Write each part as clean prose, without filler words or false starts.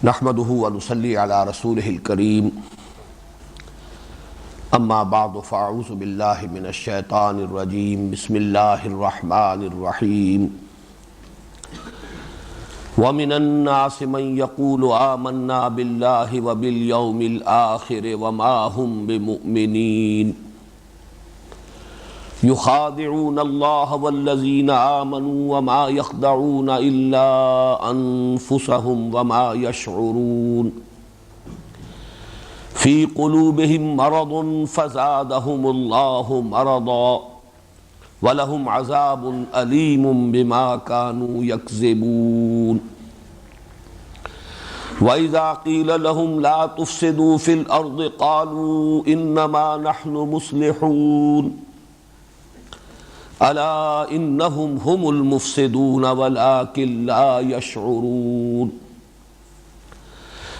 نحمده ونصلي على رسوله الكريم اما بعد فاعوذ بالله من الشيطان الرجيم بسم الله الرحمن الرحيم ومن الناس من يقول آمنا بالله وباليوم الآخر وما هم بمؤمنين يخادعون الله والذين آمنوا وما يخدعون إلا أنفسهم وما يشعرون في قلوبهم مرض فزادهم الله مرضا ولهم عذاب أليم بما كانوا يكذبون وإذا قيل لهم لا تفسدوا في الأرض قالوا إنما نحن مصلحون ألا إنهم هم المفسدون ولكن لا يشعرون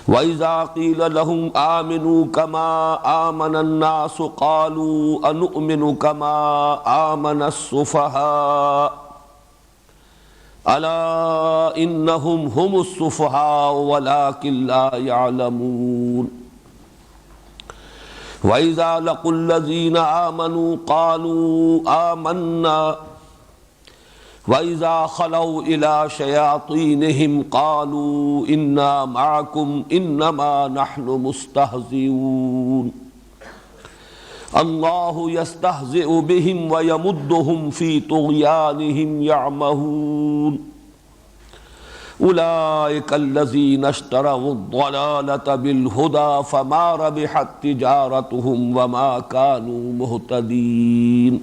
وإذا قيل لهم آمنوا كما آمن الناس قالوا أنؤمن كما آمن السفهاء ألا إنهم هم السفهاء ولكن لا يعلمون وإذا لقوا الذين آمنوا قالوا آمنا وإذا خلوا إلى شياطينهم قالوا إنا معكم إنما نحن مستهزئون الله يستهزئ بهم ويمدهم في طغيانهم يعمهون أولئك الذين اشتروا الضلالة بالهدى فما ربحت تجارتهم وما كانوا مهتدين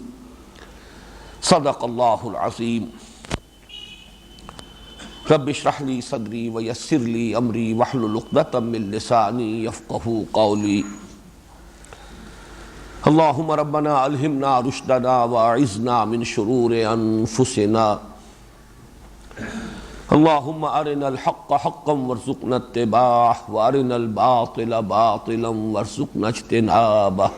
صدق الله العظيم رب اشرح لي صدري ويسر لي أمري واحلل عقدة من لساني يفقهوا قولي اللهم ربنا ألهمنا رشدنا وأعذنا من شرور أنفسنا اللهم أرنا الحق حقا وارزقنا اتباعه وأرنا الباطل باطلا وارزقنا اجتنابه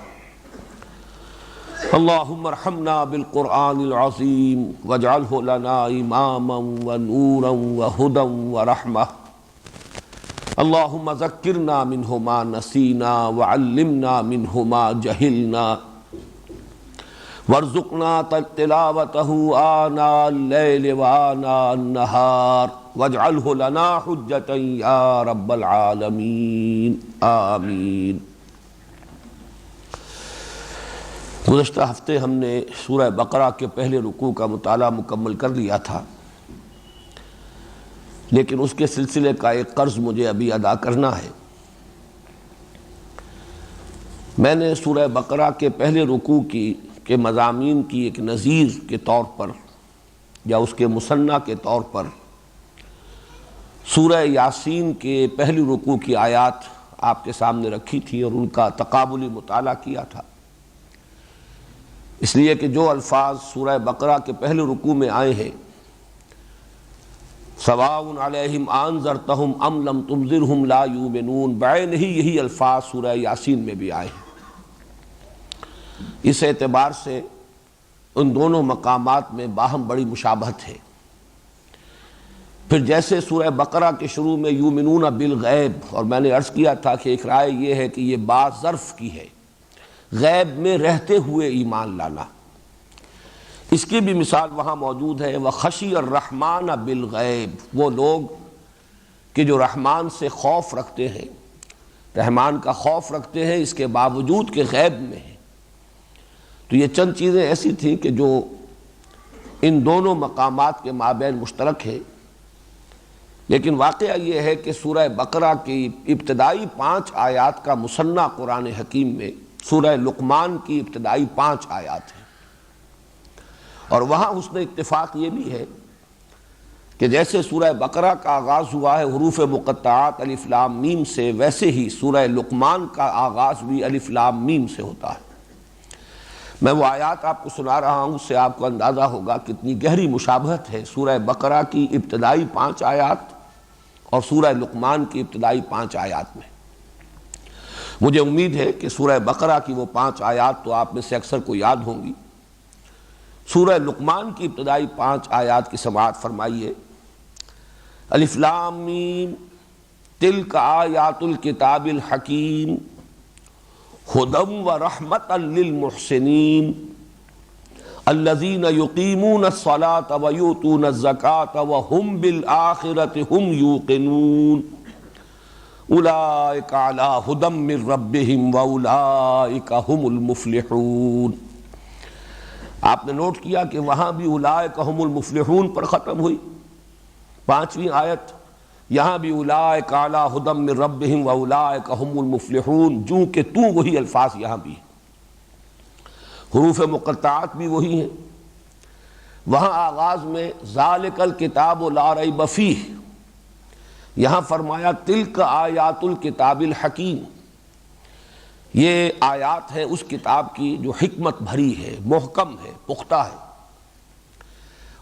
اللهم ارحمنا بالقرآن العظيم واجعله لنا إماما ونورا وهدى ورحمة اللهم ذكرنا منه ما نسينا وعلمنا منه ما جهلنا وارزقنا تلاوته آناء الليل وآناء النهار واجعله لنا حجة يا رب العالمين آمین۔ گزشتہ ہفتے ہم نے سورہ بقرہ کے پہلے رکوع کا مطالعہ مکمل کر لیا تھا، لیکن اس کے سلسلے کا ایک قرض مجھے ابھی ادا کرنا ہے۔ میں نے سورہ بقرہ کے پہلے رکوع کے مضامین کی ایک نظیر کے طور پر یا اس کے مثنیٰ کے طور پر سورہ یاسین کے پہلی رکوع کی آیات آپ کے سامنے رکھی تھی اور ان کا تقابلی مطالعہ کیا تھا، اس لیے کہ جو الفاظ سورہ بقرہ کے پہلے رکوع میں آئے ہیں سواء علیہم انذرتہم ام لم تنذرہم لا یؤمنون، بعین ہی یہی الفاظ سورہ یاسین میں بھی آئے ہیں۔ اس اعتبار سے ان دونوں مقامات میں باہم بڑی مشابہت ہے۔ پھر جیسے سورہ بقرہ کے شروع میں یؤمنون بالغیب، اور میں نے عرض کیا تھا کہ ایک رائے یہ ہے کہ یہ بات ظرف کی ہے، غیب میں رہتے ہوئے ایمان لانا، اس کی بھی مثال وہاں موجود ہے۔ وَخَشِيَ الرَّحْمَنَ بِالْغَیب، وہ لوگ کہ جو رحمان سے خوف رکھتے ہیں، رحمان کا خوف رکھتے ہیں اس کے باوجود کہ غیب میں ہیں۔ تو یہ چند چیزیں ایسی تھیں کہ جو ان دونوں مقامات کے مابین مشترک ہے، لیکن واقعہ یہ ہے کہ سورہ بقرہ کی ابتدائی 5 آیات کا مثنیٰ قرآن حکیم میں سورہ لقمان کی ابتدائی 5 آیات ہیں، اور وہاں حسن اتفاق یہ بھی ہے کہ جیسے سورہ بقرہ کا آغاز ہوا ہے حروف مقطعات الف لام میم سے، ویسے ہی سورہ لقمان کا آغاز بھی الف لام میم سے ہوتا ہے۔ میں وہ آیات آپ کو سنا رہا ہوں، اس سے آپ کو اندازہ ہوگا کتنی گہری مشابہت ہے سورہ بقرہ کی ابتدائی 5 آیات اور سورہ لقمان کی ابتدائی 5 آیات میں۔ مجھے امید ہے کہ سورہ بقرہ کی وہ 5 آیات تو آپ میں سے اکثر کو یاد ہوں گی۔ سورہ لقمان کی ابتدائی 5 آیات کی سماعت فرمائیے۔ الف لام میم تلک آیات الکتاب الحکیم ہدی ورحمۃ للمحسنین الذین یقیمون الصلاۃ ویؤتون الزکاۃ وہم بالآخرۃ ہم یوقنون اولئک علی ھدی من ربہم واولئک ھم المفلحون۔ آپ نے نوٹ کیا کہ وہاں بھی اولئک ھم المفلحون پر ختم ہوئی 5ویں آیت، یہاں بھی اولئک علی ھدی من ربہم واولئک ھم المفلحون، جو کہ تو وہی الفاظ یہاں بھی ہیں، حروف مقطعات بھی وہی ہیں۔ وہاں آغاز میں ذالک الکتاب لا ریب فیہ، یہاں فرمایا تلک آیات الکتاب الحکیم، یہ آیات ہیں اس کتاب کی جو حکمت بھری ہے، محکم ہے، پختہ ہے۔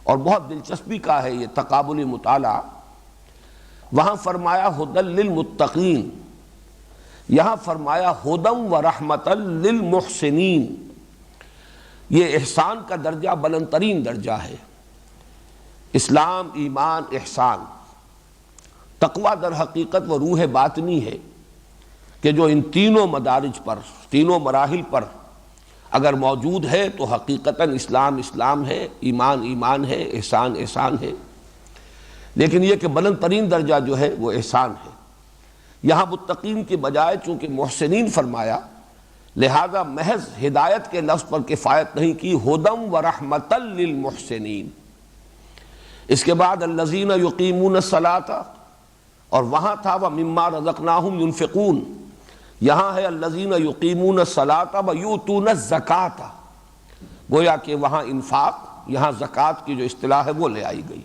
اور بہت دلچسپی کا ہے یہ تقابلی مطالعہ، وہاں فرمایا ھدی للمتقین، یہاں فرمایا ھدی ورحمۃ للمحسنین۔ یہ احسان کا درجہ بلند ترین درجہ ہے، اسلام، ایمان، احسان۔ تقویٰ در حقیقت وہ روح باطنی ہے کہ جو ان تینوں مدارج پر، تینوں مراحل پر اگر موجود ہے تو حقیقتاً اسلام اسلام ہے، ایمان ایمان ہے، احسان احسان ہے۔ لیکن یہ کہ بلند ترین درجہ جو ہے وہ احسان ہے۔ یہاں متقین کے بجائے چونکہ محسنین فرمایا، لہذا محض ہدایت کے لفظ پر کفایت نہیں کی، ھدی ورحمۃ للمحسنین۔ اس کے بعد الذین یقیمون الصلاۃ، اور وہاں تھا ومما رزقناہم ینفقون، یہاں ہے الذین یقیمون الصلاۃ ویؤتون الزکاۃ، گویا کہ وہاں انفاق، یہاں زکوٰۃ کی جو اصطلاح ہے وہ لے آئی گئی۔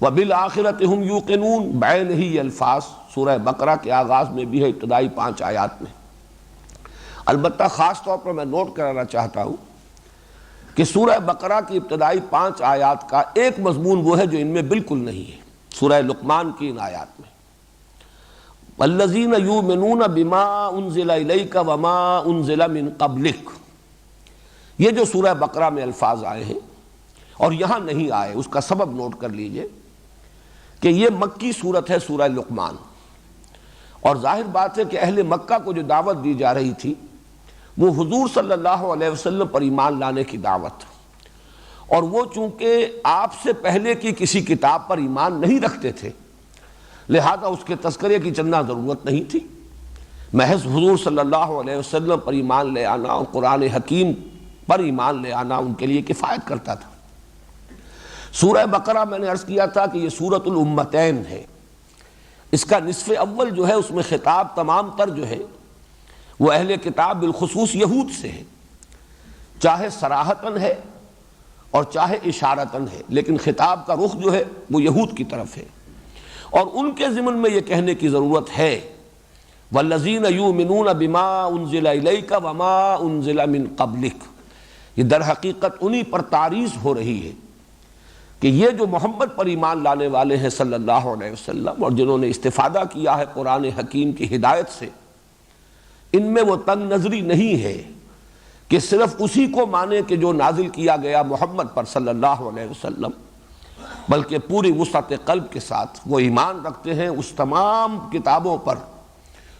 وبالآخرۃ ہم یوقنون، بعین ہی یہ الفاظ سورہ بقرہ کے آغاز میں بھی ہے، ابتدائی 5 آیات میں۔ البتہ خاص طور پر میں نوٹ کرانا چاہتا ہوں کہ سورہ بقرہ کی ابتدائی 5 آیات کا ایک مضمون وہ ہے جو ان میں بالکل نہیں ہے، سورہ لقمان کی ان آیات میں۔ الذین یؤمنون بما انزل الیک وما انزل من قبلک، یہ جو سورہ بقرہ میں الفاظ آئے ہیں اور یہاں نہیں آئے، اس کا سبب نوٹ کر لیجئے کہ یہ مکی صورت ہے سورہ لقمان، اور ظاہر بات ہے کہ اہل مکہ کو جو دعوت دی جا رہی تھی وہ حضور صلی اللہ علیہ وسلم پر ایمان لانے کی دعوت، اور وہ چونکہ آپ سے پہلے کی کسی کتاب پر ایمان نہیں رکھتے تھے، لہذا اس کے تذکرے کی چندہ ضرورت نہیں تھی، محض حضور صلی اللہ علیہ وسلم پر ایمان لے آنا اور قرآن حکیم پر ایمان لے آنا ان کے لیے کفایت کرتا تھا۔ سورہ بقرہ میں نے عرض کیا تھا کہ یہ سورۃ الامتین ہے، اس کا نصف اول جو ہے اس میں خطاب تمام تر جو ہے وہ اہل کتاب بالخصوص یہود سے ہے، چاہے صراحتاً ہے اور چاہے اشارتاً ہے، لیکن خطاب کا رخ جو ہے وہ یہود کی طرف ہے، اور ان کے ضمن میں یہ کہنے کی ضرورت ہے والذین یؤمنون بما انزل الیک وما انزل من قبلک، یہ در حقیقت انہی پر تعریض ہو رہی ہے کہ یہ جو محمد پر ایمان لانے والے ہیں صلی اللہ علیہ وسلم، اور جنہوں نے استفادہ کیا ہے قرآن حکیم کی ہدایت سے، ان میں وہ تنگ نظری نہیں ہے کہ صرف اسی کو مانے کہ جو نازل کیا گیا محمد پر صلی اللہ علیہ وسلم، بلکہ پوری وسعت قلب کے ساتھ وہ ایمان رکھتے ہیں اس تمام کتابوں پر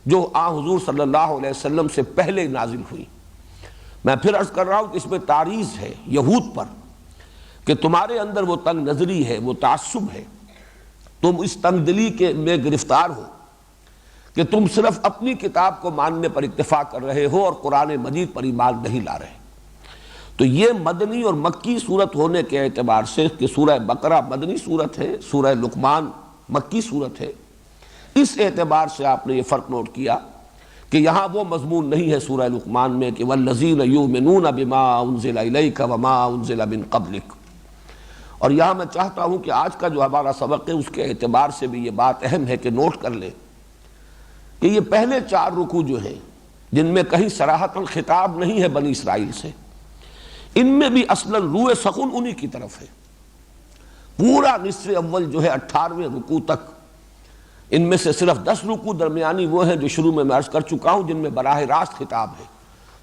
جو حضور صلی اللہ علیہ وسلم سے پہلے نازل ہوئی۔ میں پھر عرض کر رہا ہوں کہ اس میں تعریض ہے یہود پر کہ تمہارے اندر وہ تنگ نظری ہے، وہ تعصب ہے، تم اس تنگ دلی میں گرفتار ہو کہ تم صرف اپنی کتاب کو ماننے پر اکتفا کر رہے ہو اور قرآن مجید پر ایمان نہیں لا رہے۔ تو یہ مدنی اور مکی صورت ہونے کے اعتبار سے کہ سورہ بقرہ مدنی صورت ہے، سورہ لقمان مکی صورت ہے، اس اعتبار سے آپ نے یہ فرق نوٹ کیا کہ یہاں وہ مضمون نہیں ہے سورہ لقمان میں کہ والذین یؤمنون بما انزل الیک وما انزل من قبلک۔ اور یہاں میں چاہتا ہوں کہ آج کا جو ہمارا سبق ہے اس کے اعتبار سے بھی یہ بات اہم ہے کہ نوٹ کر لیں کہ یہ پہلے 4 رکوع جو ہیں جن میں کہیں صراحتاً خطاب نہیں ہے بنی اسرائیل سے، ان میں بھی اصلاً روح سخن انہی کی طرف ہے۔ پورا نصف اول جو ہے 18ویں رکوع تک، ان میں سے صرف 10 رکوع درمیانی وہ ہیں جو شروع میں عرض کر چکا ہوں جن میں براہ راست خطاب ہے،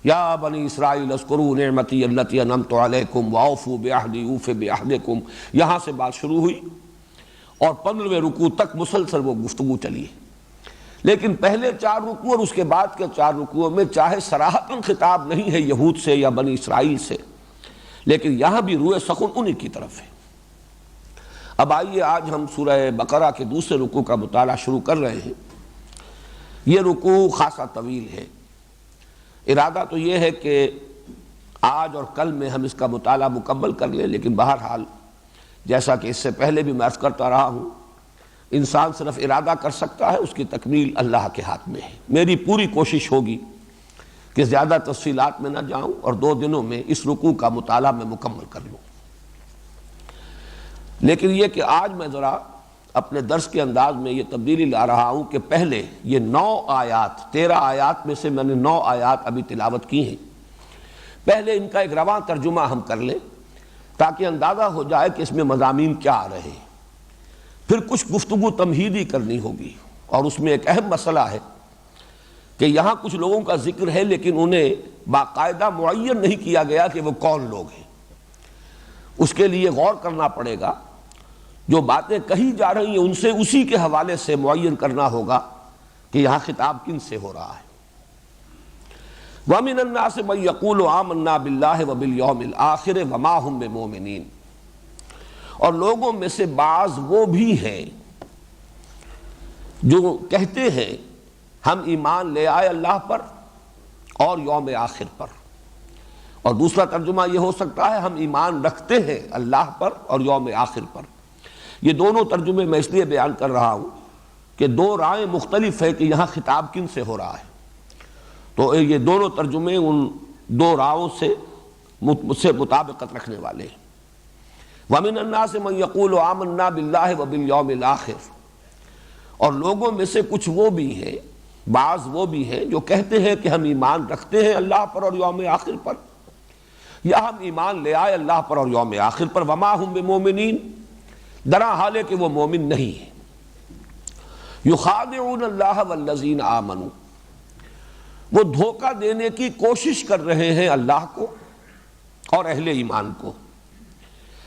یا بنی اسرائیل اذکروا نعمتی التی انعمت علیکم واوفوا بعہدی اوف بعہدکم، یہاں سے بات شروع ہوئی اور 15ویں رکوع تک مسلسل وہ گفتگو چلی ہے۔ لیکن پہلے 4 رکوع اور اس کے بعد کے 4 رکوعوں میں چاہے صراحتاً خطاب نہیں ہے یہود سے یا بنی اسرائیل سے، لیکن یہاں بھی روئے سخن انہی کی طرف ہے۔ اب آئیے آج ہم سورہ بقرہ کے دوسرے رکوع کا مطالعہ شروع کر رہے ہیں۔ یہ رکوع خاصا طویل ہے۔ ارادہ تو یہ ہے کہ آج اور کل میں ہم اس کا مطالعہ مکمل کر لیں، لیکن بہرحال جیسا کہ اس سے پہلے بھی میں عرض کرتا رہا ہوں، انسان صرف ارادہ کر سکتا ہے، اس کی تکمیل اللہ کے ہاتھ میں ہے۔ میری پوری کوشش ہوگی کہ زیادہ تفصیلات میں نہ جاؤں اور 2 دنوں میں اس رکوع کا مطالعہ میں مکمل کر لوں۔ لیکن یہ کہ آج میں ذرا اپنے درس کے انداز میں یہ تبدیلی لا رہا ہوں کہ پہلے یہ 9 آیات، 13 آیات میں سے میں نے 9 آیات ابھی تلاوت کی ہیں، پہلے ان کا ایک رواں ترجمہ ہم کر لیں تاکہ اندازہ ہو جائے کہ اس میں مضامین کیا آ رہے ہیں۔ پھر کچھ گفتگو تمہیدی کرنی ہوگی، اور اس میں ایک اہم مسئلہ ہے کہ یہاں کچھ لوگوں کا ذکر ہے لیکن انہیں باقاعدہ معین نہیں کیا گیا کہ وہ کون لوگ ہیں۔ اس کے لیے غور کرنا پڑے گا، جو باتیں کہی جا رہی ہیں ان سے اسی کے حوالے سے معین کرنا ہوگا کہ یہاں خطاب کن سے ہو رہا ہے۔ وَمِنَ النَّاسِ مَن يَقُولُ آمَنَّا بِاللَّهِ وَبِالْيَوْمِ الْآخِرِ وَمَا هُمْ بِمُؤْمِنِينَ، اور لوگوں میں سے بعض وہ بھی ہیں جو کہتے ہیں ہم ایمان لے آئے اللہ پر اور یوم آخر پر، اور دوسرا ترجمہ یہ ہو سکتا ہے ہم ایمان رکھتے ہیں اللہ پر اور یوم آخر پر۔ یہ دونوں ترجمے میں اس لیے بیان کر رہا ہوں کہ 2 رائے مختلف ہے کہ یہاں خطاب کن سے ہو رہا ہے، تو یہ دونوں ترجمے ان 2 راؤں سے مطابقت رکھنے والے ہیں۔ وَمِنَ النَّاسِ مَن يَقُولُ آمَنَّا بِاللَّهِ وَبِالْيَوْمِ الْآخِرِ، اور لوگوں میں سے کچھ وہ بھی ہیں، بعض وہ بھی ہیں جو کہتے ہیں کہ ہم ایمان رکھتے ہیں اللہ پر اور یوم آخر پر، یا ہم ایمان لے آئے اللہ پر اور یوم آخر پر۔ وَمَا هُم بِمُؤْمِنِينَ، درا حال ہے کہ وہ مومن نہیں ہے۔ يُخَادِعُونَ اللَّهَ وَالَّذِينَ آمَنُوا، وہ دھوکہ دینے کی کوشش کر رہے ہیں اللہ کو اور اہل ایمان کو۔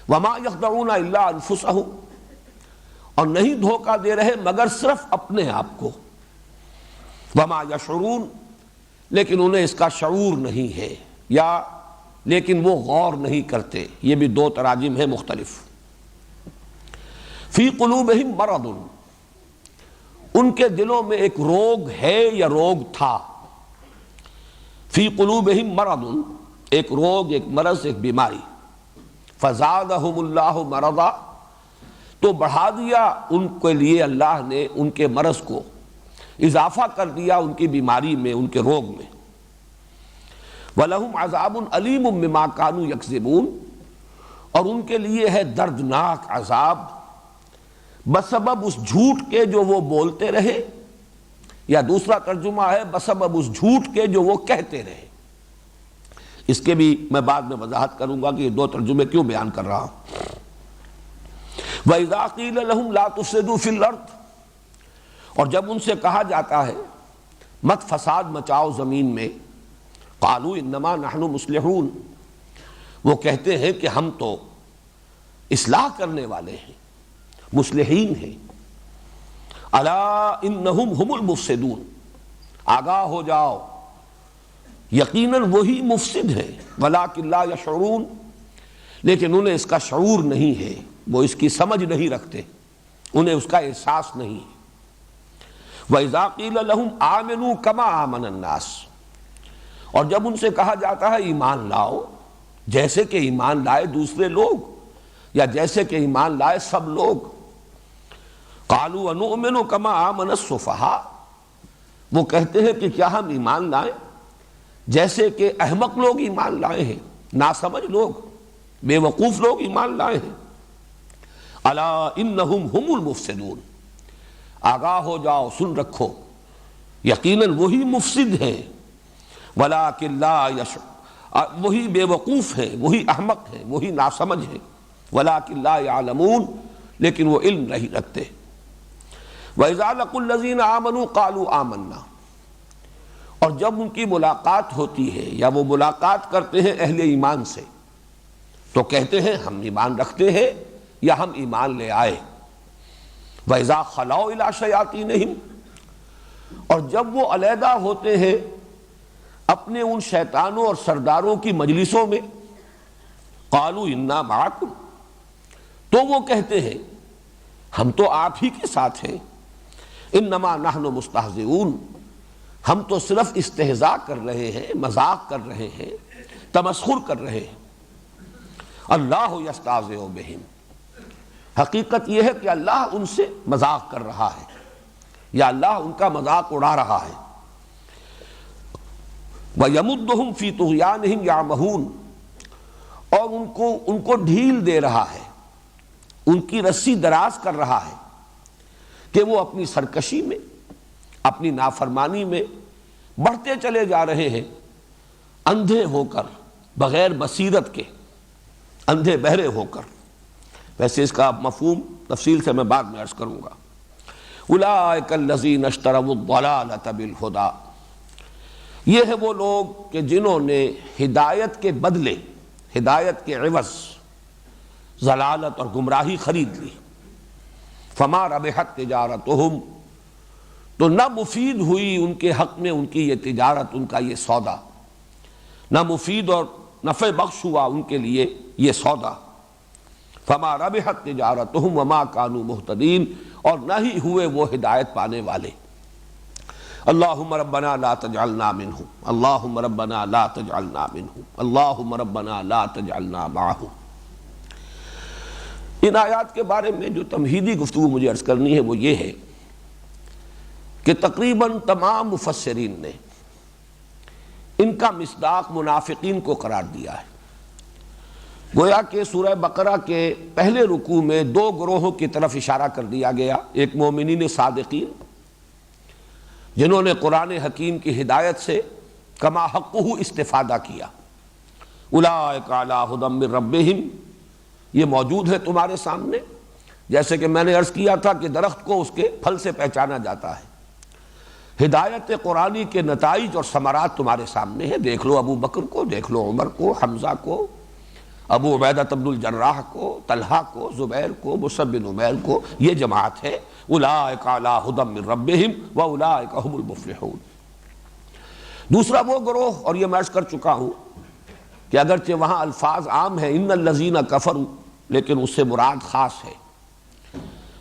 وَمَا يَخْدَعُونَ إِلَّا أَنفُسَهُمْ، اور نہیں دھوکہ دے رہے مگر صرف اپنے آپ کو۔ وَمَا يَشْعُرُونَ، لیکن انہیں اس کا شعور نہیں ہے، یا لیکن وہ غور نہیں کرتے۔ یہ بھی 2 تراجم ہیں مختلف۔ فی قلوبہم مرض، ان کے دلوں میں ایک روگ ہے یا روگ تھا۔ فی قلوبہم مرض، ایک روگ، ایک مرض، ایک بیماری۔ فزادہم اللہ مرضا، تو بڑھا دیا ان کے لیے اللہ نے ان کے مرض کو، اضافہ کر دیا ان کی بیماری میں، ان کے روگ میں۔ وَلَهُمْ عَذَابٌ أَلِيمٌ بِمَا كَانُوا يَكْذِبُونَ، اور ان کے لیے ہے دردناک عذاب بسبب اس جھوٹ کے جو وہ بولتے رہے، یا دوسرا ترجمہ ہے بسبب اس جھوٹ کے جو وہ کہتے رہے۔ اس کے بھی میں بعد میں وضاحت کروں گا کہ یہ 2 ترجمے کیوں بیان کر رہا ہوں۔ وَإِذَا قِيلَ لَهُمْ لَا تُفْسِدُوا فِي الْأَرْضِ، اور جب ان سے کہا جاتا ہے مت فساد مچاؤ زمین میں، قَالُوا إِنَّمَا نَحْنُ مُصْلِحُونَ، وہ کہتے ہیں کہ ہم تو اصلاح کرنے والے ہیں، مصلحین ہیں۔ الا انہم ہم المفسدون، آگاہ ہو جاؤ یقیناً وہی مفسد ہیں، ولکن لا یشعرون، لیکن انہیں اس کا شعور نہیں ہے، وہ اس کی سمجھ نہیں رکھتے، انہیں اس کا احساس نہیں ہے۔ وَإِذَا قِيلَ لَهُمْ آمِنُوا كَمَا آمَنَ النَّاسُ، اور جب ان سے کہا جاتا ہے ایمان لاؤ جیسے کہ ایمان لائے دوسرے لوگ، یا جیسے کہ ایمان لائے سب لوگ۔ قَالُوا وَنُؤْمِنُ كَمَا آمَنَ السُّفَهَاءُ، وہ کہتے ہیں کہ کیا ہم ایمان لائیں جیسے کہ احمق لوگ ایمان لائے ہیں، ناسمجھ لوگ، بے وقوف لوگ ایمان لائے ہیں۔ الا انہم ہم المفسدون، آگاہ ہو جاؤ، سن رکھو، یقیناً وہی مفسد ہیں، ولکن لا یشعرون، وہی بے وقوف ہیں، وہی احمق ہیں، وہی ناسمجھ ہیں، ولکن لا یعلمون، لیکن وہ علم نہیں رکھتے۔ وَإِذَا لَقُوا الَّذِينَ آمَنُوا قَالُوا آمَنَّا، اور جب ان کی ملاقات ہوتی ہے یا وہ ملاقات کرتے ہیں اہل ایمان سے تو کہتے ہیں ہم ایمان رکھتے ہیں یا ہم ایمان لے آئے۔ وَإِذَا خَلَوْا إِلَىٰ شَيَاطِینِهِمْ، اور جب وہ علیحدہ ہوتے ہیں اپنے ان شیطانوں اور سرداروں کی مجلسوں میں، قالوا انا معکم، تو وہ کہتے ہیں ہم تو آپ ہی کے ساتھ ہیں، انما نحن مستہزئون، ہم تو صرف استہزاء کر رہے ہیں، مذاق کر رہے ہیں، تمسخر کر رہے ہیں۔ اللہ یستہزئ بہم، حقیقت یہ ہے کہ اللہ ان سے مذاق کر رہا ہے، یا اللہ ان کا مذاق اڑا رہا ہے۔ وَيَمُدُّهُمْ فِي طُغْيَانِهِمْ يَعْمَهُونَ، اور ان کو ڈھیل دے رہا ہے، ان کی رسی دراز کر رہا ہے کہ وہ اپنی سرکشی میں، اپنی نافرمانی میں بڑھتے چلے جا رہے ہیں، اندھے ہو کر، بغیر بصیرت کے، اندھے بہرے ہو کر۔ ویسے اس کا مفہوم تفصیل سے میں بعد میں عرض کروں گا۔ اولئک الذین اشتروا الضلالۃ بالہدی، یہ ہے وہ لوگ کہ جنہوں نے ہدایت کے بدلے، ہدایت کے عوض ضلالت اور گمراہی خرید لی۔ فما ربحت تجارتہم، تو نہ مفید ہوئی ان کے حق میں ان کی یہ تجارت، ان کا یہ سودا، نہ مفید اور نفع بخش ہوا ان کے لیے یہ سودا۔ فما ربحت تجارتہم وما کانوا مہتدین، اور نہ ہی ہوئے وہ ہدایت پانے والے۔ اللہم ربنا لا تجعلنا منہم، اللہم ربنا لا تجعلنا منہم، اللہم ربنا لا تجعلنا معہم۔ ان آیات کے بارے میں جو تمہیدی گفتگو مجھے عرض کرنی ہے وہ یہ ہے کہ تقریباً تمام مفسرین نے ان کا مصداق منافقین کو قرار دیا ہے۔ گویا کہ سورہ بقرہ کے پہلے رکوع میں دو گروہوں کی طرف اشارہ کر دیا گیا، ایک مومنین صادقین جنہوں نے قرآن حکیم کی ہدایت سے کما حقہ استفادہ کیا، اولئک علی ھدی من ربہم، یہ موجود ہے تمہارے سامنے، جیسے کہ میں نے عرض کیا تھا کہ درخت کو اس کے پھل سے پہچانا جاتا ہے۔ ہدایت قرآنی کے نتائج اور ثمرات تمہارے سامنے ہیں، دیکھ لو ابو بکر کو، دیکھ لو عمر کو، حمزہ کو، ابو عبیدہ بن الجراح کو، طلحہ کو، زبیر کو، مصعب بن عمیر کو، یہ جماعت ہے۔ اولئک علی ھدی من ربہم واولئک ھم المفلحون۔ دوسرا وہ گروہ، اور یہ میں عرض کر چکا ہوں کہ اگرچہ وہاں الفاظ عام ہیں ان الذین کفروا، لیکن اس سے مراد خاص ہے،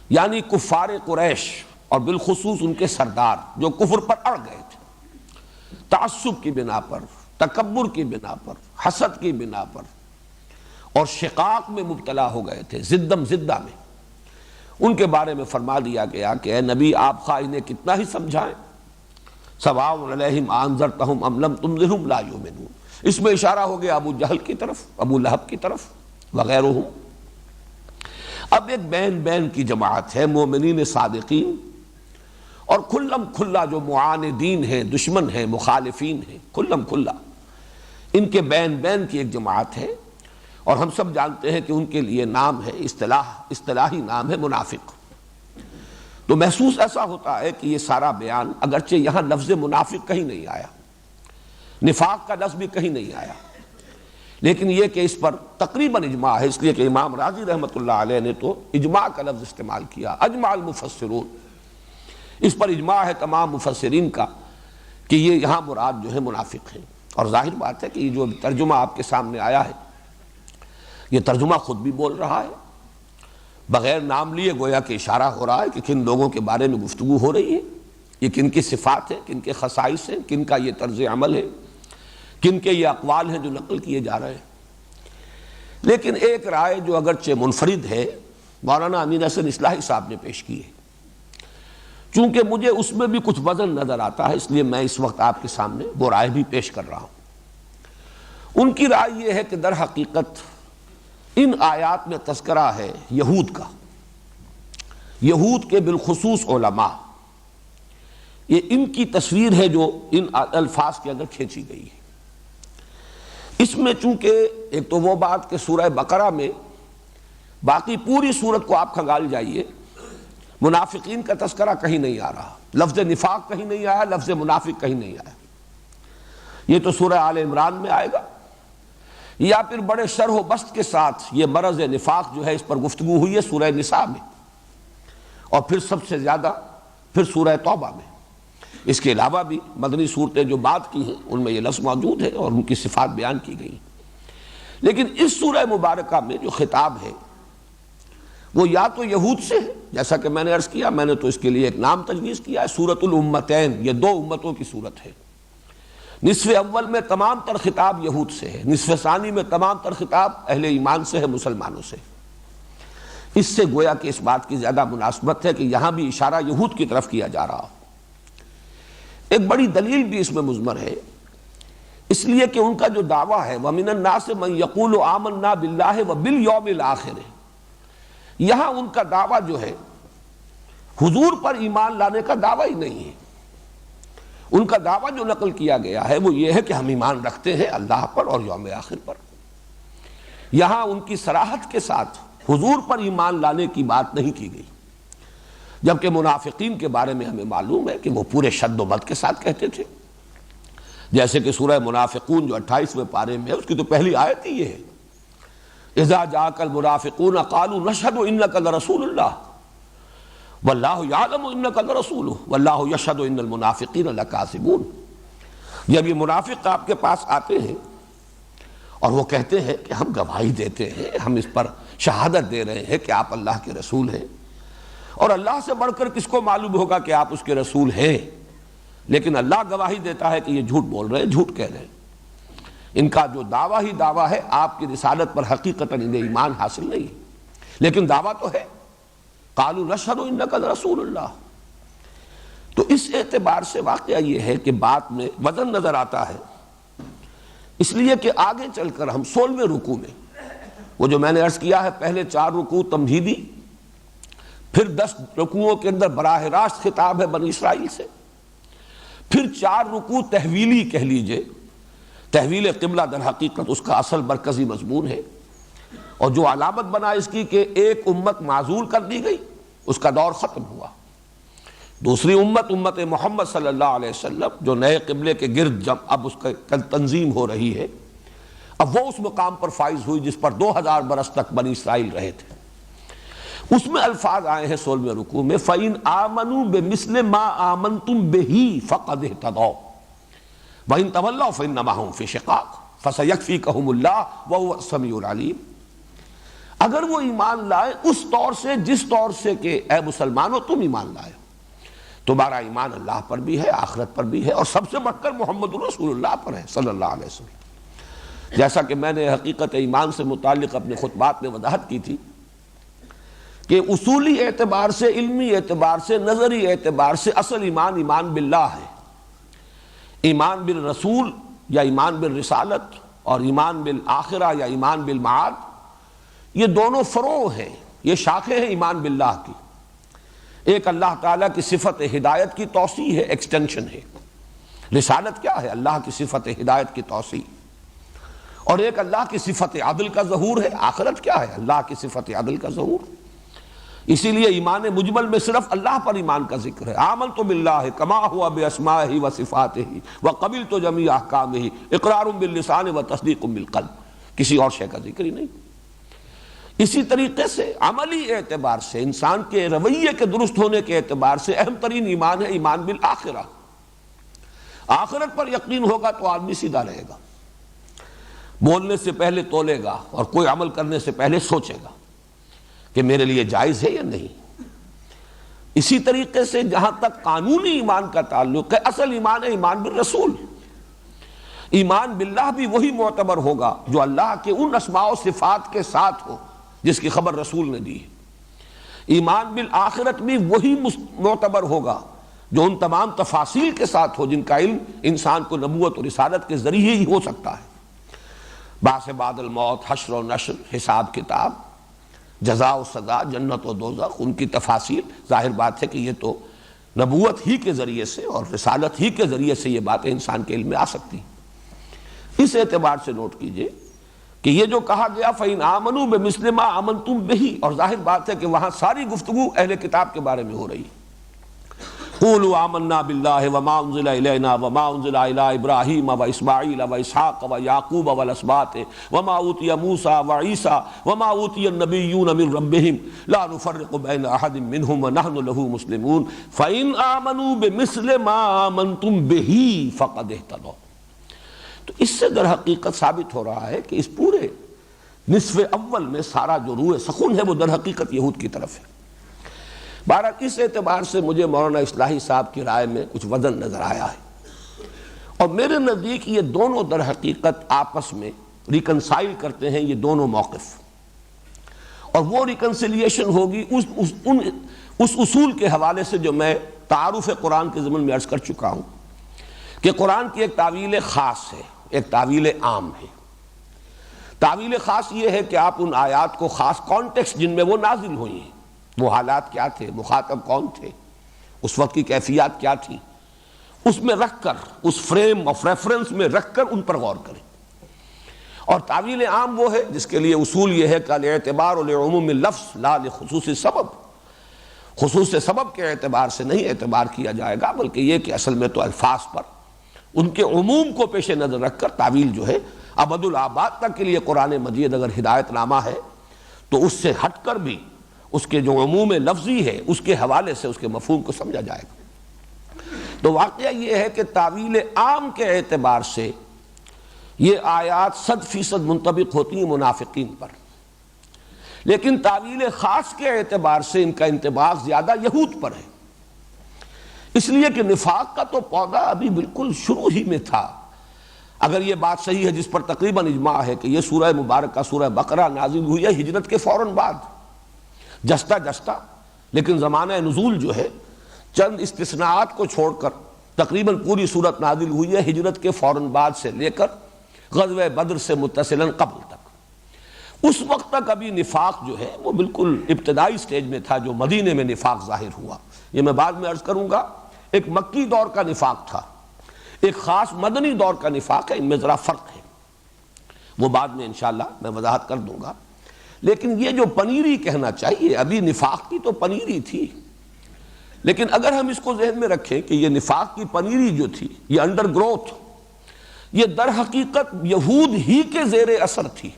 یعنی کفار قریش اور بالخصوص ان کے سردار جو کفر پر اڑ گئے تھے، تعصب کی بنا پر، تکبر کی بنا پر، حسد کی بنا پر، اور شقاق میں مبتلا ہو گئے تھے، زدم زدہ میں۔ ان کے بارے میں فرما دیا گیا کہ اے نبی آپ خواہ انہیں کتنا ہی سمجھائیں، سواء علیہم انذرتہم ام لم تنذرہم لا یؤمنون۔ اس میں اشارہ ہو گیا ابو جہل کی طرف، ابو لہب کی طرف وغیرہم۔ اب ایک بین کی جماعت ہے، مومنین صادقین، اور کھلم کھلا جو معاندین ہیں، دشمن ہیں، مخالفین ہیں، کھلم کھلا ان کے بین کی ایک جماعت ہے، اور ہم سب جانتے ہیں کہ ان کے لیے نام ہے، اصطلاحی نام ہے منافق۔ تو محسوس ایسا ہوتا ہے کہ یہ سارا بیان، اگرچہ یہاں لفظ منافق کہیں نہیں آیا، نفاق کا لفظ بھی کہیں نہیں آیا، لیکن یہ کہ اس پر تقریباً اجماع ہے، اس لیے کہ امام راضی رحمۃ اللہ علیہ نے تو اجماع کا لفظ استعمال کیا، اجمع المفسرون، اس پر اجماع ہے تمام مفسرین کا کہ یہ یہاں مراد جو ہے منافق ہیں۔ اور ظاہر بات ہے کہ یہ جو ترجمہ آپ کے سامنے آیا ہے، یہ ترجمہ خود بھی بول رہا ہے، بغیر نام لیے گویا کہ اشارہ ہو رہا ہے کہ کن لوگوں کے بارے میں گفتگو ہو رہی ہے، یہ کن کی صفات ہیں، کن کے خصائص ہیں، کن کا یہ طرز عمل ہے، کن کے یہ اقوال ہیں جو نقل کیے جا رہے ہیں۔ لیکن ایک رائے جو اگرچہ منفرد ہے، مولانا امین حسن اصلاحی صاحب نے پیش کی ہے، چونکہ مجھے اس میں بھی کچھ وزن نظر آتا ہے، اس لیے میں اس وقت آپ کے سامنے وہ رائے بھی پیش کر رہا ہوں۔ ان کی رائے یہ ہے کہ در حقیقت ان آیات میں تذکرہ ہے یہود کا، یہود کے بالخصوص علماء، یہ ان کی تصویر ہے جو ان الفاظ کے اندر کھینچی گئی ہے۔ اس میں چونکہ ایک تو وہ بات کہ سورہ بقرہ میں، باقی پوری سورت کو آپ کھنگال جائیے، منافقین کا تذکرہ کہیں نہیں آ رہا، لفظ نفاق کہیں نہیں آیا، لفظ منافق کہیں نہیں آیا۔ یہ تو سورہ آل عمران میں آئے گا، یا پھر بڑے شرح و بسط کے ساتھ یہ مرض نفاق جو ہے اس پر گفتگو ہوئی ہے سورہ نساء میں، اور پھر سب سے زیادہ پھر سورہ توبہ میں۔ اس کے علاوہ بھی مدنی صورتیں جو بات کی ہیں ان میں یہ لفظ موجود ہے اور ان کی صفات بیان کی گئی. لیکن اس سورہ مبارکہ میں جو خطاب ہے وہ یا تو یہود سے ہے، جیسا کہ میں نے عرض کیا، میں نے تو اس کے لیے ایک نام تجویز کیا ہے سورۃ الامتین، یہ دو امتوں کی صورت ہے. نصف اول میں تمام تر خطاب یہود سے ہے، نصف ثانی میں تمام تر خطاب اہل ایمان سے ہے، مسلمانوں سے. اس سے گویا کہ اس بات کی زیادہ مناسبت ہے کہ یہاں بھی اشارہ یہود کی طرف کیا جا رہا ہو. ایک بڑی دلیل بھی اس میں مضمر ہے، اس لیے کہ ان کا جو دعویٰ ہے وَمِنَ النَّاسِ مَن يَقُولُ آمَنَّا بِاللَّهِ وَبِالْيَوْمِ الْآخِرِ، یہاں ان کا دعویٰ جو ہے حضور پر ایمان لانے کا دعویٰ ہی نہیں ہے. ان کا دعویٰ جو نقل کیا گیا ہے وہ یہ ہے کہ ہم ایمان رکھتے ہیں اللہ پر اور یوم آخر پر. یہاں ان کی صراحت کے ساتھ حضور پر ایمان لانے کی بات نہیں کی گئی، جبکہ منافقین کے بارے میں ہمیں معلوم ہے کہ وہ پورے شد و بد کے ساتھ کہتے تھے. جیسے کہ سورہ منافقون جو 28ویں پارے میں ہے اس کی تو پہلی آیت ہی یہ ہے، اذا جاءک المنافقون قالوا نشهد انک لرسول اللہ واللہ یعلم انک لرسولہ واللہ یشہد ان المنافقین لکاذبون. جب یہ منافق آپ کے پاس آتے ہیں اور وہ کہتے ہیں کہ ہم گواہی دیتے ہیں، ہم اس پر شہادت دے رہے ہیں کہ آپ اللہ کے رسول ہیں، اور اللہ سے بڑھ کر کس کو معلوم ہوگا کہ آپ اس کے رسول ہیں، لیکن اللہ گواہی دیتا ہے کہ یہ جھوٹ بول رہے ہیں، جھوٹ کہہ رہے ہیں. ان کا جو دعویٰ ہی دعویٰ ہے، آپ کی رسالت پر حقیقتاً انہیں ایمان حاصل نہیں، لیکن دعویٰ تو ہے. قالوا نشہد انک لرسول اللہ. تو اس اعتبار سے واقعہ یہ ہے کہ بات میں وزن نظر آتا ہے، اس لیے کہ آگے چل کر ہم 16ویں رکوع میں وہ جو میں نے عرض کیا ہے پہلے 4 رکوع تمہیدی، پھر 10 رکوعوں کے اندر براہ راست خطاب ہے بنی اسرائیل سے، پھر 4 رکوع تحویلی کہہ لیجئے. تحویل قبلہ در حقیقت اس کا اصل مرکزی مضمون ہے، اور جو علامت بنا اس کی کہ ایک امت معزول کر دی گئی، اس کا دور ختم ہوا. دوسری امت محمد صلی اللہ علیہ وسلم جو نئے قبلے کے گرد جب اب اس کا تنظیم ہو رہی ہے، اب وہ اس مقام پر فائز ہوئی جس پر 2000 برس تک بنی اسرائیل رہے تھے. اس میں الفاظ آئے ہیں 16ویں رکوع میں فَإِنْ آمَنُوا بِمِثْلِ مَا آمَنْتُمْ بِهِ فَقَدْ اهْتَدَوْا وَإِنْ تَوَلَّوْا فَإِنَّمَا هُمْ فِي شِقَاقٍ فَسَيَكْفِيكَهُمُ اللَّهُ وَهُوَ السَّمِيعُ الْعَلِيمُ. اگر وہ ایمان لائے اس طور سے جس طور سے کہ اے مسلمانوں تم ایمان لائے، تمہارا ایمان اللہ پر بھی ہے، آخرت پر بھی ہے، اور سب سے بڑھ کر محمد رسول اللہ پر ہے صلی اللہ علیہ وسلم. جیسا کہ میں نے حقیقت ایمان سے متعلق اپنے خطبات میں وضاحت کی تھی کہ اصولی اعتبار سے، علمی اعتبار سے، نظری اعتبار سے اصل ایمان ایمان باللہ ہے. ایمان بالرسول یا ایمان بالرسالت اور ایمان بالآخرہ یا ایمان بالمعاد، یہ دونوں فروع ہیں، یہ شاخیں ہیں ایمان باللہ کی. ایک اللہ تعالیٰ کی صفت ہدایت کی توسیع ہے، ایکسٹینشن ہے. رسالت کیا ہے؟ اللہ کی صفت ہدایت کی توسیع. اور ایک اللہ کی صفت عدل کا ظہور ہے. آخرت کیا ہے؟ اللہ کی صفت عدل کا ظہور. اسی لیے ایمان مجمل میں صرف اللہ پر ایمان کا ذکر ہے. آمنت باللہ کما ہوا باسمائہ و صفاتہ وقبلت جمیع احکامہ اقرار باللسان و تصدیق بالقلب. کسی اور شے کا ذکر ہی نہیں. اسی طریقے سے عملی اعتبار سے، انسان کے رویے کے درست ہونے کے اعتبار سے اہم ترین ایمان ہے ایمان بالآخرہ. آخرت پر یقین ہوگا تو آدمی سیدھا رہے گا، بولنے سے پہلے تولے گا اور کوئی عمل کرنے سے پہلے سوچے گا کہ میرے لیے جائز ہے یا نہیں. اسی طریقے سے جہاں تک قانونی ایمان کا تعلق ہے، اصل ایمان ہے ایمان بالرسول. ایمان باللہ بھی وہی معتبر ہوگا جو اللہ کے ان اسماء و صفات کے ساتھ ہو جس کی خبر رسول نے دی ہے. ایمان بالآخرت بھی وہی معتبر ہوگا جو ان تمام تفاصیل کے ساتھ ہو جن کا علم انسان کو نبوت اور رسالت کے ذریعے ہی ہو سکتا ہے. بعث بعد الموت، حشر و نشر، حساب کتاب، جزا و سزا، جنت و دوزخ، ان کی تفاصیل. ظاہر بات ہے کہ یہ تو نبوت ہی کے ذریعے سے اور رسالت ہی کے ذریعے سے یہ باتیں انسان کے علم میں آ سکتی ہیں. اس اعتبار سے نوٹ کیجئے کہ یہ جو کہا گیا فَإِنْ آمَنُوا بِمِثْلِ مَا آمَنْتُمْ بِهِ، اور ظاہر بات ہے کہ وہاں ساری گفتگو اہل کتاب کے بارے میں ہو رہی ہے. قولوا آمنا باللہ وما انزل الینا وما انزل الی ابراہیم واسماعیل واسحاق ویعقوب والاسباط وما اوتی موسیٰ وعیسیٰ وما اوتی النبیون من ربہم لا نفرق بین احد منہم ونحن لہ مسلمون فإن آمنوا بمثل ما آمنتم بہ فقد اہتدوا۔ تو اس سے در حقیقت ثابت ہو رہا ہے کہ اس پورے نصف اول میں سارا جو روح سخن ہے وہ در حقیقت یہود کی طرف ہے۔ بہرحال اس اعتبار سے مجھے مولانا اصلاحی صاحب کی رائے میں کچھ وزن نظر آیا ہے، اور میرے نزدیک یہ دونوں در حقیقت آپس میں ریکنسائل کرتے ہیں یہ دونوں موقف، اور وہ ریکنسیلیشن ہوگی اس اصول کے حوالے سے جو میں تعارف قرآن کے ضمن میں عرض کر چکا ہوں کہ قرآن کی ایک تعویل خاص ہے، ایک تعویل عام ہے۔ تعویل خاص یہ ہے کہ آپ ان آیات کو خاص کانٹیکسٹ جن میں وہ نازل ہوئی ہیں، وہ حالات کیا تھے، مخاطب کون تھے، اس وقت کی کیفیات کیا تھی، اس میں رکھ کر، اس فریم آف ریفرنس میں رکھ کر ان پر غور کریں۔ اور تعویل عام وہ ہے جس کے لیے اصول یہ ہے کہ الاعتبار لعموم اللفظ لا لخصوص سبب، خصوص سبب کے اعتبار سے نہیں اعتبار کیا جائے گا، بلکہ یہ کہ اصل میں تو الفاظ پر ان کے عموم کو پیش نظر رکھ کر تعویل جو ہے ابد الآباد تک کے لیے قرآن مجید اگر ہدایت نامہ ہے تو اس سے ہٹ کر بھی اس کے جو عموم لفظی ہے اس کے حوالے سے اس کے مفہوم کو سمجھا جائے گا۔ تو واقعہ یہ ہے کہ تعویل عام کے اعتبار سے یہ آیات 100% منطبق ہوتی ہیں منافقین پر، لیکن تعویل خاص کے اعتبار سے ان کا انطباق زیادہ یہود پر ہے، اس لیے کہ نفاق کا تو پودا ابھی بالکل شروع ہی میں تھا۔ اگر یہ بات صحیح ہے جس پر تقریباً اجماع ہے کہ یہ سورہ مبارکہ سورہ بقرہ نازل ہوئی ہے ہجرت کے فوراً بعد، جستا جستا، لیکن زمانہ نزول جو ہے چند استثناءات کو چھوڑ کر تقریباً پوری صورت نازل ہوئی ہے ہجرت کے فوراً بعد سے لے کر غزوہ بدر سے متصلاً قبل تک۔ اس وقت تک ابھی نفاق جو ہے وہ بالکل ابتدائی سٹیج میں تھا، جو مدینے میں نفاق ظاہر ہوا یہ میں بعد میں عرض کروں گا۔ ایک مکی دور کا نفاق تھا، ایک خاص مدنی دور کا نفاق ہے، ان میں ذرا فرق ہے، وہ بعد میں انشاءاللہ میں وضاحت کر دوں گا۔ لیکن یہ جو پنیری کہنا چاہیے، ابھی نفاق کی تو پنیری تھی، لیکن اگر ہم اس کو ذہن میں رکھیں کہ یہ نفاق کی پنیری جو تھی، یہ انڈر گروتھ، یہ در حقیقت یہود ہی کے زیر اثر تھی۔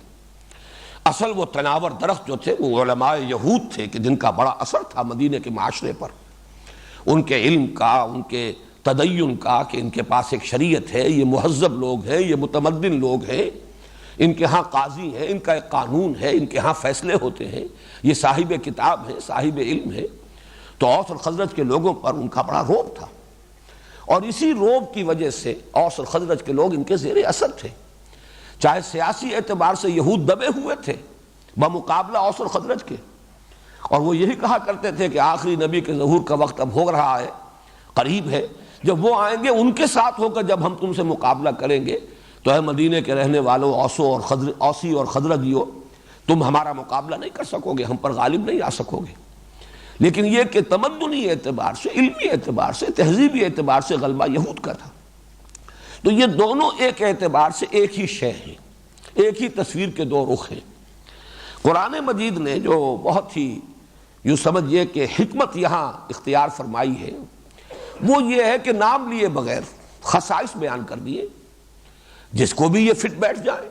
اصل وہ تناور درخت جو تھے وہ علماء یہود تھے کہ جن کا بڑا اثر تھا مدینے کے معاشرے پر، ان کے علم کا، ان کے تدین کا، کہ ان کے پاس ایک شریعت ہے، یہ مہذب لوگ ہیں، یہ متمدن لوگ ہیں، ان کے ہاں قاضی ہیں، ان کا ایک قانون ہے، ان کے ہاں فیصلے ہوتے ہیں، یہ صاحب کتاب ہیں، صاحب علم ہے۔ تو اوس اور خزرج کے لوگوں پر ان کا بڑا رعب تھا، اور اسی رعب کی وجہ سے اوس اور خزرج کے لوگ ان کے زیر اثر تھے۔ چاہے سیاسی اعتبار سے یہود دبے ہوئے تھے بمقابلہ اوس اور خزرج کے، اور وہ یہی کہا کرتے تھے کہ آخری نبی کے ظہور کا وقت اب ہو رہا ہے، قریب ہے، جب وہ آئیں گے ان کے ساتھ ہو کر جب ہم تم سے مقابلہ کریں گے تو اے مدینے کے رہنے والوں اوسی اور خزرجیو، تم ہمارا مقابلہ نہیں کر سکو گے، ہم پر غالب نہیں آ سکو گے۔ لیکن یہ کہ تمدنی اعتبار سے، علمی اعتبار سے، تہذیبی اعتبار سے غلبہ یہود کا تھا۔ تو یہ دونوں ایک اعتبار سے ایک ہی شے ہیں، ایک ہی تصویر کے دو رخ ہیں۔ قرآن مجید نے جو بہت ہی یوں سمجھئے کہ حکمت یہاں اختیار فرمائی ہے وہ یہ ہے کہ نام لیے بغیر خصائص بیان کر دیے، جس کو بھی یہ فٹ بیٹھ جائے۔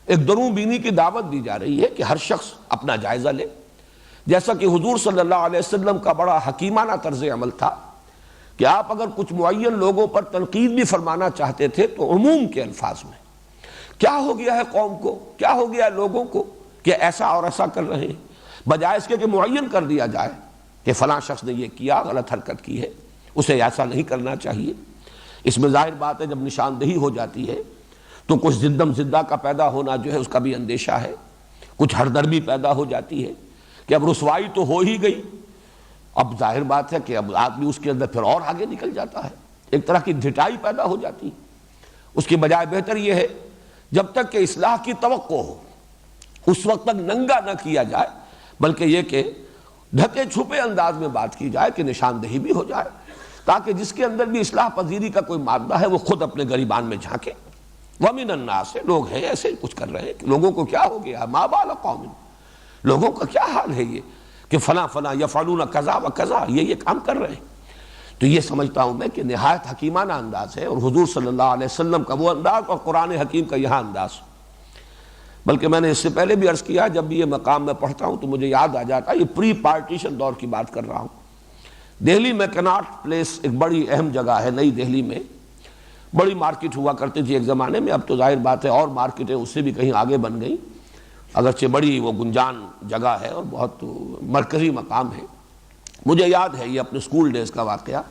ایک دروں بینی کی دعوت دی جا رہی ہے کہ ہر شخص اپنا جائزہ لے، جیسا کہ حضور صلی اللہ علیہ وسلم کا بڑا حکیمانہ طرز عمل تھا کہ آپ اگر کچھ معین لوگوں پر تنقید بھی فرمانا چاہتے تھے تو عموم کے الفاظ میں، کیا ہو گیا ہے قوم کو، کیا ہو گیا ہے لوگوں کو کہ ایسا اور ایسا کر رہے ہیں، بجائے اس کے کہ معین کر دیا جائے کہ فلاں شخص نے یہ کیا، غلط حرکت کی ہے، اسے ایسا نہیں کرنا چاہیے۔ اس میں ظاہر بات ہے جب نشاندہی ہو جاتی ہے تو کچھ زدم زدہ کا پیدا ہونا جو ہے اس کا بھی اندیشہ ہے، کچھ ہردرمی پیدا ہو جاتی ہے کہ اب رسوائی تو ہو ہی گئی، اب ظاہر بات ہے کہ اب آدمی اس کے اندر پھر اور آگے نکل جاتا ہے، ایک طرح کی ڈھٹائی پیدا ہو جاتی ہے۔ اس کی بجائے بہتر یہ ہے جب تک کہ اصلاح کی توقع ہو اس وقت تک ننگا نہ کیا جائے، بلکہ یہ کہ ڈھکے چھپے انداز میں بات کی جائے کہ نشاندہی بھی ہو جائے، تاکہ جس کے اندر بھی اصلاح پذیری کا کوئی مادہ ہے وہ خود اپنے گریبان میں جھانکے۔ وَمِنَ النَّاسِ، لوگ ہیں ایسے کچھ کر رہے ہیں کہ لوگوں کو کیا ہو گیا، مَا بَالَ قَوْمٍ، لوگوں کا کیا حال ہے یہ کہ فلاں فلاں یفعلون کذا و کذا، یہ کام کر رہے ہیں۔ تو یہ سمجھتا ہوں میں کہ نہایت حکیمانہ انداز ہے، اور حضور صلی اللہ علیہ وسلم کا وہ انداز اور قرآن حکیم کا یہاں انداز۔ بلکہ میں نے اس سے پہلے بھی عرض کیا، جب بھی یہ مقام میں پڑھتا ہوں تو مجھے یاد آ جاتا ہے، یہ پری پارٹیشن دور کی بات کر رہا ہوں۔ دہلی میں کناٹ پلیس ایک بڑی اہم جگہ ہے، نئی دہلی میں بڑی مارکیٹ ہوا کرتی تھی ایک زمانے میں، اب تو ظاہر بات ہے اور مارکیٹیں اس سے بھی کہیں آگے بن گئیں، اگرچہ بڑی وہ گنجان جگہ ہے اور بہت مرکزی مقام ہے۔ مجھے یاد ہے یہ اپنے اسکول ڈیز کا واقعہ،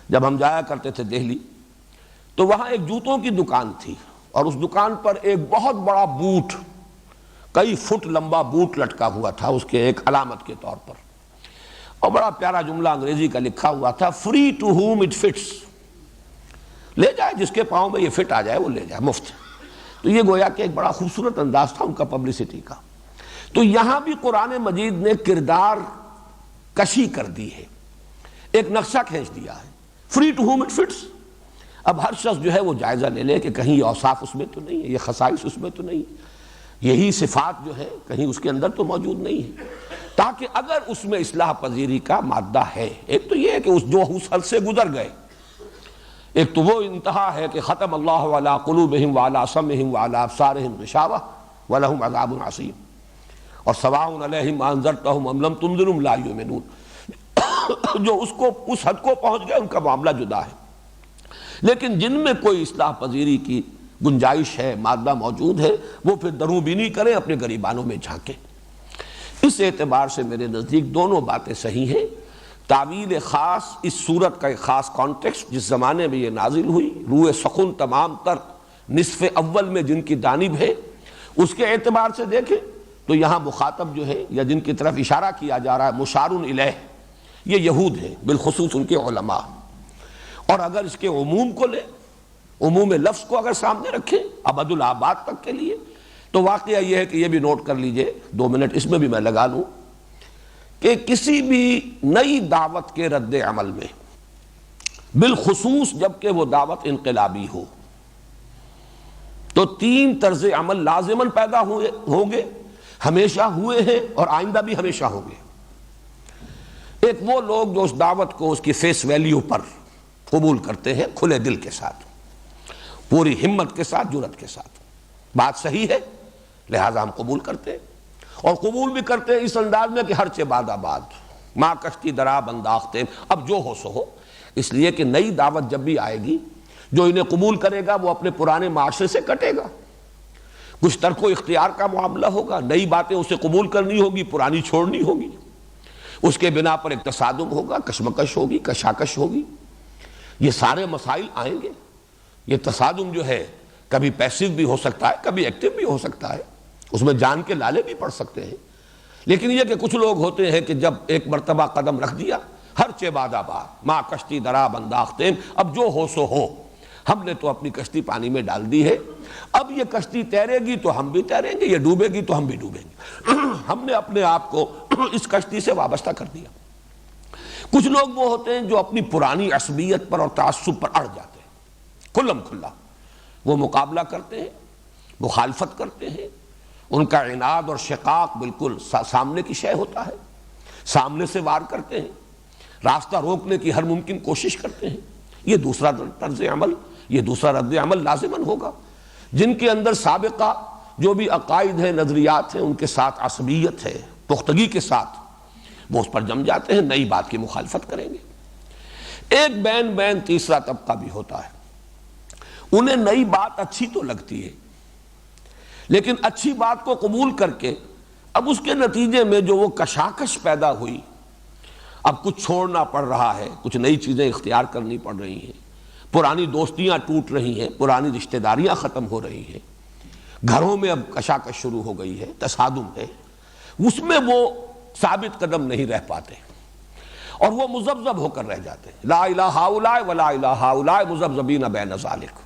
جب ہم جایا کرتے تھے دہلی تو وہاں ایک جوتوں کی دکان تھی، اور اس دکان پر ایک بہت بڑا بوٹ، کئی فٹ لمبا بوٹ لٹکا ہوا تھا اس کے ایک علامت کے طور پر، اور بڑا پیارا جملہ انگریزی کا لکھا ہوا تھا، free to whom it fits, لے جائے جس کے پاؤں میں یہ فٹ آ جائے وہ لے جائے، مفت۔ تو یہ گویا کہ ایک بڑا خوبصورت انداز تھا ان کا پبلسٹی کا۔ تو یہاں بھی قرآن مجید نے کردار کشی کر دی ہے، ایک نقشہ کھینچ دیا ہے، free to whom it fits. اب ہر شخص جو ہے وہ جائزہ لے لے کہ کہیں یہ اوصاف اس میں تو نہیں ہے، یہ خصائص اس میں تو نہیں ہے، یہی صفات جو ہے کہیں اس کے اندر تو موجود نہیں ہے، تاکہ اگر اس میں اصلاح پذیری کا مادہ ہے، ایک تو یہ ہے کہ جو اس حد سے گزر گئے، ایک تو وہ انتہا ہے کہ ختم اللہ علی قلوبہم وعلی سمعہم وعلی ابصارہم غشاوہ ولہم عذاب عظیم، اور سواء علیہم انذرتہم ام لم تنذرہم لا یؤمنون۔ جو اس حد کو پہنچ گئے ان کا معاملہ جدا ہے، لیکن جن میں کوئی اصلاح پذیری کی گنجائش ہے، مادہ موجود ہے، وہ پھر دروں بینی کریں، اپنے گریبانوں میں جھانکیں۔ اس اعتبار سے میرے نزدیک دونوں باتیں صحیح ہیں۔ تعویل خاص اس صورت کا ایک خاص کانٹیکسٹ جس زمانے میں یہ نازل ہوئی، روح سخن تمام تر نصف اول میں جن کی جانب ہے، اس کے اعتبار سے دیکھیں تو یہاں مخاطب جو ہے یا جن کی طرف اشارہ کیا جا رہا ہے مشار الیہ، یہ یہود ہیں، بالخصوص ان کے علماء۔ اور اگر اس کے عموم کو لیں، عموم لفظ کو اگر سامنے رکھیں ابد الآباد تک کے لیے، تو واقعہ یہ ہے کہ یہ بھی نوٹ کر لیجئے، 2 منٹ اس میں بھی میں لگا لوں، کہ کسی بھی نئی دعوت کے رد عمل میں، بالخصوص جبکہ وہ دعوت انقلابی ہو، تو 3 طرز عمل لازماً پیدا ہوں گے، ہمیشہ ہوئے ہیں اور آئندہ بھی ہمیشہ ہوں گے۔ ایک وہ لوگ جو اس دعوت کو اس کی فیس ویلیو پر قبول کرتے ہیں، کھلے دل کے ساتھ، پوری ہمت کے ساتھ، جرأت کے ساتھ، بات صحیح ہے لہذا ہم قبول کرتے ہیں، اور قبول بھی کرتے ہیں اس انداز میں کہ ہر چہ باد آباد، ماں کشتی درا بنداختے، اب جو ہو سو ہو، اس لیے کہ نئی دعوت جب بھی آئے گی، جو انہیں قبول کرے گا وہ اپنے پرانے معاشرے سے کٹے گا، کچھ ترک و اختیار کا معاملہ ہوگا، نئی باتیں اسے قبول کرنی ہوگی، پرانی چھوڑنی ہوگی، اس کے بنا پر ایک تصادم ہوگا، کشمکش ہوگی، کشاکش ہوگی، یہ سارے مسائل آئیں گے۔ یہ تصادم جو ہے کبھی پیسیو بھی ہو سکتا ہے، کبھی ایکٹیو بھی ہو سکتا ہے، اس میں جان کے لالے بھی پڑ سکتے ہیں، لیکن یہ کہ کچھ لوگ ہوتے ہیں کہ جب ایک مرتبہ قدم رکھ دیا، ہر چہ باد آباد، ماں کشتی درا بنداختیم، اب جو ہو سو ہو، ہم نے تو اپنی کشتی پانی میں ڈال دی ہے، اب یہ کشتی تیرے گی تو ہم بھی تیریں گے، یہ ڈوبے گی تو ہم بھی ڈوبیں گے۔ ہم نے اپنے آپ کو اس کشتی سے وابستہ کر دیا۔ کچھ لوگ وہ ہوتے ہیں جو اپنی پرانی عصبیت پر اور تعصب پر اڑ جاتے ہیں، کھلم کھلا وہ مقابلہ کرتے ہیں، مخالفت کرتے ہیں، ان کا عناد اور شقاق بالکل سامنے کی شے ہوتا ہے، سامنے سے وار کرتے ہیں، راستہ روکنے کی ہر ممکن کوشش کرتے ہیں۔ یہ دوسرا طرز عمل، یہ دوسرا رد عمل لازماً ہوگا۔ جن کے اندر سابقہ جو بھی عقائد ہیں، نظریات ہیں، ان کے ساتھ عصبیت ہے، پختگی کے ساتھ وہ اس پر جم جاتے ہیں، نئی بات کی مخالفت کریں گے۔ ایک بین تیسرا طبقہ بھی ہوتا ہے، انہیں نئی بات اچھی تو لگتی ہے، لیکن اچھی بات کو قبول کر کے اب اس کے نتیجے میں جو وہ کشاکش پیدا ہوئی، اب کچھ چھوڑنا پڑ رہا ہے، کچھ نئی چیزیں اختیار کرنی پڑ رہی ہیں، پرانی دوستیاں ٹوٹ رہی ہیں، پرانی رشتہ داریاں ختم ہو رہی ہیں، گھروں میں اب کشاکش شروع ہو گئی ہے، تصادم ہے، اس میں وہ ثابت قدم نہیں رہ پاتے اور وہ مذبذب ہو کر رہ جاتے ہیں۔ لا الہ ہؤلاء ولا الہ ہؤلاء مذبذبین بین ذلک،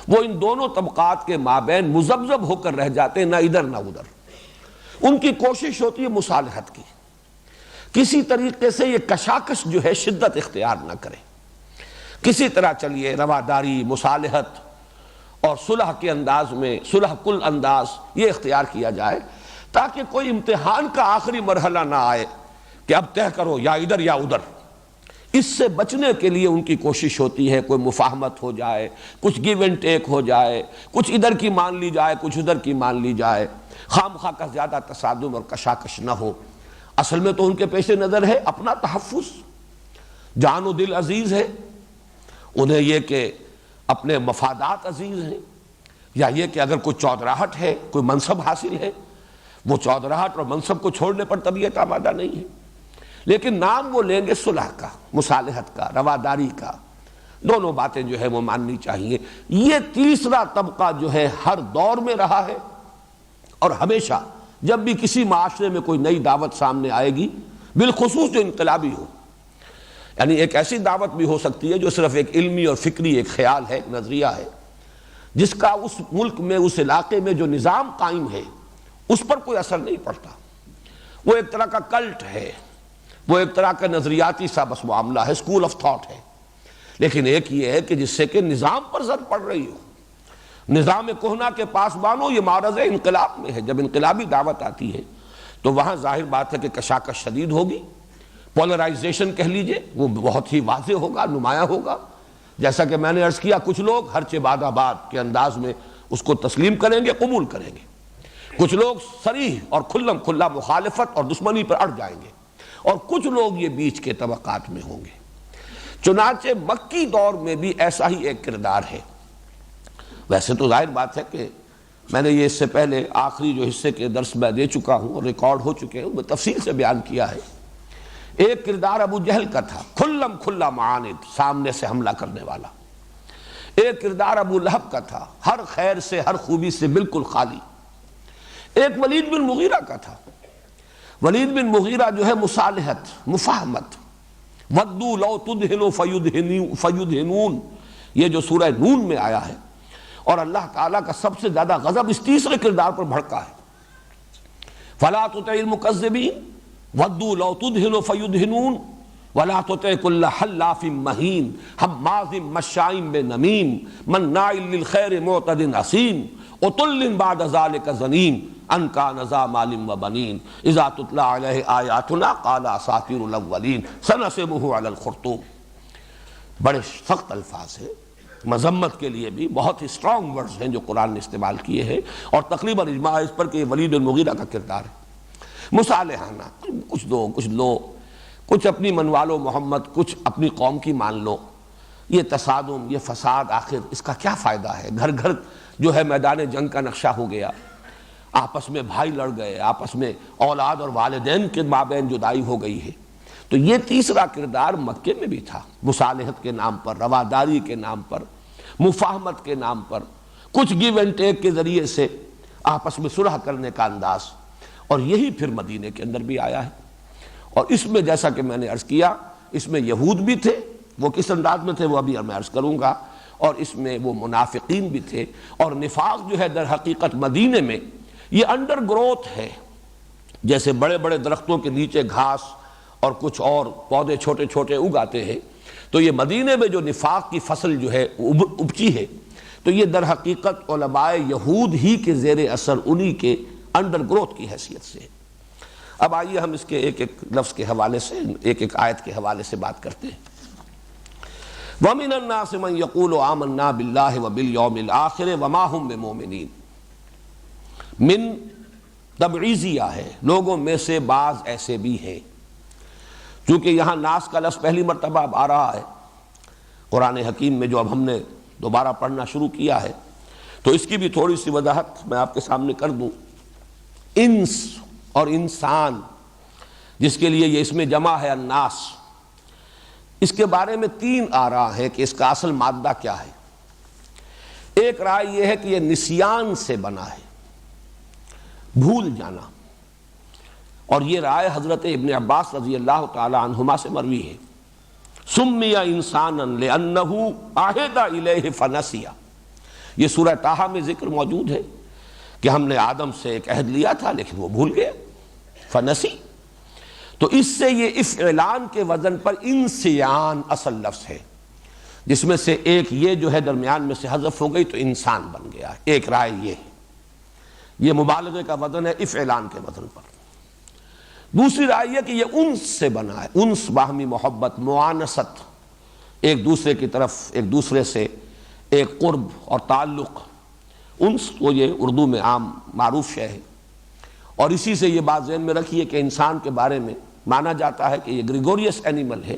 وہ ان دونوں طبقات کے مابین مذبذب ہو کر رہ جاتے ہیں، نہ ادھر نہ ادھر۔ ان کی کوشش ہوتی ہے مصالحت کی، کسی طریقے سے یہ کشاکش جو ہے شدت اختیار نہ کرے، کسی طرح چلیے رواداری، مصالحت اور صلح کے انداز میں، صلح کل انداز یہ اختیار کیا جائے، تاکہ کوئی امتحان کا آخری مرحلہ نہ آئے کہ اب طے کرو یا ادھر یا ادھر۔ اس سے بچنے کے لیے ان کی کوشش ہوتی ہے کوئی مفاہمت ہو جائے، کچھ گیو اینڈ ٹیک ہو جائے، کچھ ادھر کی مان لی جائے کچھ ادھر کی مان لی جائے، خواہ مخواہ کا زیادہ تصادم اور کشاکش نہ ہو۔ اصل میں تو ان کے پیش نظر ہے اپنا تحفظ، جان و دل عزیز ہے، انہیں یہ کہ اپنے مفادات عزیز ہیں، یا یہ کہ اگر کوئی چودراہٹ ہے، کوئی منصب حاصل ہے، وہ چودراہٹ اور منصب کو چھوڑنے پر طبیعت آمادہ نہیں ہے، لیکن نام وہ لیں گے صلح کا، مصالحت کا، رواداری کا، دونوں باتیں جو ہے وہ ماننی چاہیے۔ یہ تیسرا طبقہ جو ہے ہر دور میں رہا ہے، اور ہمیشہ جب بھی کسی معاشرے میں کوئی نئی دعوت سامنے آئے گی، بالخصوص جو انقلابی ہو، یعنی ایک ایسی دعوت بھی ہو سکتی ہے جو صرف ایک علمی اور فکری ایک خیال ہے، ایک نظریہ ہے، جس کا اس ملک میں، اس علاقے میں جو نظام قائم ہے اس پر کوئی اثر نہیں پڑتا، وہ ایک طرح کا کلٹ ہے، وہ ایک طرح کا نظریاتی سا بس معاملہ ہے، اسکول آف تھاٹ ہے۔ لیکن ایک یہ ہے کہ جس سے کہ نظام پر زد پڑ رہی ہو، نظام کہنا کے پاس بانو، یہ معرض انقلاب میں ہے۔ جب انقلابی دعوت آتی ہے تو وہاں ظاہر بات ہے کہ کشاکش شدید ہوگی، پولرائزیشن کہہ لیجئے وہ بہت ہی واضح ہوگا، نمایاں ہوگا۔ جیسا کہ میں نے عرض کیا، کچھ لوگ ہر چہ باد آباد کے انداز میں اس کو تسلیم کریں گے، قبول کریں گے، کچھ لوگ صریح اور کھلم کھلا مخالفت اور دشمنی پر اڑ جائیں گے، اور کچھ لوگ یہ بیچ کے طبقات میں ہوں گے۔ چنانچہ مکی دور میں بھی ایسا ہی ایک کردار ہے۔ ویسے تو ظاہر بات ہے کہ میں نے یہ اس سے پہلے آخری جو حصے کے درس میں دے چکا ہوں اور ریکارڈ ہو چکے ہیں، میں تفصیل سے بیان کیا ہے۔ ایک کردار ابو جہل کا تھا، کھلم کھلا معاند، سامنے سے حملہ کرنے والا۔ ایک کردار ابو لہب کا تھا، ہر خیر سے، ہر خوبی سے بالکل خالی۔ ایک ولید بن مغیرہ کا تھا۔ ولید بن مغیرہ جو ہے مصالحت، مفاہمت، ودو لو تدہنوا فیدہنون، یہ جو سورہ نون میں آیا ہے، اور اللہ تعالیٰ کا سب سے زیادہ غضب اس تیسرے کردار پر بھڑکا ہے۔ فلا تطع المکذبین ودوا لو تدہن فیدہنون ولا تطع کل حلاف مہین ہماز مشاء بنمیم مناع للخیر معتد اثیم عتل بعد ذلک زنیم ان کان ذا مال و بنین اذا تتلی علیہ آیاتنا قال اساطیر الاولین سنسمہ علی الخرطوم۔ بڑے سخت الفاظ ہیں، مذمت کے لیے بھی بہت ہی اسٹرانگ ورڈز ہیں جو قرآن نے استعمال کیے ہیں، اور تقریباً اجماع ہے اس پر کہ یہ ولید المغیرہ کا کردار ہے۔ مصالحانہ، کچھ دو کچھ لو، کچھ اپنی منوا لو محمد، کچھ اپنی قوم کی مان لو۔ یہ تصادم، یہ فساد، آخر اس کا کیا فائدہ ہے؟ گھر گھر جو ہے میدان جنگ کا نقشہ ہو گیا، آپس میں بھائی لڑ گئے، آپس میں اولاد اور والدین کے مابین جدائی ہو گئی ہے۔ تو یہ تیسرا کردار مکے میں بھی تھا، مصالحت کے نام پر، رواداری کے نام پر، مفاہمت کے نام پر، کچھ گیو اینڈ ٹیک کے ذریعے سے آپس میں صلح کرنے کا انداز، اور یہی پھر مدینے کے اندر بھی آیا ہے۔ اور اس میں جیسا کہ میں نے عرض کیا، اس میں یہود بھی تھے، وہ کس انداز میں تھے وہ ابھی میں عرض کروں گا، اور اس میں وہ منافقین بھی تھے۔ اور نفاق جو ہے در حقیقت مدینے میں یہ انڈر گروتھ ہے، جیسے بڑے بڑے درختوں کے نیچے گھاس اور کچھ اور پودے چھوٹے چھوٹے اگ آتے ہیں، تو یہ مدینے میں جو نفاق کی فصل جو ہے اپجی ہے، تو یہ در حقیقت علماء یہود ہی کے زیر اثر، انہی کے انڈر گروتھ کی حیثیت سے۔ اب آئیے ہم اس کے ایک ایک لفظ کے حوالے سے، ایک ایک آیت کے حوالے سے بات کرتے ہیں۔ وَمِنَ النَّاسِ مَن يَقُولُ آمَنَّا بِاللَّهِ وَبِالْيَوْمِ الْآخِرِ وَمَا هُم بِمُؤْمِنِينَ۔ من تبعیضیہ ہے، لوگوں میں سے بعض ایسے بھی ہیں۔ چونکہ یہاں ناس کا لفظ پہلی مرتبہ اب آ رہا ہے قرآن حکیم میں، جو اب ہم نے دوبارہ پڑھنا شروع کیا ہے، تو اس کی بھی تھوڑی سی وضاحت میں آپ کے سامنے کر دوں۔ انس اور انسان، جس کے لیے یہ اسم جمع ہے الناس، اس کے بارے میں تین آراء ہیں کہ اس کا اصل مادہ کیا ہے۔ ایک رائے یہ ہے کہ یہ نسیان سے بنا ہے، بھول جانا، اور یہ رائے حضرت ابن عباس رضی اللہ تعالی عنہما سے مروی ہے۔ سمی انسانا لأنہ عہد الیہ فنسیا، یہ سورہ طٰہٰ میں ذکر موجود ہے کہ ہم نے آدم سے ایک عہد لیا تھا لیکن وہ بھول گیا، فنسی۔ تو اس سے یہ افعلان کے وزن پر انسیان اصل لفظ ہے، جس میں سے ایک یہ جو ہے درمیان میں سے حذف ہو گئی تو انسان بن گیا۔ ایک رائے یہ ہے، یہ مبالغے کا وزن ہے افعلان کے وزن پر۔ دوسری رائے یہ کہ یہ انس سے بنا ہے، انس باہمی محبت، معانست، ایک دوسرے کی طرف ایک دوسرے سے ایک قرب اور تعلق۔ انس تو یہ اردو میں عام معروف شے ہے، اور اسی سے یہ بات ذہن میں رکھیے کہ انسان کے بارے میں مانا جاتا ہے کہ یہ گریگوریس اینیمل ہے،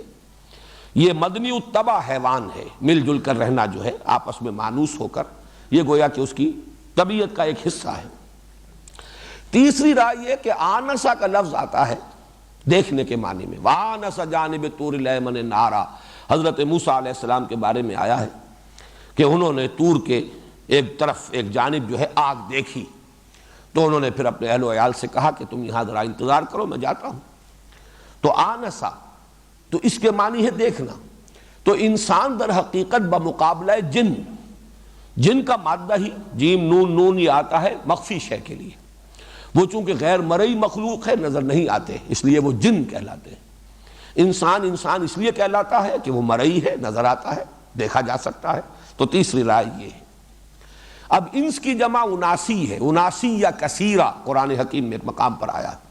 یہ مدنی الطبع حیوان ہے، مل جل کر رہنا جو ہے آپس میں مانوس ہو کر، یہ گویا کہ اس کی طبیعت کا ایک حصہ ہے۔ تیسری رائے یہ کہ آنسا کا لفظ آتا ہے دیکھنے کے معنی میں، وآنس جانب طور الایمن نارا، حضرت موسیٰ علیہ السلام کے بارے میں آیا ہے کہ انہوں نے طور کے ایک طرف ایک جانب جو ہے آگ دیکھی، تو انہوں نے پھر اپنے اہل و عیال سے کہا کہ تم یہاں ذرا انتظار کرو، میں جاتا ہوں۔ تو آنسا تو اس کے معنی ہے دیکھنا، تو انسان در حقیقت بمقابلہ جن، جن کا مادہ ہی جیم نون نون یہ آتا ہے مخفی شے کے لیے، وہ چونکہ غیر مرئی مخلوق ہے نظر نہیں آتے اس لیے وہ جن کہلاتے ہیں۔ انسان اس لیے کہلاتا ہے کہ وہ مرئی ہے، نظر آتا ہے، دیکھا جا سکتا ہے۔ تو تیسری رائے یہ ہے۔ اب انس کی جمع اناسی ہے، اناسی یا کثیرہ قرآن حکیم میں ایک مقام پر آیا ہے،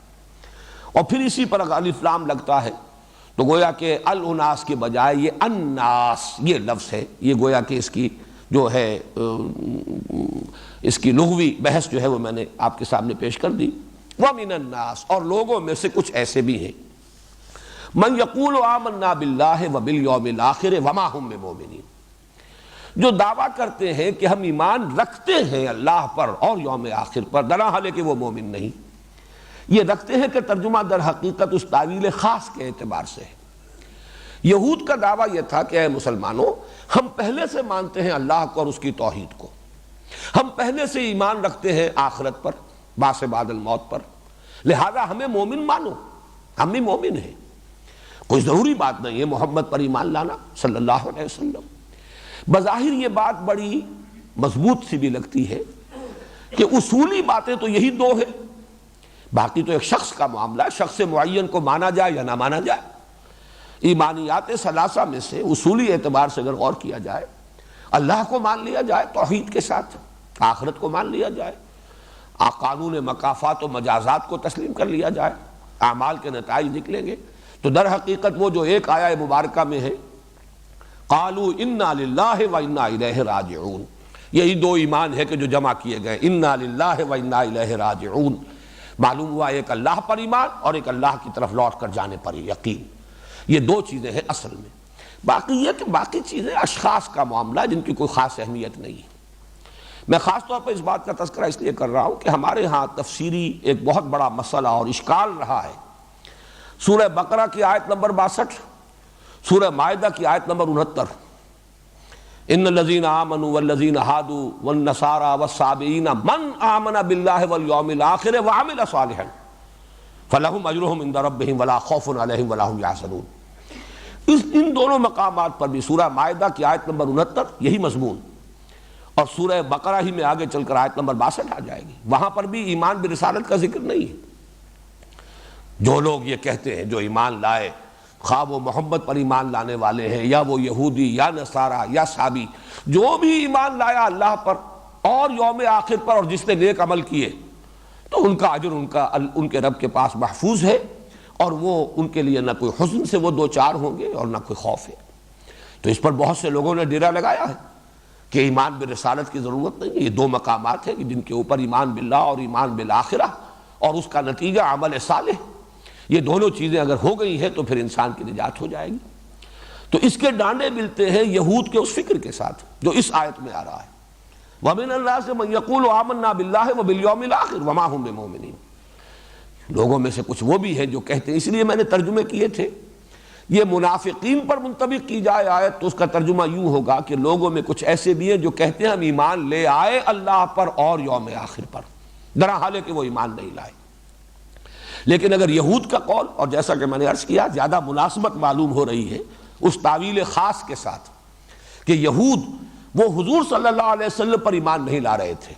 اور پھر اسی پر الف لام لگتا ہے، تو گویا کہ الاناس کے بجائے یہ الناس یہ لفظ ہے، یہ گویا کہ اس کی جو ہے اس کی لغوی بحث جو ہے وہ میں نے آپ کے سامنے پیش کر دی۔ وَمِنَ النَّاسِ، اور لوگوں میں سے کچھ ایسے بھی ہیں، مَن يَقُولُ آمَنَّا بِاللَّهِ وَبِالْيَوْمِ الْآخِرِ وَمَا هُم بِمُؤْمِنِينَ، جو دعویٰ کرتے ہیں کہ ہم ایمان رکھتے ہیں اللہ پر اور یوم آخر پر، درحال ہے کہ وہ مومن نہیں۔ یہ رکھتے ہیں کہ ترجمہ در حقیقت اس تعویل خاص کے اعتبار سے ہے۔ یہود کا دعویٰ یہ تھا کہ اے مسلمانوں، ہم پہلے سے مانتے ہیں اللہ کو اور اس کی توحید کو، ہم پہلے سے ایمان رکھتے ہیں آخرت پر، بعث بعد الموت پر، لہذا ہمیں مومن مانو، ہم بھی مومن ہیں۔ کوئی ضروری بات نہیں ہے محمد پر ایمان لانا صلی اللہ علیہ وسلم۔ بظاہر یہ بات بڑی مضبوط سی بھی لگتی ہے کہ اصولی باتیں تو یہی دو ہیں، باقی تو ایک شخص کا معاملہ ہے، شخص معین کو مانا جائے یا نہ مانا جائے۔ ایمانیات ثلاثہ میں سے اصولی اعتبار سے اگر غور کیا جائے، اللہ کو مان لیا جائے توحید کے ساتھ، آخرت کو مان لیا جائے، قانون مکافات و مجازات کو تسلیم کر لیا جائے، اعمال کے نتائج نکلیں گے، تو در حقیقت وہ جو ایک آیہ مبارکہ میں ہے قالوا انا للہ و انا الیہ راجعون، یہی دو ایمان ہے کہ جو جمع کیے گئے، انا للہ و انا الیہ راجعون، معلوم ہوا ایک اللہ پر ایمان اور ایک اللہ کی طرف لوٹ کر جانے پر یقین، یہ دو چیزیں ہیں اصل میں۔ باقی یہ کہ باقی چیزیں اشخاص کا معاملہ جن کی کوئی خاص اہمیت نہیں ہے۔ میں خاص طور پر اس بات کا تذکرہ اس لیے کر رہا ہوں کہ ہمارے ہاں تفسیری ایک بہت بڑا مسئلہ اور اشکال رہا ہے۔ سورہ بقرہ کی آیت نمبر 62، سورہ مائدہ کی آیت نمبر 69، ان الذین آمنوا والذین ہادوا والنصارى والصابئین من آمن باللہ والیوم الآخر وعمل صالحا فلہم اجرہم عند ربہم ولا خوف علیہم ولا ہم یحزنون۔ ان دونوں مقامات پر بھی سورہ مائدہ کی آیت نمبر 69 یہی مضمون، اور سورہ بقرہ ہی میں آگے چل کر آیت نمبر 62 آ جائے گی، وہاں پر بھی ایمان برسالت کا ذکر نہیں ہے۔ جو لوگ یہ کہتے ہیں جو ایمان لائے، خواہ وہ محمد پر ایمان لانے والے ہیں یا وہ یہودی یا نصارہ یا صابی، جو بھی ایمان لایا اللہ پر اور یوم آخر پر اور جس نے نیک عمل کیے، تو ان کا اجر ان کے رب کے پاس محفوظ ہے، اور وہ ان کے لیے نہ کوئی حزن سے وہ دو چار ہوں گے اور نہ کوئی خوف ہے۔ تو اس پر بہت سے لوگوں نے ڈیرا لگایا ہے کہ ایمان برسالت کی ضرورت نہیں ہے۔ یہ دو مقامات ہیں کہ جن کے اوپر ایمان باللہ اور ایمان بالآخرہ اور اس کا نتیجہ عمل صالح، یہ دونوں چیزیں اگر ہو گئی ہیں تو پھر انسان کی نجات ہو جائے گی۔ تو اس کے ڈانڈے ملتے ہیں یہود کے اس فکر کے ساتھ جو اس آیت میں آ رہا ہے، وَمِنَ النَّاسِ مَن يَقُولُ آمَنَّا بِاللَّهِ وَبِالْيَوْمِ الْآخِرِ وَمَا هُم بِمُؤْمِنِينَ۔ لوگوں میں سے کچھ وہ بھی ہیں جو کہتے ہیں، اس لیے میں نے ترجمے کیے تھے، یہ منافقین پر منطبق کی جائے آیت تو اس کا ترجمہ یوں ہوگا کہ لوگوں میں کچھ ایسے بھی ہیں جو کہتے ہیں ہم ایمان لے آئے اللہ پر اور یوم آخر پر، درحال ہے کہ وہ ایمان نہیں لائے۔ لیکن اگر یہود کا قول، اور جیسا کہ میں نے عرض کیا زیادہ مناسبت معلوم ہو رہی ہے اس تعویل خاص کے ساتھ کہ یہود وہ حضور صلی اللہ علیہ وسلم پر ایمان نہیں لا رہے تھے،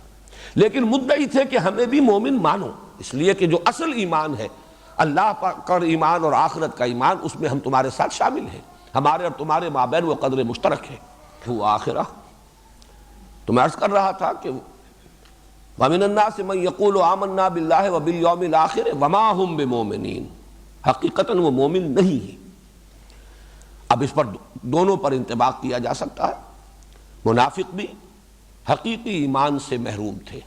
لیکن مدعی تھے کہ ہمیں بھی مومن مانو، اس لیے کہ جو اصل ایمان ہے اللہ پر ایمان اور آخرت کا ایمان، اس میں ہم تمہارے ساتھ شامل ہیں، ہمارے اور تمہارے مابین وہ قدر مشترک ہے۔ وہ آخرہ تو میں عرض کر رہا تھا کہ وَمِنَ النَّاسِ مَن يَقُولُ آمَنَّا بِاللَّهِ وَبِالْيَوْمِ الْآخِرِ وَمَا هُم بِمُؤْمِنِينَ، حقیقتاً وہ مومن نہیں ہے۔ اب اس پر دونوں پر انطباق کیا جا سکتا ہے، منافق بھی حقیقی ایمان سے محروم تھے،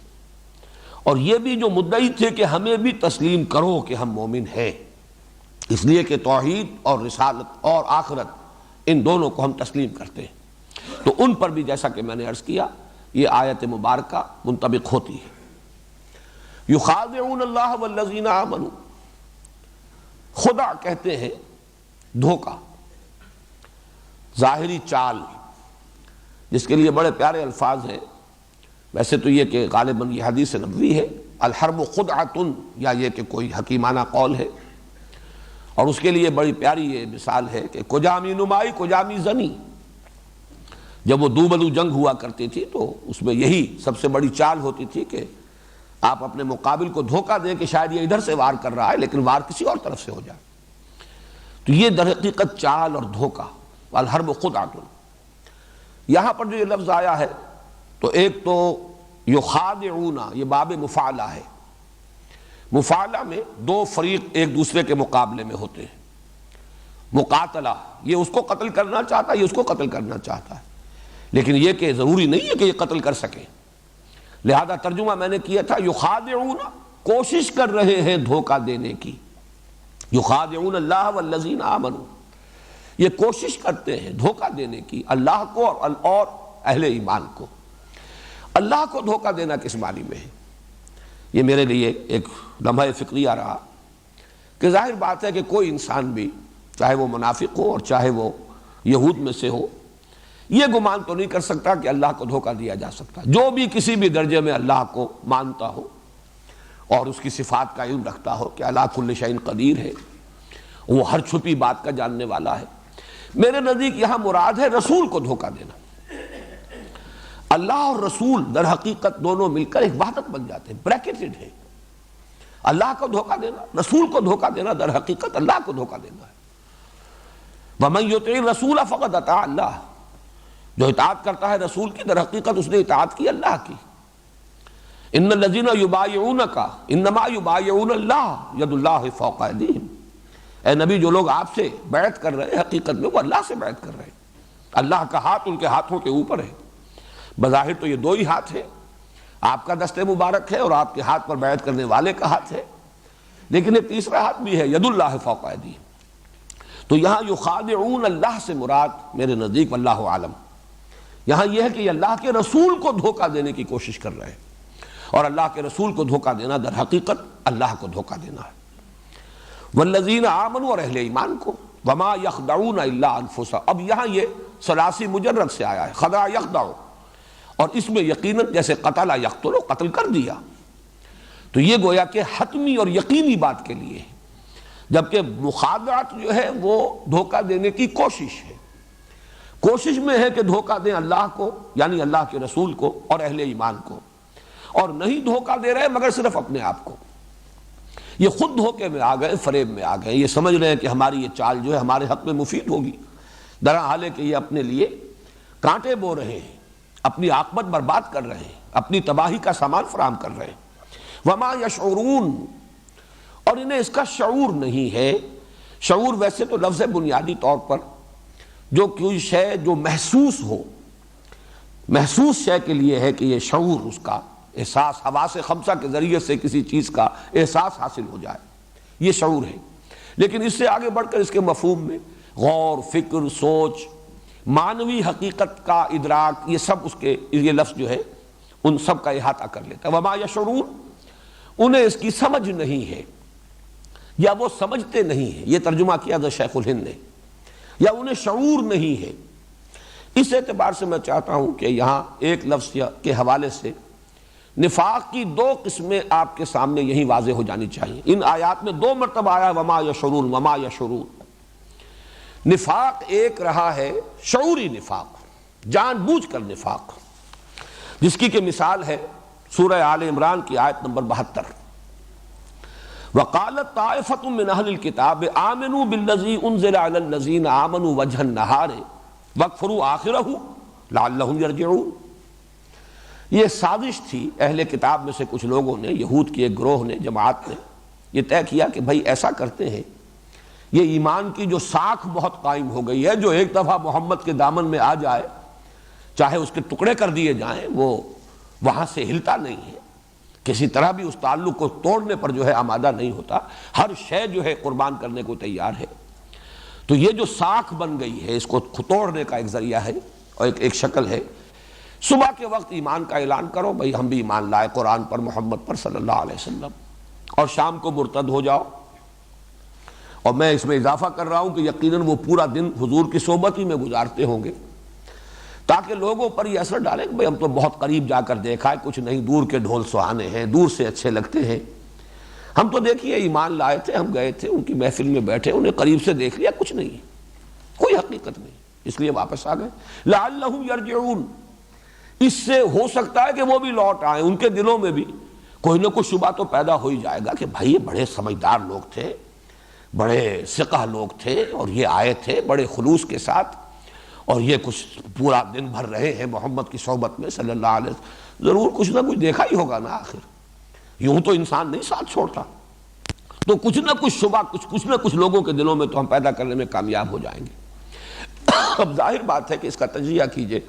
اور یہ بھی جو مدعی تھے کہ ہمیں بھی تسلیم کرو کہ ہم مومن ہیں، اس لیے کہ توحید اور رسالت اور آخرت ان دونوں کو ہم تسلیم کرتے ہیں، تو ان پر بھی جیسا کہ میں نے عرض کیا یہ آیت مبارکہ منطبق ہوتی ہے۔ یخادعون اللہ والذین آمنوا، خدا کہتے ہیں دھوکہ، ظاہری چال، جس کے لیے بڑے پیارے الفاظ ہیں۔ ویسے تو یہ کہ غالباً یہ حدیث نبوی ہے، الحرب خدعۃ، یا یہ کہ کوئی حکیمانہ قول ہے، اور اس کے لیے بڑی پیاری یہ مثال ہے کہ کجامی نمائی کجامی زنی، جب وہ دو بدو جنگ ہوا کرتی تھی تو اس میں یہی سب سے بڑی چال ہوتی تھی کہ آپ اپنے مقابل کو دھوکہ دیں کہ شاید یہ ادھر سے وار کر رہا ہے لیکن وار کسی اور طرف سے ہو جائے، تو یہ در حقیقت چال اور دھوکہ، الحرب خدعۃ۔ یہاں پر جو یہ لفظ آیا ہے تو ایک تو یخادعون، یہ باب مفعلہ ہے، مفعلہ میں دو فریق ایک دوسرے کے مقابلے میں ہوتے ہیں، مقاتلہ، یہ اس کو قتل کرنا چاہتا ہے، یہ اس کو قتل کرنا چاہتا ہے، لیکن یہ کہ ضروری نہیں ہے کہ یہ قتل کر سکیں، لہذا ترجمہ میں نے کیا تھا یخادعون، کوشش کر رہے ہیں دھوکہ دینے کی، یخادعون اللہ والذین آمنوا، یہ کوشش کرتے ہیں دھوکہ دینے کی اللہ کو اور اہل ایمان کو۔ اللہ کو دھوکہ دینا کس معنی میں ہے؟ یہ میرے لیے ایک لمحہ فکریہ رہا کہ ظاہر بات ہے کہ کوئی انسان بھی، چاہے وہ منافق ہو اور چاہے وہ یہود میں سے ہو، یہ گمان تو نہیں کر سکتا کہ اللہ کو دھوکہ دیا جا سکتا۔ جو بھی کسی بھی درجے میں اللہ کو مانتا ہو اور اس کی صفات کا علم رکھتا ہو کہ اللہ کل شیء قدیر ہے، وہ ہر چھپی بات کا جاننے والا ہے، میرے نزدیک یہاں مراد ہے رسول کو دھوکہ دینا۔ اللہ اور رسول در حقیقت دونوں مل کر ایک وحدت بن جاتے ہیں، بریکٹڈ ہے۔ اللہ کو دھوکہ دینا، رسول کو دھوکہ دینا، در حقیقت اللہ کو دھوکہ دینا ہے۔ وَمَن يُطِعِ الرَّسُولَ فَقَدْ أَطَاعَ اللَّهَ، جو اطاعت کرتا ہے رسول کی در حقیقت اس نے اطاعت کی اللہ کی۔ إِنَّ الَّذِينَ يُبَايِعُونَكَ إِنَّمَا يُبَايِعُونَ اللَّهَ يَدُ اللَّهِ فَوْقَ أَيْدِيهِمْ، اے نبی جو لوگ آپ سے بیعت کر رہے ہیں حقیقت میں وہ اللہ سے بیعت کر رہے ہیں، اللہ کا ہاتھ ان کے ہاتھوں کے اوپر ہے۔ بظاہر تو یہ دو ہی ہاتھ ہیں، آپ کا دست مبارک ہے اور آپ کے ہاتھ پر بیعت کرنے والے کا ہاتھ ہے، لیکن ایک تیسرا ہاتھ بھی ہے، ید اللہ فوق ایدیہم۔ تو یہاں یخادعون اللہ سے مراد میرے نزدیک واللہ عالم یہاں یہ ہے کہ یہ اللہ کے رسول کو دھوکہ دینے کی کوشش کر رہے ہیں، اور اللہ کے رسول کو دھوکہ دینا در حقیقت اللہ کو دھوکہ دینا ہے۔ والذین آمنوا، اور اہل ایمان کو، وما یخدعون الا انفسهم، اب یہاں یہ ثلاثی مجرد سے آیا ہے، خدع یخدع، اور اس میں یقیناً جیسے قتل یقتل، قتل کر دیا، تو یہ گویا کہ حتمی اور یقینی بات کے لیے ہے، جبکہ مخادعت جو ہے وہ دھوکہ دینے کی کوشش ہے، کوشش میں ہے کہ دھوکہ دیں اللہ کو یعنی اللہ کے رسول کو اور اہل ایمان کو، اور نہیں دھوکہ دے رہے مگر صرف اپنے آپ کو۔ یہ خود دھوکے میں آ گئے، فریب میں آ گئے، یہ سمجھ رہے ہیں کہ ہماری یہ چال جو ہے ہمارے حق میں مفید ہوگی، درحال ہے کہ یہ اپنے لیے کانٹے بو رہے ہیں، اپنی عاقبت برباد کر رہے ہیں، اپنی تباہی کا سامان فراہم کر رہے ہیں۔ وما یشعرون، اور انہیں اس کا شعور نہیں ہے۔ شعور ویسے تو لفظ بنیادی طور پر جو کوئی شے جو محسوس ہو، محسوس شے کے لیے ہے کہ یہ شعور، اس کا احساس، حواس خمسہ کے ذریعے سے کسی چیز کا احساس حاصل ہو جائے، یہ شعور ہے۔ لیکن اس سے آگے بڑھ کر اس کے مفہوم میں غور، فکر، سوچ، معنوی حقیقت کا ادراک، یہ سب اس کے، یہ لفظ جو ہے ان سب کا احاطہ کر لیتا ہے۔ وما یشعرون، انہیں اس کی سمجھ نہیں ہے، یا وہ سمجھتے نہیں ہیں، یہ ترجمہ کیا تھا شیخ الہند نے، یا انہیں شعور نہیں ہے۔ اس اعتبار سے میں چاہتا ہوں کہ یہاں ایک لفظ کے حوالے سے نفاق کی دو قسمیں آپ کے سامنے یہی واضح ہو جانی چاہیے۔ ان آیات میں دو مرتبہ آیا وما یشعرون، وما یشعرون۔ نفاق ایک رہا ہے شعوری نفاق، جان بوجھ کر نفاق، جس کی کہ مثال ہے سورہ آل عمران کی آیت نمبر 72، وقالت طائفۃ من اہل الکتاب آمنوا بالذی انزل علی الذین آمنوا وجہ النہار واکفروا آخرہ لعلہم یرجعون۔ یہ سازش تھی اہل کتاب میں سے کچھ لوگوں نے، یہود کی ایک گروہ نے، جماعت نے یہ طے کیا کہ بھائی ایسا کرتے ہیں یہ ایمان کی جو ساکھ بہت قائم ہو گئی ہے، جو ایک دفعہ محمد کے دامن میں آ جائے، چاہے اس کے ٹکڑے کر دیے جائیں، وہ وہاں سے ہلتا نہیں ہے، کسی طرح بھی اس تعلق کو توڑنے پر جو ہے آمادہ نہیں ہوتا، ہر شے جو ہے قربان کرنے کو تیار ہے۔ تو یہ جو ساکھ بن گئی ہے، اس کو توڑنے کا ایک ذریعہ ہے اور ایک شکل ہے۔ صبح کے وقت ایمان کا اعلان کرو، بھئی ہم بھی ایمان لائے قرآن پر، محمد پر صلی اللہ علیہ وسلم، اور شام کو مرتد ہو جاؤ۔ اور میں اس میں اضافہ کر رہا ہوں کہ یقیناً وہ پورا دن حضور کی صحبت ہی میں گزارتے ہوں گے، تاکہ لوگوں پر یہ اثر ڈالے کہ بھئی ہم تو بہت قریب جا کر دیکھا ہے، کچھ نہیں، دور کے ڈھول سہانے ہیں، دور سے اچھے لگتے ہیں، ہم تو دیکھیے ایمان لائے تھے، ہم گئے تھے ان کی محفل میں بیٹھے، انہیں قریب سے دیکھ لیا، کچھ نہیں، کوئی حقیقت نہیں، اس لیے واپس آ گئے۔ لعلہم یرجعون، اس سے ہو سکتا ہے کہ وہ بھی لوٹ آئیں، ان کے دلوں میں بھی کوئی نہ کوئی شبہ تو پیدا ہو ہی جائے گا کہ بھائی یہ بڑے سمجھدار لوگ تھے، بڑے ثقہ لوگ تھے، اور یہ آئے تھے بڑے خلوص کے ساتھ، اور یہ کچھ پورا دن بھر رہے ہیں محمد کی صحبت میں صلی اللہ علیہ وسلم، ضرور کچھ نہ کچھ دیکھا ہی ہوگا نا، آخر یوں تو انسان نہیں ساتھ چھوڑتا، تو کچھ نہ کچھ شبہ کچھ نہ کچھ لوگوں کے دلوں میں تو ہم پیدا کرنے میں کامیاب ہو جائیں گے۔ اب ظاہر بات ہے کہ اس کا تجزیہ کیجئے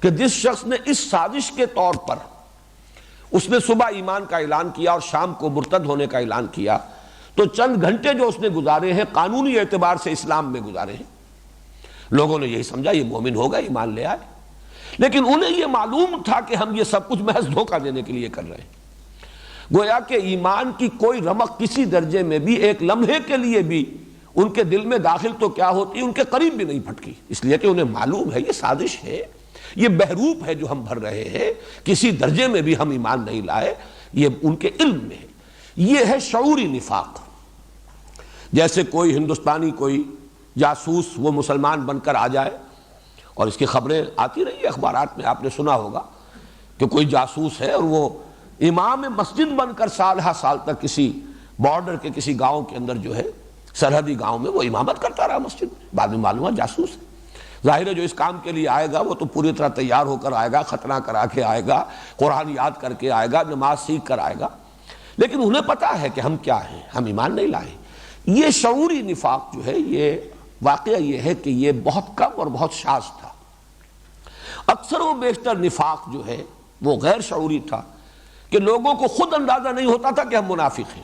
کہ جس شخص نے اس سازش کے طور پر اس نے صبح ایمان کا اعلان کیا اور شام کو مرتد ہونے کا اعلان کیا، تو چند گھنٹے جو اس نے گزارے ہیں قانونی اعتبار سے اسلام میں گزارے ہیں، لوگوں نے یہی سمجھا یہ مومن ہوگا، ایمان لے آئے، لیکن انہیں یہ معلوم تھا کہ ہم یہ سب کچھ محض دھوکہ دینے کے لیے کر رہے ہیں۔ گویا کہ ایمان کی کوئی رمق کسی درجے میں بھی ایک لمحے کے لیے بھی ان کے دل میں داخل تو کیا ہوتی، ان کے قریب بھی نہیں پھٹکی، اس لیے کہ انہیں معلوم ہے یہ سازش ہے، یہ بہروپ ہے جو ہم بھر رہے ہیں، کسی درجے میں بھی ہم ایمان نہیں لائے، یہ ان کے علم میں ہے۔ یہ ہے شعوری نفاق۔ جیسے کوئی ہندوستانی کوئی جاسوس وہ مسلمان بن کر آ جائے، اور اس کی خبریں آتی رہی اخبارات میں، آپ نے سنا ہوگا کہ کوئی جاسوس ہے اور وہ امام مسجد بن کر سال ہا سال تک کسی بارڈر کے کسی گاؤں کے اندر جو ہے سرحدی گاؤں میں وہ امامت کرتا رہا مسجد، بعد میں معلوم ہوا جاسوس ہے۔ ظاہر ہے جو اس کام کے لیے آئے گا وہ تو پوری طرح تیار ہو کر آئے گا، ختنہ کرا کے آئے گا، قرآن یاد کر کے آئے گا، نماز سیکھ کر آئے گا، لیکن انہیں پتا ہے کہ ہم کیا ہیں، ہم ایمان نہیں لائے۔ یہ شعوری نفاق جو ہے، یہ واقعہ یہ ہے کہ یہ بہت کم اور بہت شاذ تھا۔ اکثر و بیشتر نفاق جو ہے وہ غیر شعوری تھا کہ لوگوں کو خود اندازہ نہیں ہوتا تھا کہ ہم منافق ہیں،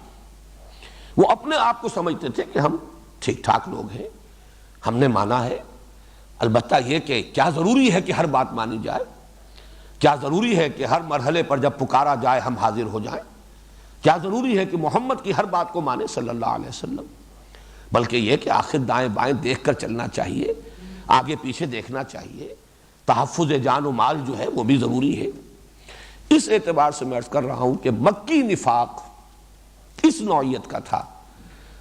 وہ اپنے آپ کو سمجھتے تھے کہ ہم ٹھیک ٹھاک لوگ ہیں، ہم نے مانا ہے، البتہ یہ کہ کیا ضروری ہے کہ ہر بات مانی جائے، کیا ضروری ہے کہ ہر مرحلے پر جب پکارا جائے ہم حاضر ہو جائیں، کیا ضروری ہے کہ محمد کی ہر بات کو مانے صلی اللہ علیہ وسلم، بلکہ یہ کہ آخر دائیں بائیں دیکھ کر چلنا چاہیے، آگے پیچھے دیکھنا چاہیے، تحفظ جان و مال جو ہے وہ بھی ضروری ہے۔ اس اعتبار سے میں عرض کر رہا ہوں کہ مکی نفاق اس نوعیت کا تھا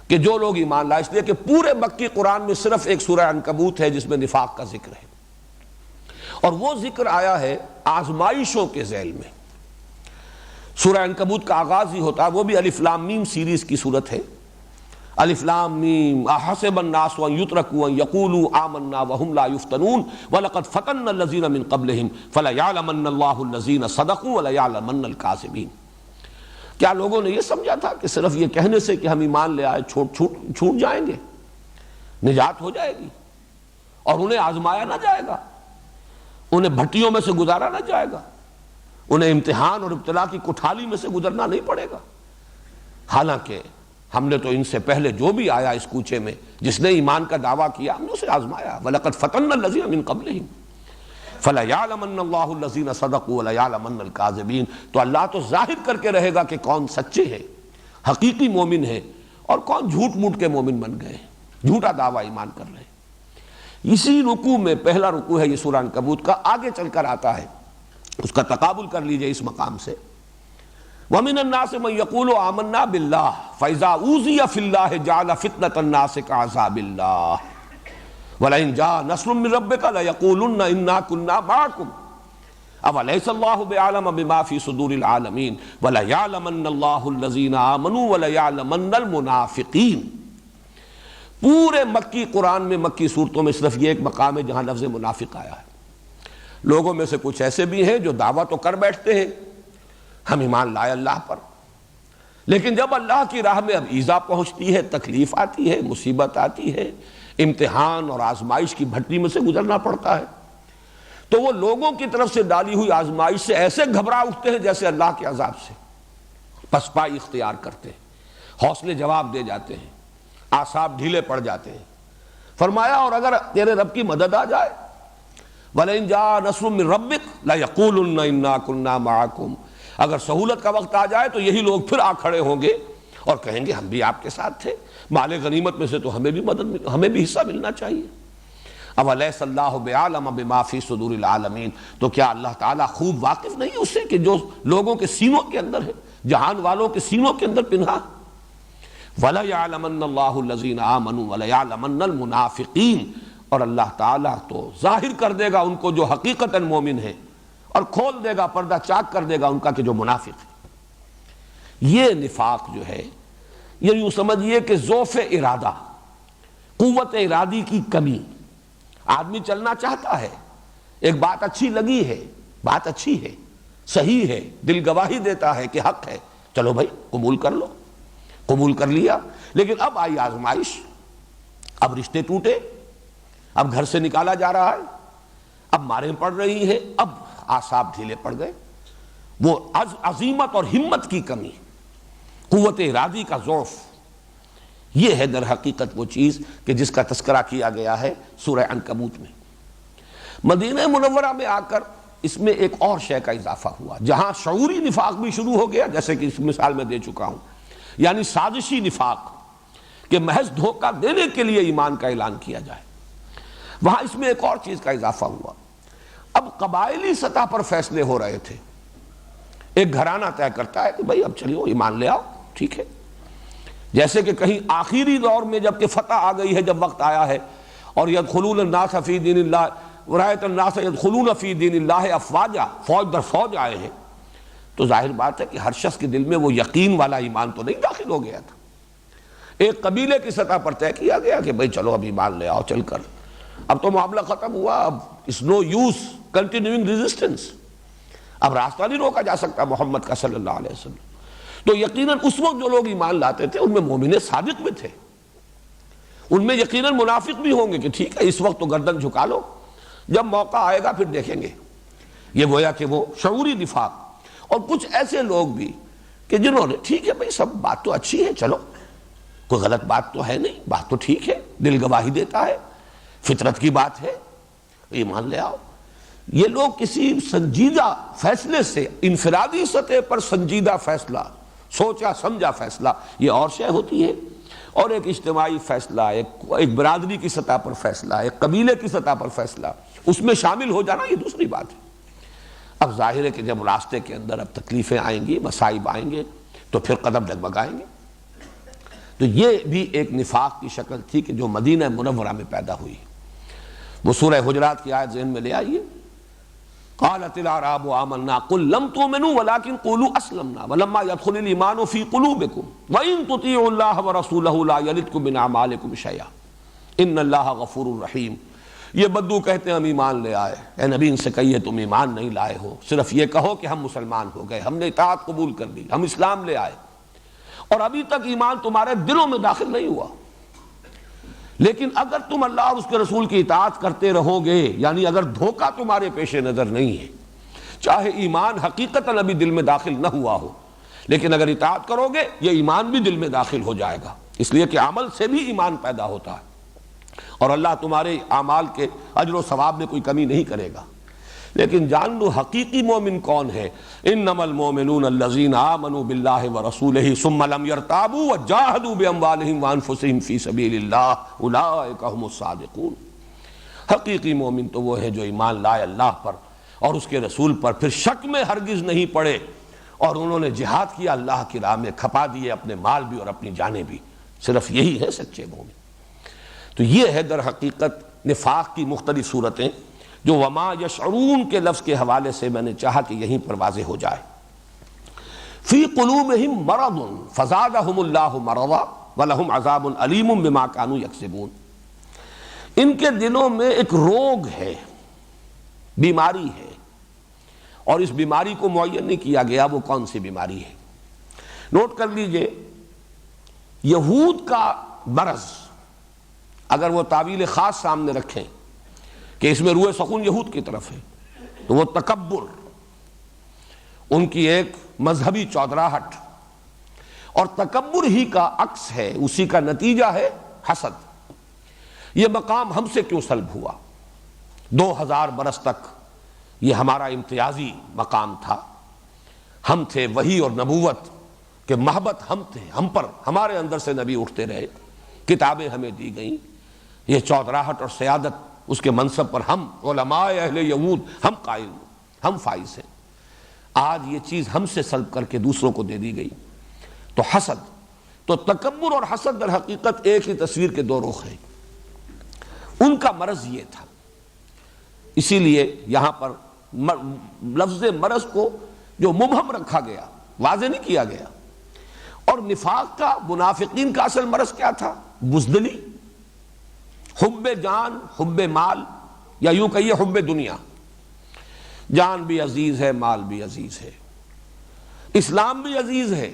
کہ جو لوگ ایمان لائے، اس لیے کہ پورے مکی قرآن میں صرف ایک سورہ عنکبوت ہے جس میں نفاق کا ذکر ہے، اور وہ ذکر آیا ہے آزمائشوں کے ذیل میں۔ سورہ عنکبوت کا آغاز ہی ہوتا ہے، وہ بھی الف لام میم سیریز کی صورت ہے، الف لام میم احسب الناس ان یترکوا ان یقولوا آمنا وهم لا یفتنون ولقد فتنا الذین من قبلهم فلیعلمن اللہ الذین صدقوا وليعلمن الکاذبین۔ کیا لوگوں نے یہ سمجھا تھا کہ صرف یہ کہنے سے کہ ہم ایمان لے آئے چھوٹ جائیں گے، نجات ہو جائے گی، اور انہیں آزمایا نہ جائے گا، انہیں بھٹیوں میں سے گزارا نہ جائے گا، انہیں امتحان اور ابتلا کی کٹھالی میں سے گزرنا نہیں پڑے گا؟ حالانکہ ہم نے تو ان سے پہلے جو بھی آیا اس کوچے میں جس نے ایمان کا دعویٰ کیا ہم نے اسے آزمایا، وَلَقَدْ فَتَنَّا الَّذِينَ مِن قَبْلِهِمْ فَلَيَعْلَمَنَّ اللَّهُ الَّذِينَ صَدَقُوا وَلَيَعْلَمَنَّ الْكَاذِبِينَ۔ تو اللہ تو ظاہر کر کے رہے گا کہ کون سچے ہیں، حقیقی مومن ہیں، اور کون جھوٹ موٹ کے مومن بن گئے ہیں، جھوٹا دعویٰ ایمان کر رہے ہیں۔ اسی رکوع میں پہلا رکوع ہے یہ سورہ عنکبوت کا، آگے چل کر آتا ہے، اس کا تقابل کر لیجئے اس مقام سے، وَمِنَ النَّاسِ مَن يَقُولُ آمَنَّا بِاللَّهِ فَإِذَا أُوذِيَ فِي اللَّهِ جَعَلَ فِتْنَةَ النَّاسِ كَعَذَابِ اللَّهِ وَلَئِن جَاءَ نَصْرٌ مِّن رَّبِّكَ لَيَقُولُنَّ إِنَّا كُنَّا مَعَكُمْ أَوَلَيْسَ اللَّهُ بِأَعْلَمَ بِمَا فِي صُدُورِ الْعَالَمِينَ وَلَيَعْلَمَنَّ اللَّهُ الَّذِينَ آمَنُوا وَلَيَعْلَمَنَّ الْمُنَافِقِينَ۔ پورے مکی قرآن میں، مکی صورتوں میں صرف یہ ایک مقام ہے جہاں لفظ منافق آیا ہے۔ لوگوں میں سے کچھ ایسے بھی ہیں جو دعویٰ تو کر بیٹھتے ہیں ہم ایمان لائے اللہ پر، لیکن جب اللہ کی راہ میں اب ایذا پہنچتی ہے، تکلیف آتی ہے، مصیبت آتی ہے، امتحان اور آزمائش کی بھٹی میں سے گزرنا پڑتا ہے، تو وہ لوگوں کی طرف سے ڈالی ہوئی آزمائش سے ایسے گھبرا اٹھتے ہیں جیسے اللہ کے عذاب سے، پسپائی اختیار کرتے ہیں، حوصلے جواب دے جاتے ہیں، اعصاب ڈھیلے پڑ جاتے ہیں۔ فرمایا اور اگر تیرے رب کی مدد آ جائے، وَلَئِن جَاءَ نَصْرٌ مِّن رَّبِّكَ لَيَقُولُنَّ إِنَّا كُنَّا مَعَكُمْ، اگر سہولت کا وقت آ جائے تو یہی لوگ پھر آ کھڑے ہوں گے اور کہیں گے ہم بھی آپ کے ساتھ تھے، مال غنیمت میں سے تو ہمیں بھی حصہ ملنا چاہیے۔ اَوَلَيْسَ اللَّهُ بِأَعْلَمَ بِمَا فِي صُدُورِ الْعَالَمِينَ، تو کیا اللہ تعالیٰ خوب واقف نہیں اس سے کہ جو لوگوں کے سینوں کے اندر ہے، جہان والوں کے سینوں کے اندر پنہا۔ وَلَيَعْلَمَنَّ اللَّهُ الَّذِينَ آمَنُوا وَلَيَعْلَمَنَّ الْمُنَافِقِينَ، اور اللہ تعالیٰ تو ظاہر کر دے گا ان کو جو حقیقتاً مومن ہیں، اور کھول دے گا، پردہ چاک کر دے گا ان کا کہ جو منافق ہے۔ یہ نفاق جو ہے، یہ یوں سمجھئے کہ ضعف ارادہ، قوت ارادی کی کمی۔ آدمی چلنا چاہتا ہے، ایک بات اچھی لگی ہے، بات اچھی ہے، صحیح ہے، دل گواہی دیتا ہے کہ حق ہے، چلو بھائی قبول کر لو، قبول کر لیا، لیکن اب آئی آزمائش، اب رشتے ٹوٹے، اب گھر سے نکالا جا رہا ہے، اب ماریں پڑ رہی ہیں، اب اعصاب ڈھیلے پڑ گئے، وہ عزیمت اور ہمت کی کمی، قوت ارادی کا ضعف، یہ ہے در حقیقت وہ چیز کہ جس کا تذکرہ کیا گیا ہے سورہ عنکبوت میں۔ مدینہ منورہ میں آ کر اس میں ایک اور شے کا اضافہ ہوا، جہاں شعوری نفاق بھی شروع ہو گیا، جیسے کہ اس مثال میں دے چکا ہوں، یعنی سازشی نفاق کہ محض دھوکہ دینے کے لیے ایمان کا اعلان کیا جائے، وہاں اس میں ایک اور چیز کا اضافہ ہوا۔ اب قبائلی سطح پر فیصلے ہو رہے تھے، ایک گھرانہ طے کرتا ہے کہ بھائی اب چلیو ایمان لے آؤ، ٹھیک ہے، جیسے کہ کہیں آخری دور میں جب کہ فتح آ گئی ہے، جب وقت آیا ہے، اور يدخلون الناس فی دین اللہ ورایت الناس يدخلون فی دین اللہ افواجا، فوج در فوج آئے ہیں، تو ظاہر بات ہے کہ ہر شخص کے دل میں وہ یقین والا ایمان تو نہیں داخل ہو گیا تھا۔ ایک قبیلے کی سطح پر طے کیا گیا کہ بھائی چلو اب ایمان لے آؤ چل کر، اب تو معاملہ ختم ہوا، اب اس نو یوز کنٹینیوئنگ ریزسٹنس، اب راستہ نہیں روکا جا سکتا محمد کا صلی اللہ علیہ وسلم۔ تو یقیناً اس وقت جو لوگ ایمان لاتے تھے ان میں مومن صادق بھی تھے، ان میں یقیناً منافق بھی ہوں گے کہ ٹھیک ہے اس وقت تو گردن جھکا لو، جب موقع آئے گا پھر دیکھیں گے۔ یہ گویا کہ وہ شعوری نفاق۔ اور کچھ ایسے لوگ بھی کہ جنہوں نے ٹھیک ہے بھائی سب بات تو اچھی ہے، چلو کوئی غلط بات تو ہے نہیں، بات تو ٹھیک ہے، دل گواہی دیتا ہے، فطرت کی بات ہے، ایمان لے آؤ۔ یہ لوگ کسی سنجیدہ فیصلے سے، انفرادی سطح پر سنجیدہ فیصلہ، سوچا سمجھا فیصلہ، یہ اور شے ہوتی ہے، اور ایک اجتماعی فیصلہ، ایک برادری کی سطح پر فیصلہ، ایک قبیلے کی سطح پر فیصلہ، اس میں شامل ہو جانا یہ دوسری بات ہے۔ اب ظاہر ہے کہ جب راستے کے اندر اب تکلیفیں آئیں گی، مصائب آئیں گے، تو پھر قدم ڈگمگائیں گے۔ تو یہ بھی ایک نفاق کی شکل تھی کہ جو مدینہ منورہ میں پیدا ہوئی۔ وہ سورہ حجرات کی آیت ذہن میں لے آئیے، قالت الاعراب آمنا قل لم تؤمنوا ولكن قولوا اسلمنا ولما يدخل الايمان في قلوبكم وان تطيعوا الله ورسوله لا يلدكم من اعمالكم شيئا ان الله غفور رحیم۔ یہ بدو کہتے ہیں ہم ایمان لے آئے، اے نبی ان سے کہیے تم ایمان نہیں لائے ہو، صرف یہ کہو کہ ہم مسلمان ہو گئے، ہم نے اطاعت قبول کر لی، ہم اسلام لے آئے، اور ابھی تک ایمان تمہارے دلوں میں داخل نہیں ہوا، لیکن اگر تم اللہ اور اس کے رسول کی اطاعت کرتے رہو گے، یعنی اگر دھوکہ تمہارے پیش نظر نہیں ہے، چاہے ایمان حقیقتاً ابھی دل میں داخل نہ ہوا ہو، لیکن اگر اطاعت کرو گے یہ ایمان بھی دل میں داخل ہو جائے گا، اس لیے کہ عمل سے بھی ایمان پیدا ہوتا ہے، اور اللہ تمہارے اعمال کے اجر و ثواب میں کوئی کمی نہیں کرے گا۔ لیکن جان لو حقیقی مومن کون ہے، انما المؤمنون الذین آمنوا باللہ ورسولہ ثم لم یرتابوا وجاہدوا باموالہم وانفسہم فی سبیل اللہ اولئک هم الصادقون۔ حقیقی مومن تو وہ ہے جو ایمان لائے اللہ پر اور اس کے رسول پر، پھر شک میں ہرگز نہیں پڑے، اور انہوں نے جہاد کیا اللہ کی راہ میں، کھپا دیے اپنے مال بھی اور اپنی جانیں بھی، صرف یہی ہے سچے مومن۔ تو یہ ہے در حقیقت نفاق کی مختلف صورتیں، جو وما یشعرون کے لفظ کے حوالے سے میں نے چاہا کہ یہیں پر واضح ہو جائے۔ فی قلوبہم مرض فزادہم اللہ مرضا ولہم عذاب علیم بما کانوا یکسبون۔ ان کے دلوں میں ایک روگ ہے، بیماری ہے، اور اس بیماری کو معین نہیں کیا گیا وہ کون سی بیماری ہے، نوٹ کر لیجئے، یہود کا مرض اگر وہ تعویل خاص سامنے رکھیں کہ اس میں روح سخون یہود کی طرف ہے، تو وہ تکبر، ان کی ایک مذہبی چودراہٹ، اور تکبر ہی کا عکس ہے، اسی کا نتیجہ ہے حسد۔ یہ مقام ہم سے کیوں سلب ہوا؟ 2000 برس تک یہ ہمارا امتیازی مقام تھا، ہم تھے وحی اور نبوت کہ محبت ہم تھے، ہم پر، ہمارے اندر سے نبی اٹھتے رہے، کتابیں ہمیں دی گئیں، یہ چودراہٹ اور سیادت اس کے منصب پر ہم علماء اہل یہود ہم قائل، ہم فائز ہیں۔ آج یہ چیز ہم سے سلب کر کے دوسروں کو دے دی گئی، تو حسد، تو تکبر اور حسد در حقیقت ایک ہی تصویر کے دو رخ ہیں۔ ان کا مرض یہ تھا، اسی لیے یہاں پر لفظ مرض کو جو مبہم رکھا گیا، واضح نہیں کیا گیا۔ اور نفاق کا، منافقین کا اصل مرض کیا تھا؟ بزدلی، حب جان، حب مال، یا یوں کہیے حب دنیا۔ جان بھی عزیز ہے، مال بھی عزیز ہے، اسلام بھی عزیز ہے،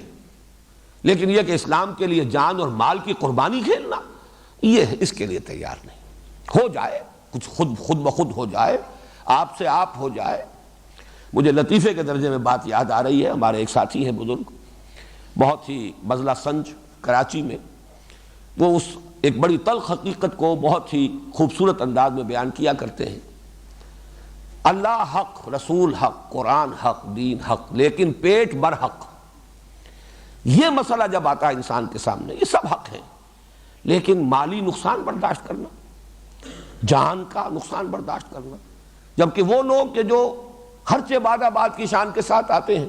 لیکن یہ کہ اسلام کے لیے جان اور مال کی قربانی کھیلنا، یہ اس کے لیے تیار نہیں۔ ہو جائے کچھ خود بخود ہو جائے، آپ سے آپ ہو جائے۔ مجھے لطیفے کے درجے میں بات یاد آ رہی ہے، ہمارے ایک ساتھی ہیں بزرگ، بہت ہی بزلہ سنج کراچی میں، وہ اس ایک بڑی تلخ حقیقت کو بہت ہی خوبصورت انداز میں بیان کیا کرتے ہیں۔ اللہ حق، رسول حق، قرآن حق، دین حق، لیکن پیٹ بر حق۔ یہ مسئلہ جب آتا ہے انسان کے سامنے، یہ سب حق ہیں، لیکن مالی نقصان برداشت کرنا، جان کا نقصان برداشت کرنا، جبکہ وہ لوگ کہ جو خرچ بعد آباد کی شان کے ساتھ آتے ہیں،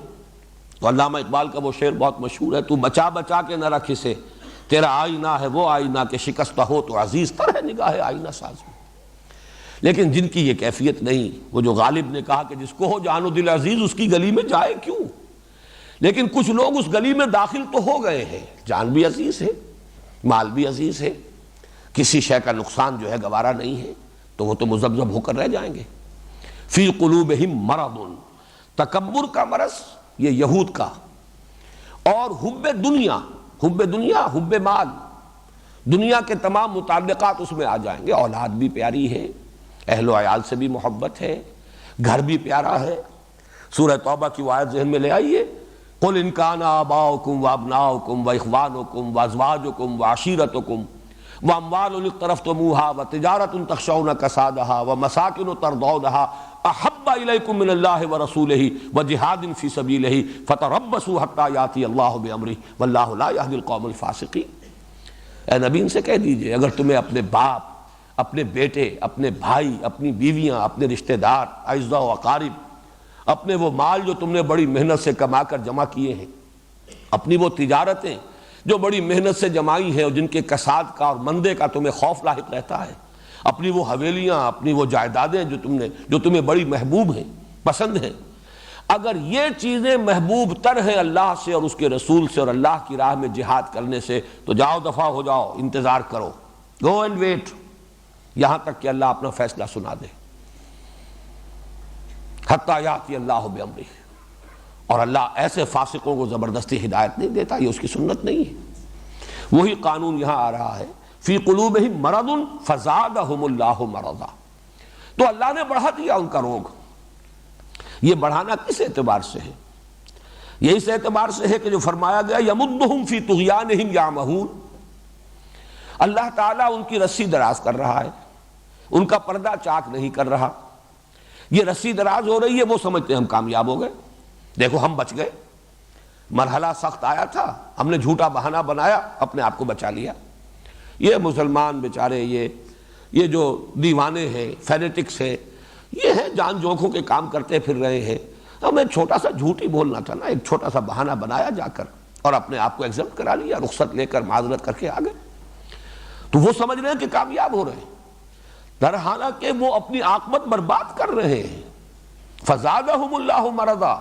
تو علامہ اقبال کا وہ شعر بہت مشہور ہے، تو بچا بچا کے نہ رکھ اسے، تیرا آئینہ ہے وہ آئینہ کہ شکستہ ہو تو عزیز تر ہے نگاہ آئینہ ساز میں۔ لیکن جن کی یہ کیفیت نہیں، وہ جو غالب نے کہا کہ جس کو ہو جان و دل عزیز اس کی گلی میں جائے کیوں، لیکن کچھ لوگ اس گلی میں داخل تو ہو گئے ہیں، جان بھی عزیز ہے، مال بھی عزیز ہے، کسی شے کا نقصان جو ہے گوارا نہیں ہے، تو وہ تو مذبذب ہو کر رہ جائیں گے۔ فی قلوبہم مرض، تکبر کا مرض یہ یہود کا، اور حب دنیا، حب مال، دنیا کے تمام متعلقات اس میں آ جائیں گے۔ اولاد بھی پیاری ہے، اہل و عیال سے بھی محبت ہے، گھر بھی پیارا ہے۔ سورہ توبہ کی وہ آیت ذہن میں لے آئیے، قل ان کان آباؤکم وابناؤکم واخوانکم وازواجکم وعشیرتکم واموال اقترفتموها وتجارۃ تخشون کسادها ومساکن ترضونها احب الیکم من اللہ ورسولہ وجہاد فی سبیلہ فتربصوا حتی یاتی اللہ بامرہ واللہ لا یہدی القوم الفاسقین۔ اے نبی ان سے کہہ دیجئے، اگر تمہیں اپنے باپ، اپنے بیٹے، اپنے بھائی، اپنی بیویاں، اپنے رشتہ دار، اعزاء و اقارب، اپنے وہ مال جو تم نے بڑی محنت سے کما کر جمع کیے ہیں، اپنی وہ تجارتیں جو بڑی محنت سے جمائی ہیں اور جن کے کساد کا اور مندے کا تمہیں خوف لاحق رہتا ہے، اپنی وہ حویلیاں، اپنی وہ جائیدادیں جو تمہیں بڑی محبوب ہیں، پسند ہیں، اگر یہ چیزیں محبوب تر ہیں اللہ سے اور اس کے رسول سے اور اللہ کی راہ میں جہاد کرنے سے، تو جاؤ دفع ہو جاؤ، انتظار کرو، گو اینڈ ویٹ، یہاں تک کہ اللہ اپنا فیصلہ سنا دے۔ حتیٰ یاتی اللہ بامرہ، اور اللہ ایسے فاسقوں کو زبردستی ہدایت نہیں دیتا، یہ اس کی سنت نہیں ہے۔ وہی قانون یہاں آ رہا ہے، فی قلوبہم مرض فزادہم اللہ مرضا، تو اللہ نے بڑھا دیا ان کا روگ۔ یہ بڑھانا کس اعتبار سے ہے؟ یہ اس اعتبار سے ہے کہ جو فرمایا گیا یمدہم فی طغیانہم یعمہون، اللہ تعالیٰ ان کی رسی دراز کر رہا ہے، ان کا پردہ چاک نہیں کر رہا۔ یہ رسی دراز ہو رہی ہے، وہ سمجھتے ہیں ہم کامیاب ہو گئے، دیکھو ہم بچ گئے، مرحلہ سخت آیا تھا، ہم نے جھوٹا بہانہ بنایا، اپنے آپ کو بچا لیا۔ یہ مسلمان بیچارے، یہ جو دیوانے ہیں، فینیٹکس ہیں، یہ ہیں جان جوکھوں کے کام کرتے پھر رہے ہیں، ہمیں چھوٹا سا جھوٹ ہی بولنا تھا نا، ایک چھوٹا سا بہانہ بنایا جا کر اور اپنے آپ کو ایگزمپٹ کرا لیا، رخصت لے کر معذرت کر کے آ گئے، تو وہ سمجھ رہے ہیں کہ کامیاب ہو رہے ہیں، در حالانکہ وہ اپنی عاقبت برباد کر رہے ہیں۔ فزادہم اللہ مرضا،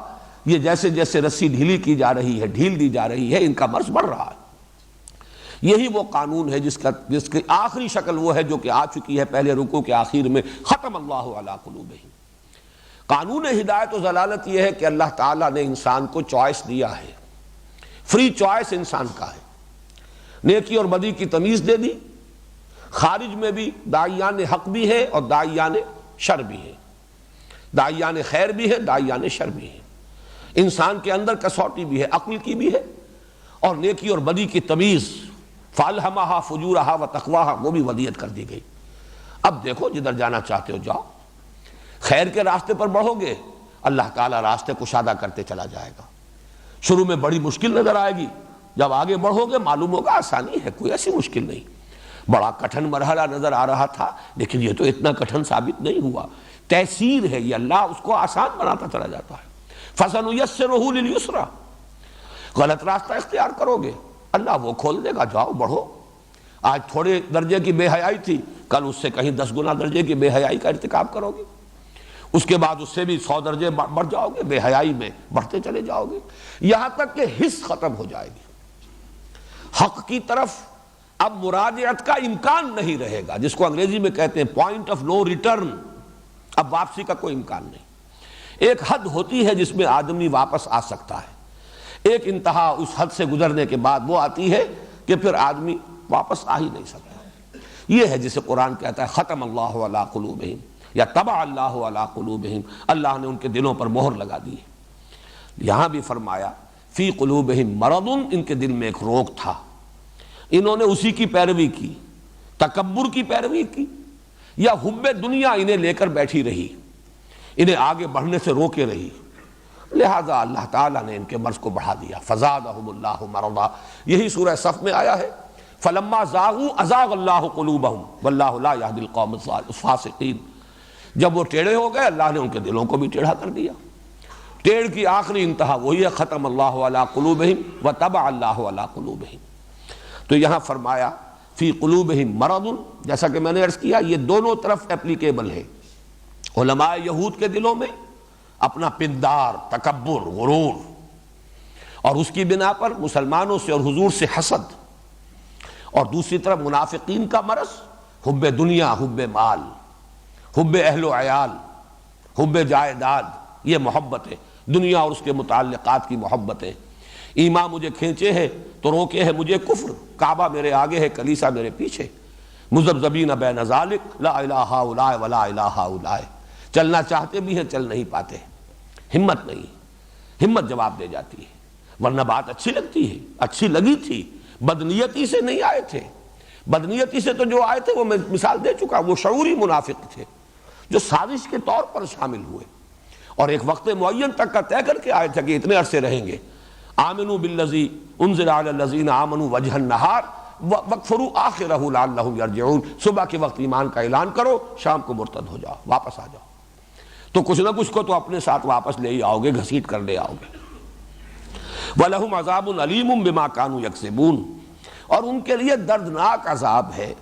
یہ جیسے جیسے رسی ڈھیلی کی جا رہی ہے، ڈھیل دی جا رہی ہے، ان کا مرض بڑھ رہا ہے۔ یہی وہ قانون ہے جس کی آخری شکل وہ ہے جو کہ آ چکی ہے پہلے رکوع کے آخر میں، ختم اللہ علی قلوبہم۔ قانون ہدایت و ضلالت یہ ہے کہ اللہ تعالیٰ نے انسان کو چوائس دیا ہے، فری چوائس انسان کا ہے، نیکی اور بدی کی تمیز دے دی۔ خارج میں بھی داعیان حق بھی ہے اور داعیان شر بھی ہے، داعیان خیر بھی ہے، داعیان شر بھی ہے، انسان کے اندر کسوٹی بھی ہے، عقل کی بھی ہے، اور نیکی اور بدی کی تمیز فَأَلْهَمَهَا فُجُورَهَا وَتَقْوَاهَا وہ بھی ودیت کر دی گئی۔ اب دیکھو جدھر جانا چاہتے ہو جاؤ، خیر کے راستے پر بڑھو گے اللہ تعالیٰ راستے کشادہ کرتے چلا جائے گا۔ شروع میں بڑی مشکل نظر آئے گی، جب آگے بڑھو گے معلوم ہوگا آسانی ہے، کوئی ایسی مشکل نہیں۔ بڑا کٹھن مرحلہ نظر آ رہا تھا لیکن یہ تو اتنا کٹھن ثابت نہیں ہوا، تیسیر ہے یہ، اللہ اس کو آسان بناتا چلا جاتا ہے۔ فَسَنُيَسِّرُهُ لِلْيُسْرَىٰ غلط راستہ اختیار کرو گے اللہ وہ کھول دے گا، جاؤ بڑھو۔ آج تھوڑے درجے کی بے حیائی تھی، کل اس سے کہیں 10 گنا درجے کی بے حیائی کا ارتکاب کرو گے، اس کے بعد اس سے بھی 100 درجے بڑھ جاؤ گے، بے حیائی میں بڑھتے چلے جاؤ گے، یہاں تک کہ حس ختم ہو جائے گی۔ حق کی طرف اب مراجعت کا امکان نہیں رہے گا، جس کو انگریزی میں کہتے ہیں پوائنٹ آف نو ریٹرن، اب واپسی کا کوئی امکان نہیں۔ ایک حد ہوتی ہے جس میں آدمی واپس آ سکتا ہے، ایک انتہا اس حد سے گزرنے کے بعد وہ آتی ہے کہ پھر آدمی واپس آ ہی نہیں سکتا۔ یہ ہے جسے قرآن کہتا ہے ختم اللہ علی قلوبہم یا طبع اللہ علی قلوبہم، اللہ نے ان کے دلوں پر مہر لگا دی ہے۔ یہاں بھی فرمایا فی قلوبہم مرض، ان کے دل میں ایک روگ تھا، انہوں نے اسی کی پیروی کی، تکبر کی پیروی کی، یا حب دنیا انہیں لے کر بیٹھی رہی، انہیں آگے بڑھنے سے روکے رہی، لہذا اللہ تعالیٰ نے ان کے مرض کو بڑھا دیا۔ فزادہم اللہ مرضا، یہی سورہ صف میں آیا ہے فلما زاغوا ازاغ اللہ قلوبہم واللہ لا یہدی القوم الفاسقین، جب وہ ٹیڑھے ہو گئے اللہ نے ان کے دلوں کو بھی ٹیڑھا کر دیا۔ ٹیڑھ کی آخری انتہا وہی ہے ختم اللہ علی قلوبہم وطبع اللہ علی قلوبہم۔ تو یہاں فرمایا فی قلوبہم مرض، جیسا کہ میں نے عرض کیا یہ دونوں طرف اپلیکیبل ہے۔ علماء یہود کے دلوں میں اپنا پندار، تکبر، غرور، اور اس کی بنا پر مسلمانوں سے اور حضور سے حسد، اور دوسری طرف منافقین کا مرض حب دنیا، حب مال، حب اہل و عیال، حب جائیداد، یہ محبت ہے، دنیا اور اس کے متعلقات کی محبت ہے۔ ایمان مجھے کھینچے ہے تو روکے ہے مجھے کفر، کعبہ میرے آگے ہے کلیسا میرے پیچھے، مذبذبین بین ذالک لا الہ ہؤلاء ولا الہ ہؤلاء، چلنا چاہتے بھی ہیں چل نہیں پاتے، ہمت نہیں، ہمت جواب دے جاتی ہے، ورنہ بات اچھی لگتی ہے، اچھی لگی تھی، بدنیتی سے نہیں آئے تھے، بدنیتی سے تو جو آئے تھے وہ میں مثال دے چکا، وہ شعوری منافق تھے جو سازش کے طور پر شامل ہوئے اور ایک وقت معین تک کا طے کر کے آئے تھے کہ اتنے عرصے رہیں گے۔ آمنوا بالذی انزل علی الذین آمنوا وجہ النہار واکفروا آخرہ لعلہم یرجعون، صبح کے وقت ایمان کا اعلان کرو، شام کو مرتد ہو جاؤ، واپس آ جاؤ، تو کچھ نہ کچھ کو تو اپنے ساتھ واپس لے ہی آؤ گے، گھسیٹ کر لے آؤ گے۔ وَلَهُمْ عَذَابٌ عَلِيمٌ بِمَا كَانُوا يَكْسِبُونَ، اور ان کے لیے دردناک عذاب ہے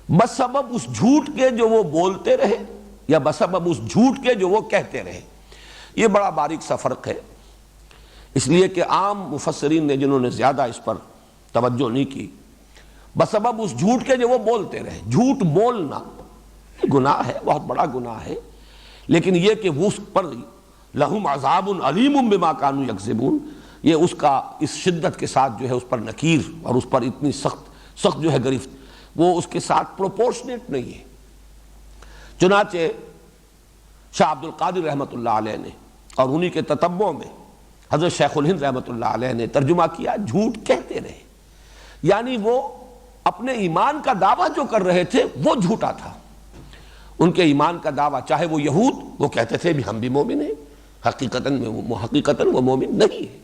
بسبب اس جھوٹ کے جو وہ بولتے رہے یا بسبب اس جھوٹ کے جو وہ کہتے رہے۔ یہ بڑا باریک سا فرق ہے، اس لیے کہ عام مفسرین نے جنہوں نے زیادہ اس پر توجہ نہیں کی، بسبب اس جھوٹ کے جو وہ بولتے رہے، جھوٹ بولنا گناہ ہے، بہت بڑا گناہ ہے، لیکن یہ کہ وہ اس پر لہم عذاب علیم بما کانوا یکذبون، یہ اس کا اس شدت کے ساتھ جو ہے اس پر نکیر اور اس پر اتنی سخت جو ہے گرفت، وہ اس کے ساتھ پروپورشنیٹ نہیں ہے۔ چنانچہ شاہ عبد القادر رحمۃ اللہ علیہ نے اور انہی کے تتبع میں حضرت شیخ الہند رحمۃ اللہ علیہ نے ترجمہ کیا جھوٹ کہتے رہے، یعنی وہ اپنے ایمان کا دعویٰ جو کر رہے تھے وہ جھوٹا تھا۔ ان کے ایمان کا دعویٰ، چاہے وہ یہود، وہ کہتے تھے بھی ہم بھی مومن ہیں، حقیقتاً وہ مومن نہیں ہے،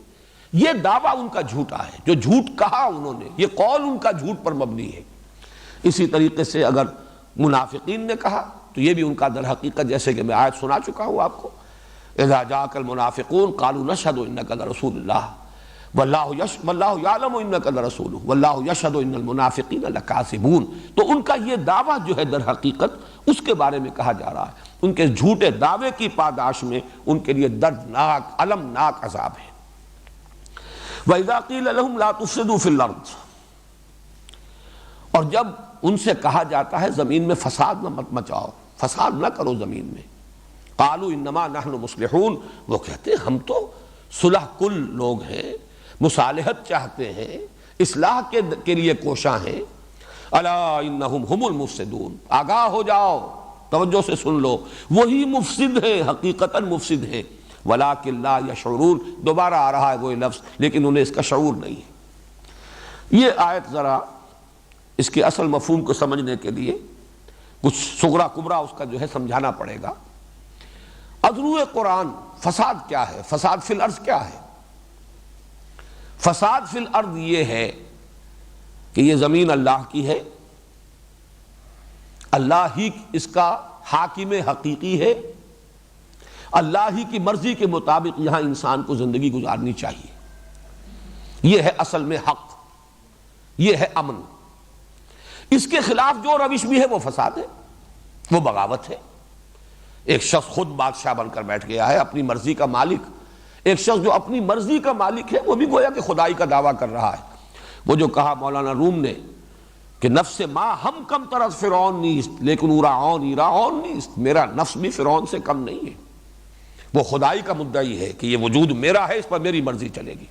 یہ دعویٰ ان کا جھوٹا ہے، جو جھوٹ کہا انہوں نے، یہ قول ان کا جھوٹ پر مبنی ہے۔ اسی طریقے سے اگر منافقین نے کہا تو یہ بھی ان کا در حقیقت، جیسے کہ میں آیت سنا چکا ہوں آپ کو، اذا جاءک المنافقون قالوا نشهد انک لرسول اللہ واللہ یعلم انک لرسولہ واللہ یشہد ان المنافقین لکاذبون، تو ان کا یہ دعویٰ جو ہے در حقیقت اس کے بارے میں کہا جا رہا ہے، ان کے جھوٹے دعوے کی پاداش میں ان کے لیے دردناک المناک عذاب ہے۔ وَإِذَا قِيلَ لَهُمْ لَا تُفْسِدُوا فِي الْأَرْضِ، اور جب ان سے کہا جاتا ہے زمین میں فساد نہ مت مچاؤ، فساد نہ کرو زمین میں، قالوا انما نحن مصلحون، وہ کہتے ہیں ہم تو صلح کل لوگ ہیں، مصالحت چاہتے ہیں، اصلاح کے لیے کوشاں ہیں، الا انہم ہم المفسدون، آگاہ ہو جاؤ، توجہ سے سن لو، وہی مفسد ہیں، حقیقتاً مفسد ہیں، ولکن لا یشعرون، دوبارہ آ رہا ہے وہی لفظ، لیکن انہیں اس کا شعور نہیں ہے۔ یہ آیت ذرا اس کے اصل مفہوم کو سمجھنے کے لیے کچھ صغرا کبرا اس کا جو ہے سمجھانا پڑے گا۔ اذرو قرآن فساد کیا ہے، فساد فی الارض کیا ہے؟ فساد فی الارض یہ ہے کہ یہ زمین اللہ کی ہے، اللہ ہی اس کا حاکم حقیقی ہے، اللہ ہی کی مرضی کے مطابق یہاں انسان کو زندگی گزارنی چاہیے، یہ ہے اصل میں حق، یہ ہے امن۔ اس کے خلاف جو روش بھی ہے وہ فساد ہے، وہ بغاوت ہے۔ ایک شخص خود بادشاہ بن کر بیٹھ گیا ہے، اپنی مرضی کا مالک۔ ایک شخص جو اپنی مرضی کا مالک ہے وہ بھی گویا کہ خدائی کا دعویٰ کر رہا ہے۔ وہ جو کہا مولانا روم نے کہ نفس ما ہم کم تر فرعون نیست لیکن اورعون ایرعون نیست، میرا نفس بھی فرعون سے کم نہیں ہے۔ وہ خدائی کا مدعی ہے کہ یہ وجود میرا ہے، اس پر میری مرضی چلے گی،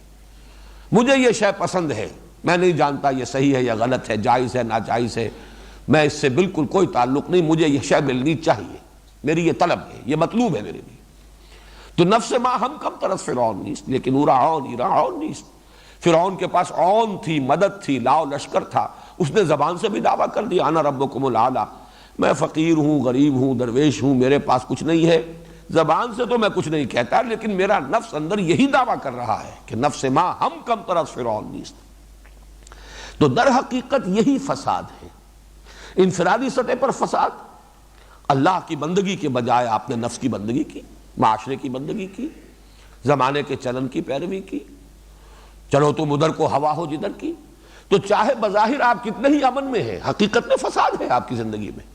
مجھے یہ شے پسند ہے، میں نہیں جانتا یہ صحیح ہے یا غلط ہے، جائز ہے ناجائز ہے، میں اس سے بالکل کوئی تعلق نہیں، مجھے یہ شے ملنی چاہیے، میری یہ طلب ہے، یہ مطلوب ہے میرے لیے۔ تو نفس ما ہم کم طرف فرعون نیست لیکن اورعون ایرعون نیست، فرعون کے پاس عون تھی، مدد تھی، لاؤ لشکر تھا، اس نے زبان سے بھی دعویٰ کر دیا انا ربکم الاعلی، میں فقیر ہوں، غریب ہوں، درویش ہوں، میرے پاس کچھ نہیں ہے، زبان سے تو میں کچھ نہیں کہتا، لیکن میرا نفس اندر یہی دعویٰ کر رہا ہے کہ نفس ما ہم کم طرف فرعون نیست۔ تو در حقیقت یہی فساد ہے، انفرادی سطح پر فساد، اللہ کی بندگی کے بجائے آپ نے نفس کی بندگی کی، معاشرے کی بندگی کی، زمانے کے چلن کی پیروی کی، چلو تم ادھر کو ہوا ہو جدھر کی، تو چاہے بظاہر آپ کتنے ہی امن میں ہیں، حقیقت میں فساد ہے آپ کی زندگی میں۔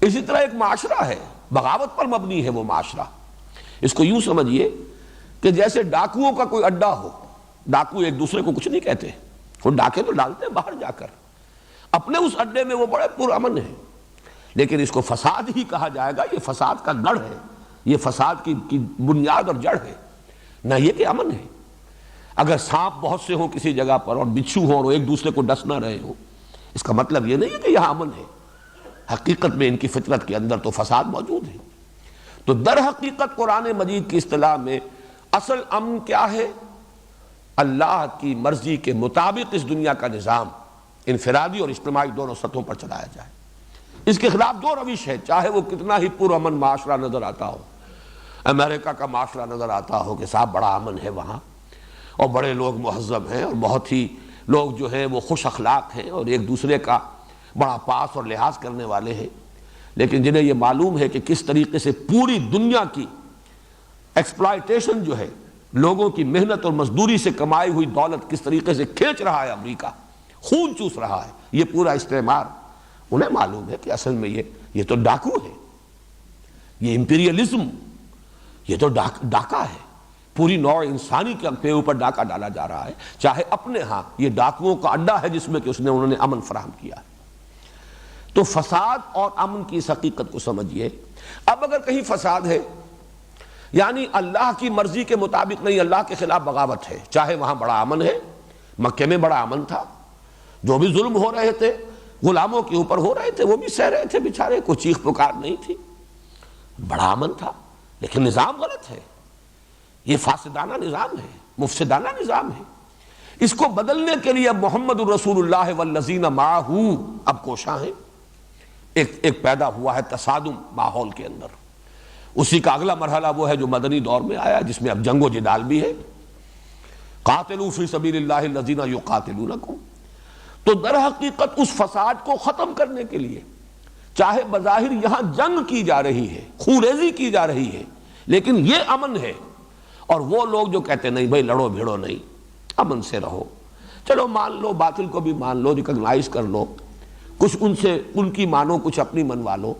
اسی طرح ایک معاشرہ ہے، بغاوت پر مبنی ہے وہ معاشرہ۔ اس کو یوں سمجھیے کہ جیسے ڈاکوؤں کا کوئی اڈا ہو، ڈاکو ایک دوسرے کو کچھ نہیں کہتے، وہ ڈاکے تو ڈالتے ہیں باہر جا کر، اپنے اس اڈے میں وہ بڑے پرامن ہیں، لیکن اس کو فساد ہی کہا جائے گا، یہ فساد کا گڑھ ہے، یہ فساد کی بنیاد اور جڑ ہے، نہ یہ کہ امن ہے۔ اگر سانپ بہت سے ہوں کسی جگہ پر اور بچھو ہوں اور ایک دوسرے کو ڈس نہ رہے ہوں، اس کا مطلب یہ نہیں ہے کہ یہاں امن ہے، حقیقت میں ان کی فطرت کے اندر تو فساد موجود ہے۔ تو در حقیقت قرآن مجید کی اصطلاح میں اصل امن کیا ہے؟ اللہ کی مرضی کے مطابق اس دنیا کا نظام انفرادی اور اجتماعی دونوں سطحوں پر چلایا جائے۔ اس کے خلاف جو روش ہے، چاہے وہ کتنا ہی پرامن معاشرہ نظر آتا ہو، امریکہ کا معاشرہ نظر آتا ہو کہ صاحب بڑا امن ہے وہاں، اور بڑے لوگ مہذب ہیں، اور بہت ہی لوگ جو ہیں وہ خوش اخلاق ہیں اور ایک دوسرے کا بڑا پاس اور لحاظ کرنے والے ہیں، لیکن جنہیں یہ معلوم ہے کہ کس طریقے سے پوری دنیا کی ایکسپلائٹیشن جو ہے، لوگوں کی محنت اور مزدوری سے کمائی ہوئی دولت کس طریقے سے کھینچ رہا ہے امریکہ، خون چوس رہا ہے یہ پورا استعمار، انہیں معلوم ہے کہ اصل میں یہ تو ڈاکو ہے، یہ امپیریلزم، یہ تو ڈاکہ ہے، پوری نوع انسانی کے اوپر ڈاکہ ڈالا جا رہا ہے، چاہے اپنے ہاں یہ ڈاکوؤں کا اڈا ہے جس میں کہ انہوں نے امن فراہم کیا ہے۔ تو فساد اور امن کی اس حقیقت کو سمجھیے۔ اب اگر کہیں فساد ہے یعنی اللہ کی مرضی کے مطابق نہیں، اللہ کے خلاف بغاوت ہے، چاہے وہاں بڑا امن ہے، مکے میں بڑا امن تھا، جو بھی ظلم ہو رہے تھے غلاموں کے اوپر ہو رہے تھے وہ بھی سہ رہے تھے بیچارے، کوئی چیخ پکار نہیں تھی، بڑا امن تھا، لیکن نظام غلط ہے، یہ فاسدانہ نظام ہے، مفسدانہ نظام ہے۔ اس کو بدلنے کے لیے اب محمد الرسول اللہ والذین معہ اب کوشاں ہیں۔ ایک پیدا ہوا ہے تصادم ماحول کے اندر، اسی کا اگلا مرحلہ وہ ہے جو مدنی دور میں آیا، جس میں اب جنگ و جدال بھی ہے، قاتلوا فی سبیل اللہ الذین یقاتلونکم۔ تو در حقیقت اس فساد کو ختم کرنے کے لیے چاہے بظاہر یہاں جنگ کی جا رہی ہے، خون ریزی کی جا رہی ہے، لیکن یہ امن ہے، اور وہ لوگ جو کہتے نہیں بھائی لڑو بھیڑو نہیں، امن سے رہو، چلو مان لو، باطل کو بھی مان لو، ریکگنائز کر لو، کچھ ان سے ان کی مانو، کچھ اپنی منوا لو،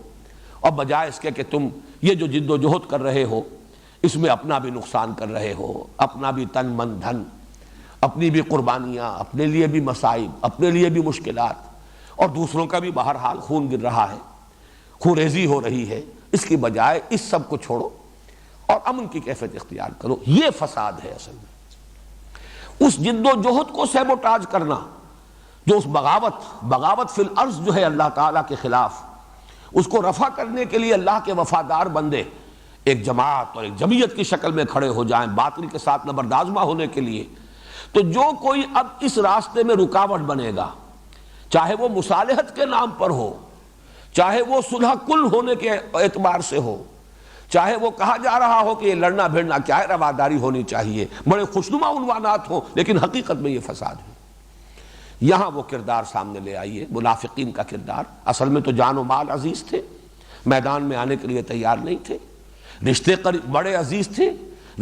اور بجائے اس کے کہ تم یہ جو جد و جہد کر رہے ہو اس میں اپنا بھی نقصان کر رہے ہو، اپنا بھی تن من دھن، اپنی بھی قربانیاں، اپنے لیے بھی مصائب، اپنے لیے بھی مشکلات، اور دوسروں کا بھی بہرحال خون گر رہا ہے، خون ریزی ہو رہی ہے، اس کی بجائے اس سب کو چھوڑو اور امن کی کیفیت اختیار کرو، یہ فساد ہے اصل میں۔ اس جد و جہد کو سیبوٹاج کرنا، جو اس بغاوت فی الارض جو ہے اللہ تعالیٰ کے خلاف، اس کو رفع کرنے کے لیے اللہ کے وفادار بندے ایک جماعت اور ایک جمعیت کی شکل میں کھڑے ہو جائیں باطل کے ساتھ نبردآزمہ ہونے کے لیے، تو جو کوئی اب اس راستے میں رکاوٹ بنے گا، چاہے وہ مصالحت کے نام پر ہو، چاہے وہ صلح کل ہونے کے اعتبار سے ہو، چاہے وہ کہا جا رہا ہو کہ یہ لڑنا بھیڑنا کیا ہے، رواداری ہونی چاہیے، بڑے خوشنما عنوانات ہوں، لیکن حقیقت میں یہ فساد ہے۔ یہاں وہ کردار سامنے لے آئیے، منافقین کا کردار۔ اصل میں تو جان و مال عزیز تھے، میدان میں آنے کے لیے تیار نہیں تھے، رشتے بڑے عزیز تھے،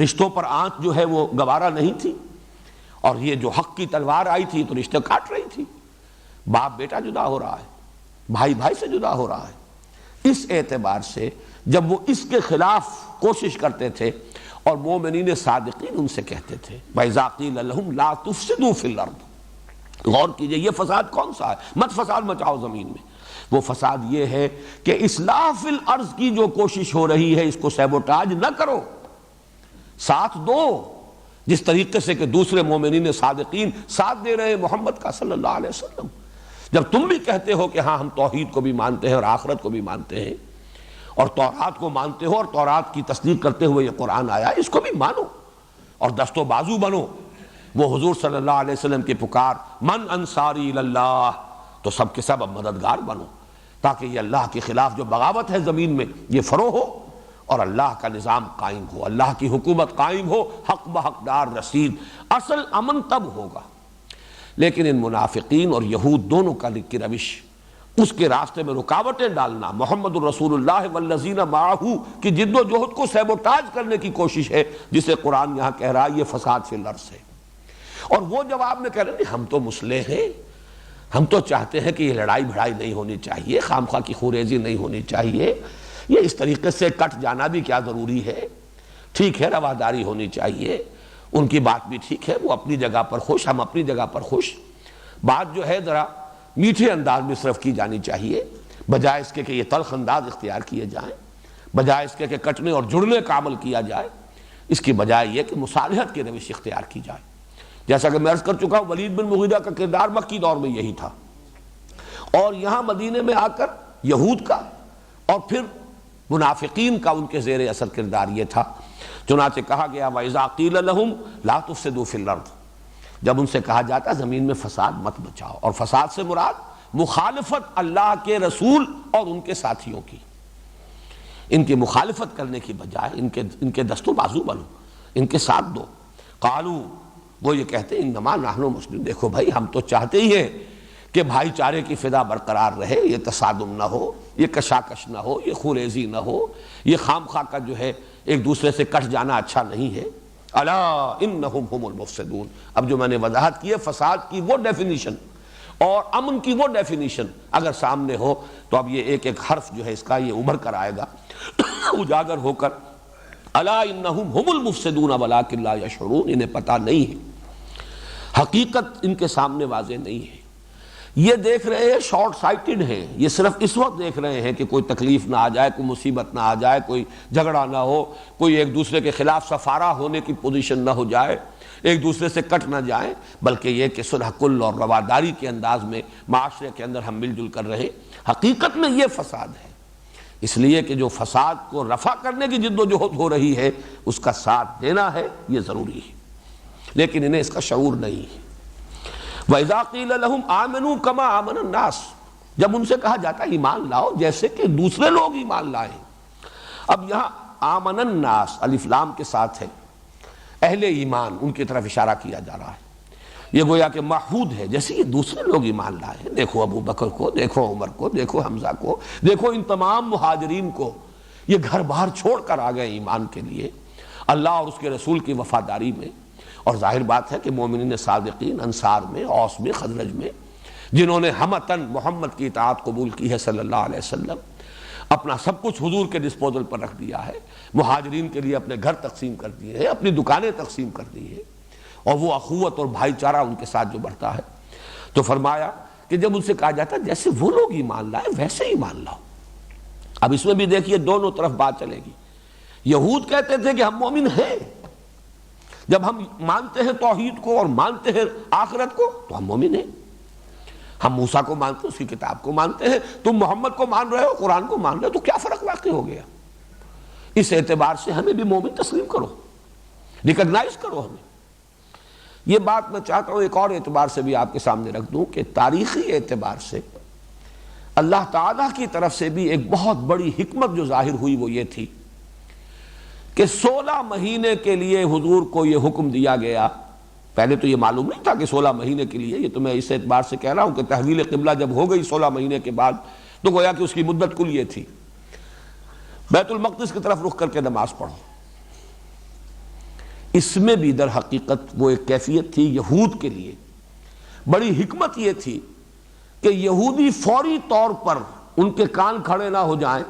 رشتوں پر آنچ جو ہے وہ گوارا نہیں تھی، اور یہ جو حق کی تلوار آئی تھی تو رشتے کاٹ رہی تھی۔ باپ بیٹا جدا ہو رہا ہے، بھائی بھائی سے جدا ہو رہا ہے۔ اس اعتبار سے جب وہ اس کے خلاف کوشش کرتے تھے، اور مومنین صادقین ان سے کہتے تھے وَإِذَا قِيلَ لَهُمْ لَا تُفْسِدُوا فِي الْأَرْضِ، غور کیجئے یہ فساد کون سا ہے؟ مت فساد مچاؤ زمین میں۔ وہ فساد یہ ہے کہ اصلاح فی الارض کی جو کوشش ہو رہی ہے اس کو سیبوٹاج نہ کرو، ساتھ دو، جس طریقے سے کہ دوسرے مومنین صادقین ساتھ دے رہے ہیں محمد کا صلی اللہ علیہ وسلم۔ جب تم بھی کہتے ہو کہ ہاں ہم توحید کو بھی مانتے ہیں اور آخرت کو بھی مانتے ہیں، اور تورات کو مانتے ہو اور تورات کی تصدیق کرتے ہوئے یہ قرآن آیا، اس کو بھی مانو اور دست و بازو بنو۔ وہ حضور صلی اللہ علیہ وسلم کی پکار من انصاری اللہ، تو سب کے سب اب مددگار بنو، تاکہ یہ اللہ کے خلاف جو بغاوت ہے زمین میں یہ فرو ہو، اور اللہ کا نظام قائم ہو، اللہ کی حکومت قائم ہو، حق بحقدار رسید۔ اصل امن تب ہوگا۔ لیکن ان منافقین اور یہود دونوں کی روش، اس کے راستے میں رکاوٹیں ڈالنا، محمد الرسول اللہ والذین معہ کی جد و جہد کو سیبوٹاج کرنے کی کوشش ہے، جسے قرآن یہاں کہہ رہا ہے یہ فساد فی الارض ہے۔ اور وہ جواب میں کہہ رہے ہیں ہم تو مصلح ہیں، ہم تو چاہتے ہیں کہ یہ لڑائی بھڑائی نہیں ہونی چاہیے، خام خواہ کی خوریزی نہیں ہونی چاہیے، یہ اس طریقے سے کٹ جانا بھی کیا ضروری ہے، ٹھیک ہے رواداری ہونی چاہیے، ان کی بات بھی ٹھیک ہے، وہ اپنی جگہ پر خوش، ہم اپنی جگہ پر خوش، بات جو ہے ذرا میٹھے انداز میں صرف کی جانی چاہیے، بجائے اس کے کہ یہ تلخ انداز اختیار کیے جائیں، بجائے اس کے کہ کٹنے اور جڑنے کا عمل کیا جائے، اس کی بجائے یہ کہ مصالحت کی روش اختیار کی جائے۔ جیسا کہ میں عرض کر چکا ہوں ولید بن مغیرہ کا کردار مکی دور میں یہی تھا، اور یہاں مدینے میں آ کر یہود کا اور پھر منافقین کا ان کے زیر اثر کردار یہ تھا۔ چنانچہ کہا گیا وَإِذَا قِيلَ لَهُمْ لَا تُفْسِدُوا فِي الْأَرْضِ، جب ان سے کہا جاتا زمین میں فساد مت بچاؤ، اور فساد سے مراد مخالفت اللہ کے رسول اور ان کے ساتھیوں کی، ان کی مخالفت کرنے کی بجائے ان کے دست و بازو بنو، ان کے ساتھ دو۔ قالوا، وہ یہ کہتے ہیں انما نحن مسلمون، دیکھو بھائی ہم تو چاہتے ہی ہیں کہ بھائی چارے کی فضا برقرار رہے، یہ تصادم نہ ہو، یہ کشاکش نہ ہو، یہ خوریزی نہ ہو، یہ خام خواہ کا جو ہے ایک دوسرے سے کٹ جانا اچھا نہیں ہے۔ الا انہم ہم المفسدون، اب جو میں نے وضاحت کی ہے فساد کی وہ ڈیفینیشن اور امن کی وہ ڈیفینیشن اگر سامنے ہو تو اب یہ ایک ایک حرف جو ہے اس کا یہ ابھر کر آئے گا اجاگر ہو کر۔ الا انہم ہم المفسدون ولکن لا یشعرون، انہیں پتہ نہیں ہے، حقیقت ان کے سامنے واضح نہیں ہے، یہ دیکھ رہے ہیں شارٹ سائٹڈ ہیں، یہ صرف اس وقت دیکھ رہے ہیں کہ کوئی تکلیف نہ آ جائے، کوئی مصیبت نہ آ جائے، کوئی جھگڑا نہ ہو، کوئی ایک دوسرے کے خلاف سفارہ ہونے کی پوزیشن نہ ہو جائے، ایک دوسرے سے کٹ نہ جائیں، بلکہ یہ کہ صلح کل اور رواداری کے انداز میں معاشرے کے اندر ہم مل جل کر رہے۔ حقیقت میں یہ فساد ہے، اس لیے کہ جو فساد کو رفع کرنے کی جد و جہد ہو رہی ہے اس کا ساتھ دینا ہے، یہ ضروری ہے، لیکن انہیں اس کا شعور نہیں ہے۔ وَإِذَا قِيلَ لَهُمْ آمِنُوا كَمَا آمَنَ النَّاسُ، جب ان سے کہا جاتا ہے ایمان لاؤ جیسے کہ دوسرے لوگ ایمان لائیں۔ اب یہاں آمن الناس الف لام کے ساتھ ہے، اہل ایمان ان کی طرف اشارہ کیا جا رہا ہے، یہ گویا کہ معہود ہے، جیسے یہ دوسرے لوگ ایمان لائے ہیں، دیکھو ابو بکر کو، دیکھو عمر کو، دیکھو حمزہ کو، دیکھو ان تمام مہاجرین کو، یہ گھر باہر چھوڑ کر آ گئے ایمان کے لیے، اللہ اور اس کے رسول کی وفاداری میں۔ اور ظاہر بات ہے کہ مومنین صادقین انصار میں، اوس میں، خزرج میں، جنہوں نے ہمتاً محمد کی اطاعت قبول کی ہے صلی اللہ علیہ وسلم، اپنا سب کچھ حضور کے ڈسپوزل پر رکھ دیا ہے، مہاجرین کے لیے اپنے گھر تقسیم کر دیے ہیں، اپنی دکانیں تقسیم کر دی ہیں، اور وہ اخوت اور بھائی چارہ ان کے ساتھ جو بڑھتا ہے، تو فرمایا کہ جب ان سے کہا جاتا جیسے وہ لوگ ایمان لائے ویسے ایمان لاؤ۔ اب اس میں بھی دیکھیے دونوں طرف بات چلے گی، یہود کہتے تھے کہ ہم مومن ہیں، جب ہم مانتے ہیں توحید کو اور مانتے ہیں آخرت کو تو ہم مومن ہیں. ہم موسیٰ کو مانتے ہیں، اس کی کتاب کو مانتے ہیں، تم محمد کو مان رہے ہو، قرآن کو مان رہے ہو، تو کیا فرق واقع ہو گیا؟ اس اعتبار سے ہمیں بھی مومن تسلیم کرو، ریکگنائز کرو ہمیں. یہ بات میں چاہتا ہوں ایک اور اعتبار سے بھی آپ کے سامنے رکھ دوں کہ تاریخی اعتبار سے اللہ تعالیٰ کی طرف سے بھی ایک بہت بڑی حکمت جو ظاہر ہوئی وہ یہ تھی کہ 16 مہینے کے لیے حضور کو یہ حکم دیا گیا. پہلے تو یہ معلوم نہیں تھا کہ 16 مہینے کے لیے، یہ تو میں اس اعتبار سے کہہ رہا ہوں کہ تحویل قبلہ جب ہو گئی 16 مہینے کے بعد تو گویا کہ اس کی مدت کل یہ تھی بیت المقدس کی طرف رخ کر کے نماز پڑھو. اس میں بھی در حقیقت وہ ایک کیفیت تھی یہود کے لیے. بڑی حکمت یہ تھی کہ یہودی فوری طور پر ان کے کان کھڑے نہ ہو جائیں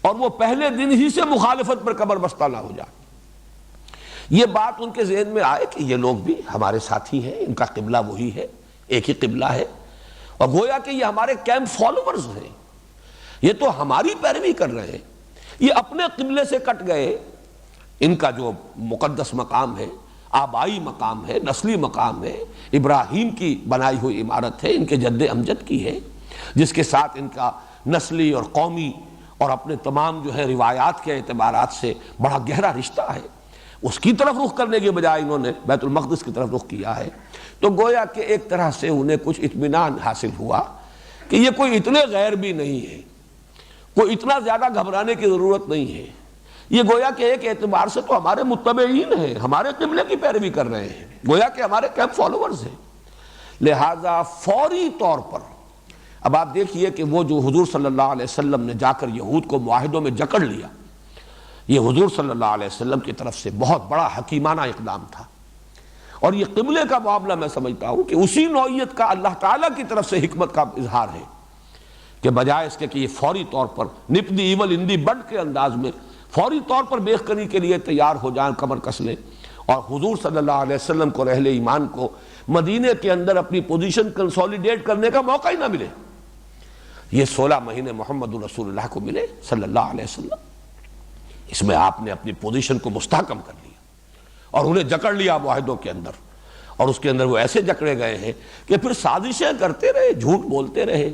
اور وہ پہلے دن ہی سے مخالفت پر کمر بستہ نہ ہو جائیں. یہ بات ان کے ذہن میں آئے کہ یہ لوگ بھی ہمارے ساتھی ہیں، ان کا قبلہ وہی ہے، ایک ہی قبلہ ہے، اور گویا کہ یہ ہمارے کیمپ فالوورز ہیں، یہ تو ہماری پیروی کر رہے ہیں، یہ اپنے قبلے سے کٹ گئے. ان کا جو مقدس مقام ہے، آبائی مقام ہے، نسلی مقام ہے، ابراہیم کی بنائی ہوئی عمارت ہے، ان کے جد امجد کی ہے، جس کے ساتھ ان کا نسلی اور قومی اور اپنے تمام جو ہے روایات کے اعتبارات سے بڑا گہرا رشتہ ہے. اس کی طرف رخ کرنے کے بجائے انہوں نے بیت المقدس کی طرف رخ کیا ہے. تو گویا کہ ایک طرح سے انہیں کچھ اطمینان حاصل ہوا کہ یہ کوئی اتنے غیر بھی نہیں ہے، کوئی اتنا زیادہ گھبرانے کی ضرورت نہیں ہے. یہ گویا کہ ایک اعتبار سے تو ہمارے متبعین ہیں، ہمارے قبلے کی پیروی کر رہے ہیں، گویا کہ ہمارے کیمپ فالوورز ہیں. لہذا فوری طور پر اب آپ دیکھیے کہ وہ جو حضور صلی اللہ علیہ وسلم نے جا کر یہود کو معاہدوں میں جکڑ لیا، یہ حضور صلی اللہ علیہ وسلم کی طرف سے بہت بڑا حکیمانہ اقدام تھا. اور یہ قبلے کا معاملہ میں سمجھتا ہوں کہ اسی نوعیت کا اللہ تعالیٰ کی طرف سے حکمت کا اظہار ہے کہ بجائے اس کے کہ یہ فوری طور پر نپ دی ایول ان دی بڈ کے انداز میں فوری طور پر بیخ کنی کے لیے تیار ہو جائیں، کمر کس لیں، اور حضور صلی اللہ علیہ وسلم کو اہل ایمان کو مدینے کے اندر اپنی پوزیشن کنسولیڈیٹ کرنے کا موقع ہی نہ ملے. یہ 16 مہینے محمد رسول اللہ کو ملے صلی اللہ علیہ وسلم. اس میں آپ نے اپنی پوزیشن کو مستحکم کر لیا اور انہیں جکڑ لیا معاہدوں کے اندر، اور اس کے اندر وہ ایسے جکڑے گئے ہیں کہ پھر سازشیں کرتے رہے، جھوٹ بولتے رہے،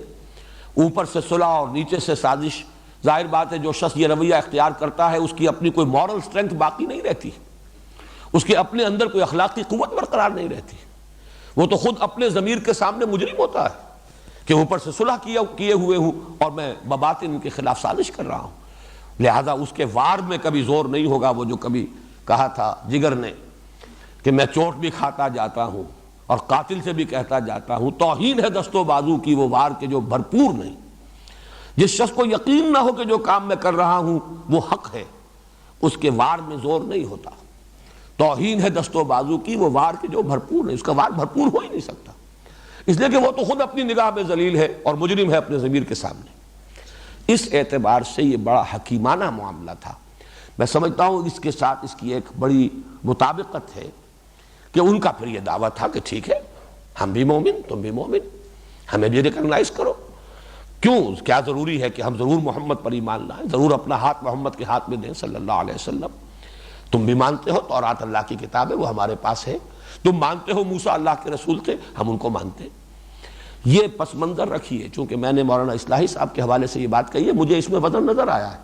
اوپر سے صلح اور نیچے سے سازش. ظاہر بات ہے جو شخص یہ رویہ اختیار کرتا ہے اس کی اپنی کوئی مورل سٹرینتھ باقی نہیں رہتی، اس کے اپنے اندر کوئی اخلاقی قوت برقرار نہیں رہتی. وہ تو خود اپنے ضمیر کے سامنے مجرم ہوتا ہے کہ اوپر سے صلح کیے ہوئے ہوں اور میں بباطن ان کے خلاف سازش کر رہا ہوں. لہذا اس کے وار میں کبھی زور نہیں ہوگا. وہ جو کبھی کہا تھا جگر نے کہ میں چوٹ بھی کھاتا جاتا ہوں اور قاتل سے بھی کہتا جاتا ہوں، توہین ہے دست و بازو کی وہ وار کے جو بھرپور نہیں. جس شخص کو یقین نہ ہو کہ جو کام میں کر رہا ہوں وہ حق ہے، اس کے وار میں زور نہیں ہوتا. توہین ہے دست و بازو کی وہ وار کے جو بھرپور ہے، اس کا وار بھرپور ہو ہی نہیں سکتا، اس لیے کہ وہ تو خود اپنی نگاہ میں ذلیل ہے اور مجرم ہے اپنے ضمیر کے سامنے. اس اعتبار سے یہ بڑا حکیمانہ معاملہ تھا. میں سمجھتا ہوں اس کے ساتھ اس کی ایک بڑی مطابقت ہے کہ ان کا پھر یہ دعویٰ تھا کہ ٹھیک ہے ہم بھی مومن، تم بھی مومن، ہمیں بھی ریکگنائز کرو. کیوں، کیا ضروری ہے کہ ہم ضرور محمد پر ایمان لائیں، ضرور اپنا ہاتھ محمد کے ہاتھ میں دیں صلی اللہ علیہ وسلم. تم بھی مانتے ہو تورات اللہ کی کتاب ہے، وہ ہمارے پاس ہے. تم مانتے ہو موسیٰ اللہ کے رسول تھے، ہم ان کو مانتے. یہ پس منظر رکھیے. چونکہ میں نے مولانا اصلاحی صاحب کے حوالے سے یہ بات کہی ہے، مجھے اس میں وزن نظر آیا ہے.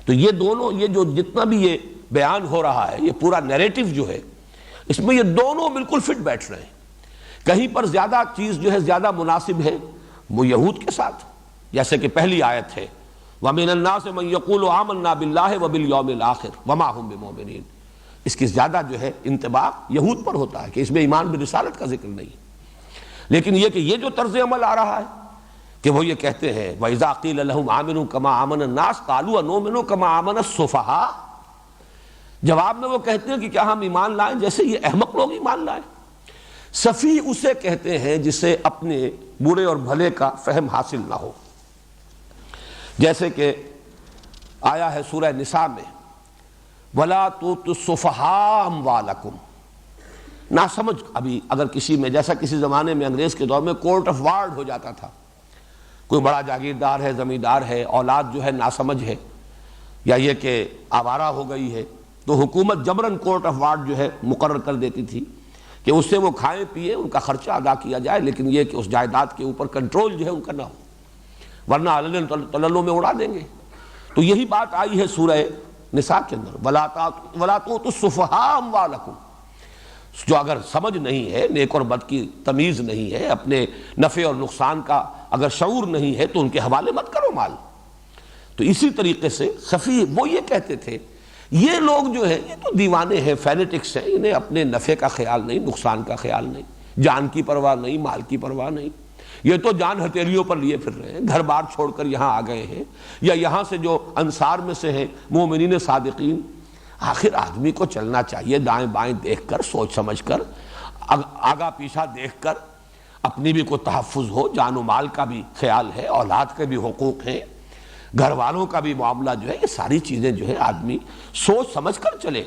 تو یہ دونوں، یہ جو جتنا بھی یہ بیان ہو رہا ہے، یہ پورا نیریٹو جو ہے، اس میں یہ دونوں بالکل فٹ بیٹھ رہے ہیں. کہیں پر زیادہ چیز جو ہے زیادہ مناسب ہے وہ یہود کے ساتھ، جیسے کہ پہلی آیت ہے وَمِنَ النَّاسِ مَن يَقُولُ آمَنَّا بِاللَّهِ وَبِالْيَوْمِ الْآخِرِ وَمَا هُمْ بِمُؤْمِنِينَ. اس کی زیادہ جو ہے انطباق یہود پر ہوتا ہے کہ اس میں ایمان برسالت کا ذکر نہیں. لیکن یہ کہ یہ جو طرز عمل آ رہا ہے کہ وہ یہ کہتے ہیں وَإِذَا قِيلَ لَهُمْ آمِنُوا كَمَا آمَنَ النَّاسُ قَالُوا أَنُؤْمِنُ كَمَا آمَنَ السُّفَهَاءُ. جواب میں وہ کہتے ہیں کہ کیا ہم ایمان لائیں جیسے یہ احمق لوگ ایمان لائیں. سفیہ اسے کہتے ہیں جسے اپنے برے اور بھلے کا فہم حاصل نہ ہو. جیسے کہ آیا ہے سورہ نساء میں وَلَا تُؤْتُوا السُّفَهَاءَ أَمْوَالَكُمْ. ناسمجھ ابھی اگر کسی میں، جیسا کسی زمانے میں انگریز کے دور میں کورٹ آف وارڈ ہو جاتا تھا، کوئی بڑا جاگیردار ہے، زمیندار ہے، اولاد جو ہے ناسمجھ ہے یا یہ کہ آوارہ ہو گئی ہے، تو حکومت جبراً کورٹ آف وارڈ جو ہے مقرر کر دیتی تھی کہ اس سے وہ کھائیں پیئیں، ان کا خرچہ ادا کیا جائے، لیکن یہ کہ اس جائیداد کے اوپر کنٹرول جو ہے ان کا نہ ہو، ورنہ علن تللوں میں اڑا دیں گے۔ تو یہی بات آئی ہے سورہ نساء کے اندر، وَلَا تُؤْتُوا السُّفَهَاءَ أَمْوَالَكُمْ، جو اگر سمجھ نہیں ہے، نیک اور بد کی تمیز نہیں ہے، اپنے نفع اور نقصان کا اگر شعور نہیں ہے تو ان کے حوالے مت کرو مال۔ تو اسی طریقے سے صفی وہ یہ کہتے تھے یہ لوگ جو ہیں یہ تو دیوانے ہیں، فینیٹکس ہیں، انہیں اپنے نفع کا خیال نہیں، نقصان کا خیال نہیں، جان کی پرواہ نہیں، مال کی پرواہ نہیں، یہ تو جان ہتھیلیوں پر لیے پھر رہے ہیں، گھر بار چھوڑ کر یہاں آ گئے ہیں، یا یہاں سے جو انصار میں سے ہیں مومنین صادقین۔ آخر آدمی کو چلنا چاہیے دائیں بائیں دیکھ کر، سوچ سمجھ کر، آگا پیچھا دیکھ کر، اپنی بھی کوئی تحفظ ہو، جان و مال کا بھی خیال ہے، اولاد کے بھی حقوق ہیں، گھر والوں کا بھی معاملہ جو ہے، یہ ساری چیزیں جو ہے آدمی سوچ سمجھ کر چلے۔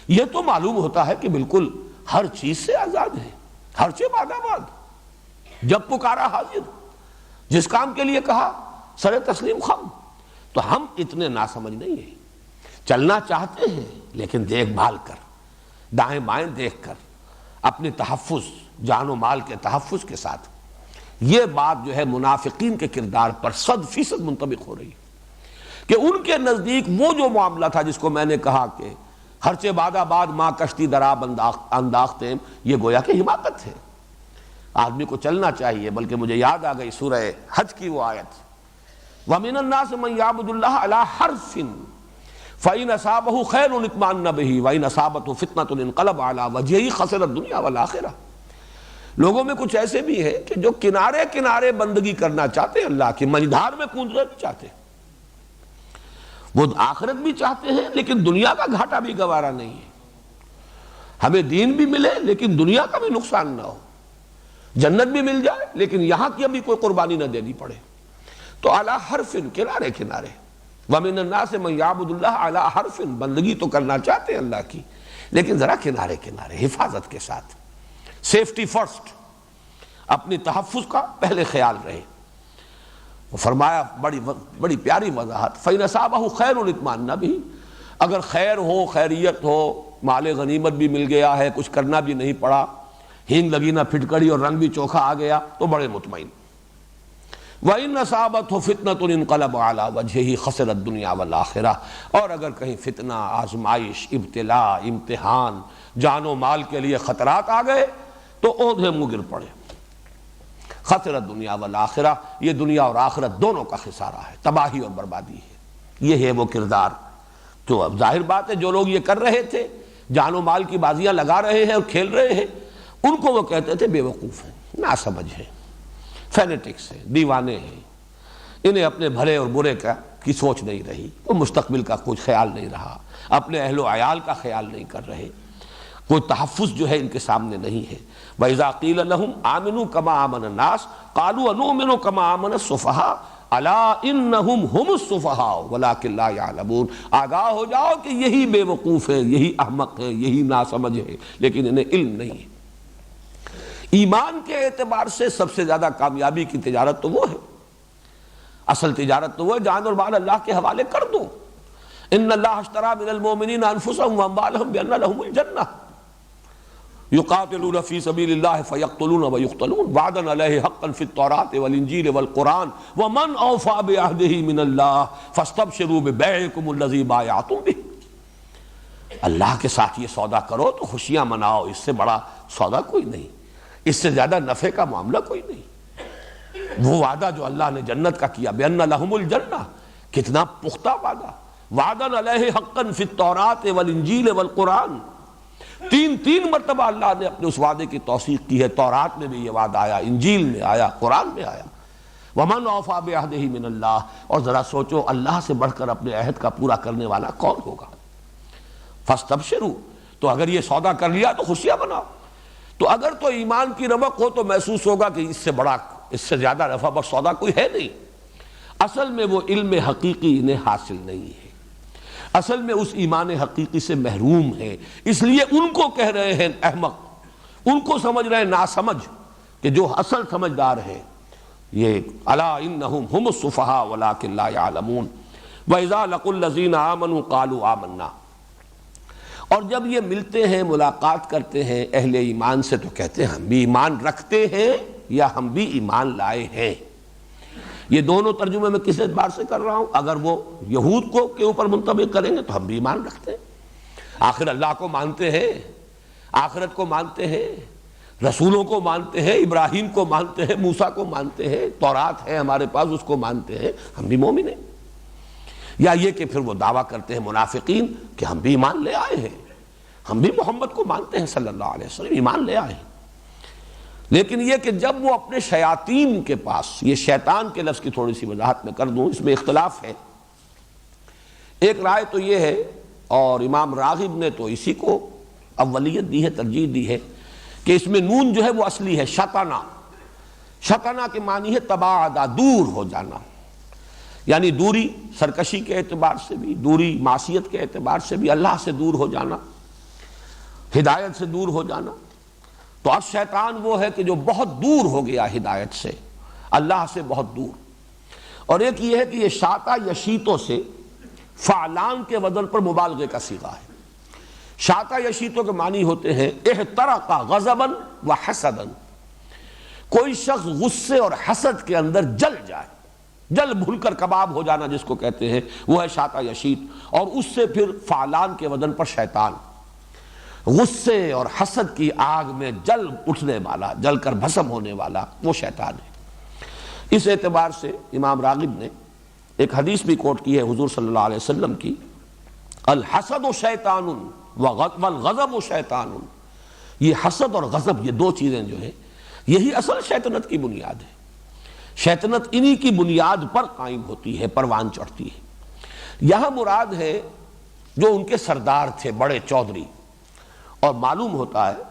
یہ تو معلوم ہوتا ہے کہ بالکل ہر چیز سے آزاد ہے، ہر چیز بعد آباد، جب پکارا حاضر، جس کام کے لیے کہا سر تسلیم خم۔ تو ہم اتنے ناسمجھ نہیں ہیں، چلنا چاہتے ہیں لیکن دیکھ بھال کر، دائیں بائیں دیکھ کر، اپنے تحفظ، جان و مال کے تحفظ کے ساتھ۔ یہ بات جو ہے منافقین کے کردار پر 100% منطبق ہو رہی ہے کہ ان کے نزدیک وہ جو معاملہ تھا جس کو میں نے کہا کہ خرچے بعد آباد ماں کشتی دراب انداختیں، یہ گویا کہ حماقت ہے۔ آدمی کو چلنا چاہیے، بلکہ مجھے یاد آ گئی سورہ حج کی وہ آیت، وَمِنَ النَّاسِ مَن يَعْبُدُ اللَّهَ عَلَى حَرْفٍ فَإِنْ أَصَابَهُ خَيْرٌ اطْمَأَنَّ بِهِ وَإِنْ أَصَابَتْهُ فِتْنَةٌ انقلب عَلَى وَجْهِهِ خَسِرَ الدُّنْيَا وَالْآخِرَةَ۔ لوگوں میں کچھ ایسے بھی ہیں کہ جو کنارے کنارے بندگی کرنا چاہتے ہیں، اللہ کی مجدھار میں کودنا نہیں چاہتے، وہ آخرت بھی چاہتے ہیں لیکن دنیا کا گھاٹا بھی گوارا نہیں ہے، ہمیں دین بھی ملے لیکن دنیا کا بھی نقصان نہ ہو، جنت بھی مل جائے لیکن یہاں کی ابھی کوئی قربانی نہ دینی پڑے۔ تو علی حرف، کنارے کنارے، وَمِنَ النَّاسِ مَن يَعْبُدُ اللَّهَ عَلَى حَرْفٍ، بندگی تو کرنا چاہتے ہیں اللہ کی لیکن ذرا کنارے کنارے، حفاظت کے ساتھ، سیفٹی فرسٹ، اپنی تحفظ کا پہلے خیال رہے۔ وہ فرمایا بڑی پیاری وضاحت، فَإِنْ أَصَابَهُ خَيْرٌ اطْمَأَنَّ بِهِ، اگر خیر ہو، خیریت ہو، مال غنیمت بھی مل گیا ہے، کچھ کرنا بھی نہیں پڑا، ہینگ لگی نہ پھٹکڑی اور رنگ بھی چوکھا آ گیا تو بڑے مطمئن۔ وَإِنْ أَصَابَتْهُ فِتْنَةٌ انقلب عَلَى وَجْهِهِ خَسِرَ الدُّنْيَا وَالْآخِرَةَ، اور اگر کہیں فتنہ، آزمائش، ابتلاء، امتحان، جان و مال کے لیے خطرات آ گئے تو اوندھے منہ گر پڑے۔ خسر الدنیا والآخرہ، یہ دنیا اور آخرت دونوں کا خسارہ ہے، تباہی اور بربادی ہے۔ یہ ہے وہ کردار جو اب ظاہر بات ہے جو لوگ یہ کر رہے تھے، جان و مال کی بازیاں لگا رہے ہیں اور کھیل رہے ہیں، ان کو وہ کہتے تھے بے وقوف ہیں، ناسمجھ ہیں، فینیٹکس ہیں، دیوانے ہیں، انہیں اپنے بھلے اور برے کی سوچ نہیں رہی، وہ مستقبل کا کچھ خیال نہیں رہا، اپنے اہل و عیال کا خیال نہیں کر رہے، کوئی تحفظ جو ہے ان کے سامنے نہیں ہے۔ وَإِذَا قِيلَ لَهُمْ آمِنُوا كَمَا آمَنَ النَّاسُ قَالُوا أَنُؤْمِنُ كَمَا آمَنَ السُّفَهَاءُ أَلَا إِنَّهُمْ هُمُ السُّفَهَاءُ وَلَٰكِن لَا يَعْلَمُونَ، آگاہ ہو جاؤ کہ یہی بے وقوف ہے، یہی احمق ہے، یہی ناسمجھ ہے، لیکن انہیں علم نہیں ہے۔ ایمان کے اعتبار سے سب سے زیادہ کامیابی کی تجارت تو وہ ہے، اصل تجارت تو وہ ہے، جان اور مال اللہ کے حوالے کر دو۔ ان اللہ اشترى من المؤمنین انفسهم واموالهم بان لهم الجنہ یقاتلون فی سبیل اللہ فیقتلون ویقتلون وعدا علیہ حقا فی التوراة والانجیل والقرآن ومن اوفى بعہدہ من اللہ فاستبشروا ببیعکم الذی بایعتم بہ۔ اللہ کے ساتھ یہ سودا کرو تو خوشیاں مناؤ، اس سے بڑا سودا کوئی نہیں، اس سے زیادہ نفع کا معاملہ کوئی نہیں۔ وہ وعدہ جو اللہ نے جنت کا کیا، بان لہم الجنہ، کتنا پختہ وعدہ، وعدا علیہ حقا فی التوراة والانجیل والقرآن، تین مرتبہ اللہ نے اپنے اس وعدے کی توثیق کی ہے، تورات میں بھی یہ وعدہ آیا، انجیل میں آیا، قرآن میں آیا۔ ومن اوفى بعہدہ من اللہ، اور ذرا سوچو اللہ سے بڑھ کر اپنے عہد کا پورا کرنے والا کون ہوگا؟ فاستبشروا، تو اگر یہ سودا کر لیا تو خوشیاں مناؤ۔ تو اگر تو ایمان کی رمق ہو تو محسوس ہوگا کہ اس سے بڑا، اس سے زیادہ نفع بخش سودا کوئی ہے نہیں۔ اصل میں وہ علم حقیقی انہیں حاصل نہیں ہے، اصل میں اس ایمان حقیقی سے محروم ہے، اس لیے ان کو کہہ رہے ہیں احمق، ان کو سمجھ رہے ہیں ناسمجھ، کہ جو اصل سمجھدار ہے یہ الا انہم ہم السفہاء ولکن لا یعلمون۔ وَإِذَا لَقُوا الَّذِينَ آمَنُوا قَالُوا آمَنَّا، اور جب یہ ملتے ہیں ملاقات کرتے ہیں اہل ایمان سے تو کہتے ہیں ہم بھی ایمان رکھتے ہیں یا ہم بھی ایمان لائے ہیں۔ یہ دونوں ترجمے میں کس اعتبار سے کر رہا ہوں؟ اگر وہ یہود کو کے اوپر منطبق کریں گے تو ہم بھی ایمان رکھتے ہیں، آخر اللہ کو مانتے ہیں، آخرت کو مانتے ہیں، رسولوں کو مانتے ہیں، ابراہیم کو مانتے ہیں، موسیٰ کو مانتے ہیں، تورات ہے ہمارے پاس اس کو مانتے ہیں، ہم بھی مومن ہیں۔ یا یہ کہ پھر وہ دعویٰ کرتے ہیں منافقین کہ ہم بھی ایمان لے آئے ہیں، ہم بھی محمد کو مانتے ہیں صلی اللہ علیہ وسلم، ایمان لے آئے ہیں۔ لیکن یہ کہ جب وہ اپنے شیاطین کے پاس، یہ شیطان کے لفظ کی تھوڑی سی وضاحت میں کر دوں، اس میں اختلاف ہے۔ ایک رائے تو یہ ہے، اور امام راغب نے تو اسی کو اولیت دی ہے، ترجیح دی ہے، کہ اس میں نون جو ہے وہ اصلی ہے شطنا۔ شطنا کے معنی ہے تباعدہ، دور ہو جانا، یعنی دوری سرکشی کے اعتبار سے بھی، دوری معصیت کے اعتبار سے بھی، اللہ سے دور ہو جانا، ہدایت سے دور ہو جانا۔ تو اب شیطان وہ ہے کہ جو بہت دور ہو گیا ہدایت سے، اللہ سے بہت دور۔ اور ایک یہ ہے کہ یہ شاطا یشیتوں سے فعلان کے وزن پر مبالغے کا صیغہ ہے۔ شاطا یشیتوں کے معنی ہوتے ہیں احترق غضبا و حسدا، کوئی شخص غصے اور حسد کے اندر جل جائے، جل بھول کر کباب ہو جانا جس کو کہتے ہیں، وہ ہے شاطا یشیت۔ اور اس سے پھر فعلان کے وزن پر شیطان، غصے اور حسد کی آگ میں جل اٹھنے والا، جل کر بھسم ہونے والا، وہ شیطان ہے۔ اس اعتبار سے امام راغب نے ایک حدیث بھی کوٹ کی ہے حضور صلی اللہ علیہ وسلم کی، الحسد شیطان والغضب شیطان۔ یہ حسد اور غضب، یہ دو چیزیں جو ہیں، یہی اصل شیطنت کی بنیاد ہے۔ شیطنت انہی کی بنیاد پر قائم ہوتی ہے، پروان چڑھتی ہے۔ یہاں مراد ہے جو ان کے سردار تھے بڑے چودھری، اور معلوم ہوتا ہے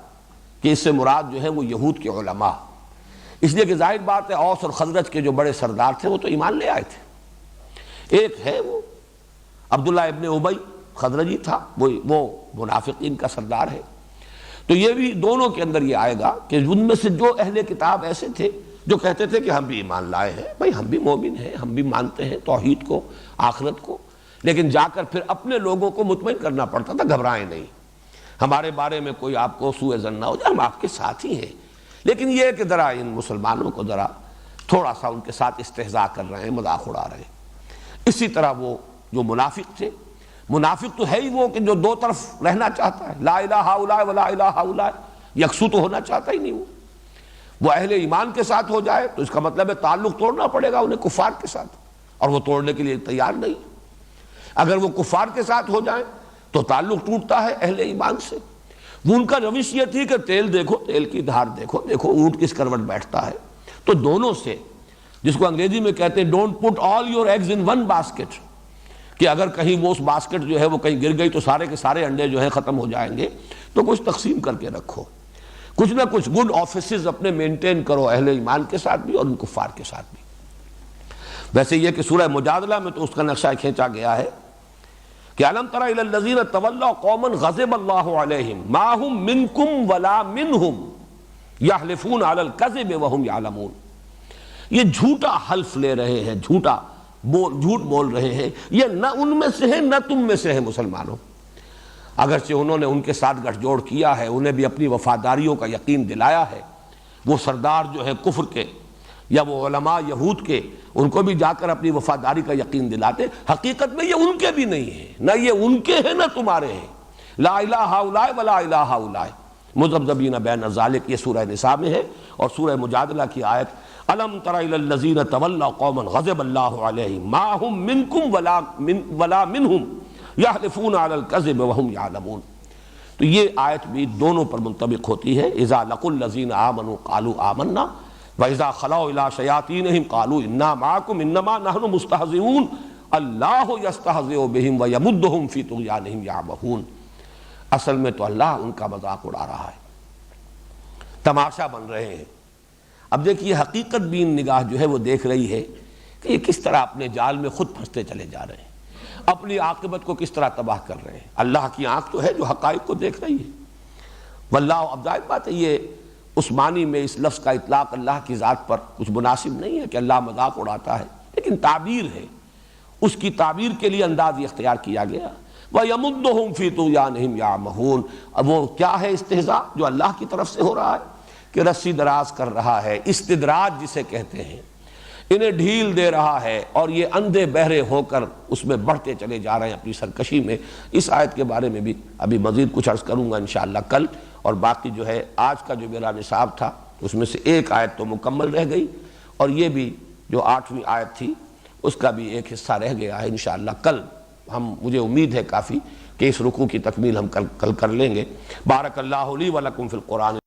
کہ اس سے مراد جو ہے وہ یہود کے علماء، اس لیے کہ ظاہر بات ہے اوس اور خزرج کے جو بڑے سردار تھے وہ تو ایمان لے آئے تھے۔ ایک ہے وہ عبداللہ ابن ابی خزرجی تھا، وہ منافقین کا سردار ہے۔ تو یہ بھی دونوں کے اندر یہ آئے گا کہ ان میں سے جو اہل کتاب ایسے تھے جو کہتے تھے کہ ہم بھی ایمان لائے ہیں، بھائی ہم بھی مومن ہیں، ہم بھی مانتے ہیں توحید کو، آخرت کو، لیکن جا کر پھر اپنے لوگوں کو مطمئن کرنا پڑتا تھا، گھبرائیں نہیں، ہمارے بارے میں کوئی آپ کو سوء ظن نہ ہو جائے، ہم آپ کے ساتھ ہی ہیں۔ لیکن یہ کہ ذرا ان مسلمانوں کو ذرا تھوڑا سا ان کے ساتھ استہزاء کر رہے ہیں، مذاق اڑا رہے ہیں۔ اسی طرح وہ جو منافق تھے، منافق تو ہے ہی وہ کہ جو دو طرف رہنا چاہتا ہے، لا الہ ہؤلاء ولا الہ ہؤلاء، یکسو تو ہونا چاہتا ہی نہیں۔ وہ اہل ایمان کے ساتھ ہو جائے تو اس کا مطلب ہے تعلق توڑنا پڑے گا انہیں کفار کے ساتھ، اور وہ توڑنے کے لیے تیار نہیں۔ اگر وہ کفار کے ساتھ ہو جائیں تو تعلق ٹوٹتا ہے اہل ایمان سے۔ وہ ان کا روش یہ تھی کہ تیل دیکھو، تیل کی دھار دیکھو، دیکھو اونٹ کس کروٹ بیٹھتا ہے۔ تو دونوں سے، جس کو انگریزی میں کہتے ہیں don't put all your eggs in one basket, کہ اگر کہیں وہ اس باسکٹ جو ہے وہ کہیں گر گئی تو سارے کے سارے انڈے جو ہیں ختم ہو جائیں گے، تو کچھ تقسیم کر کے رکھو، کچھ نہ کچھ گڈ آفیسز اپنے مینٹین کرو، اہل ایمان کے ساتھ بھی اور ان کفار کے ساتھ بھی۔ ویسے یہ کہ سورہ مجادلہ میں تو اس کا نقشہ کھینچا گیا ہے کہ الم تر الی الذین تولوا قوما غضب اللہ علیہم ما هم منکم ولا منہم یحلفون علی الکذب وہم یعلمون۔ یہ جھوٹا حلف لے رہے ہیں، جھوٹ بول رہے ہیں، یہ نہ ان میں سے ہیں نہ تم میں سے ہیں مسلمانوں۔ اگرچہ انہوں نے ان کے ساتھ گٹھ جوڑ کیا ہے، انہیں بھی اپنی وفاداریوں کا یقین دلایا ہے، وہ سردار جو ہے کفر کے یا وہ علماء یہود کے، ان کو بھی جا کر اپنی وفاداری کا یقین دلاتے، حقیقت میں یہ ان کے بھی نہیں ہیں، نہ یہ ان کے ہیں نہ تمہارے ہیں۔ لا الہ ہؤلاء ولا الہ ہؤلاء مذبذبین بین ذلک، یہ سورہ نساء میں ہے۔ اور سورہ مجادلہ کی آیت الم تر الی الذین تولوا قوما غضب اللہ علیہم ما هم منکم ولا منہم یحلفون علی الکذب وہم یعلمون۔ تو یہ آیت بھی دونوں پر منطبق ہوتی ہے۔ اذا لقوا الذین آمنوا قالوا آمنا وَإِذَا خَلَوْا إِلَىٰ شَيَاطِينِهِمْ قَالُوا إِنَّا مَعَكُمْ إِنَّمَا نَحْنُ مُسْتَهْزِئُونَ اللَّهُ يَسْتَهْزِئُ بِهِمْ وَيَمُدُّهُمْ فِي طُغْيَانِهِمْ يَعْمَهُونَ۔ اصل میں تو اللہ ان کا مذاق اڑا رہا ہے، تماشا بن رہے ہیں۔ اب دیکھیے حقیقت بین نگاہ جو ہے وہ دیکھ رہی ہے کہ یہ کس طرح اپنے جال میں خود پھنستے چلے جا رہے ہیں، اپنی عاقبت کو کس طرح تباہ کر رہے ہیں۔ اللہ کی آنکھ تو ہے جو حقائق کو دیکھ رہی ہے۔ واللہ، اب ظاہر بات ہے یہ اس معنی میں اس لفظ کا اطلاق اللہ کی ذات پر کچھ مناسب نہیں ہے کہ اللہ مذاق اڑاتا ہے، لیکن تعبیر ہے، اس کی تعبیر کے لیے انداز اختیار کیا گیا۔ وَيَمُدُّهُمْ فِي طُغْيَانِهِمْ يَعْمَهُونَ۔ اب وہ کیا ہے استہزاء جو اللہ کی طرف سے ہو رہا ہے کہ رسی دراز کر رہا ہے، استدراج جسے کہتے ہیں، انہیں ڈھیل دے رہا ہے اور یہ اندھے بہرے ہو کر اس میں بڑھتے چلے جا رہے ہیں اپنی سرکشی میں۔ اس آیت کے بارے میں بھی ابھی مزید کچھ عرض کروں گا انشاءاللہ کل، اور باقی جو ہے آج کا جو میرا نصاب تھا اس میں سے ایک آیت تو مکمل رہ گئی، اور یہ بھی جو 8ویں آیت تھی اس کا بھی ایک حصہ رہ گیا ہے۔ انشاءاللہ کل مجھے امید ہے کافی کہ اس رکوع کی تکمیل ہم کل کر لیں گے۔ بارک اللہ لی و لکم فی القرآن۔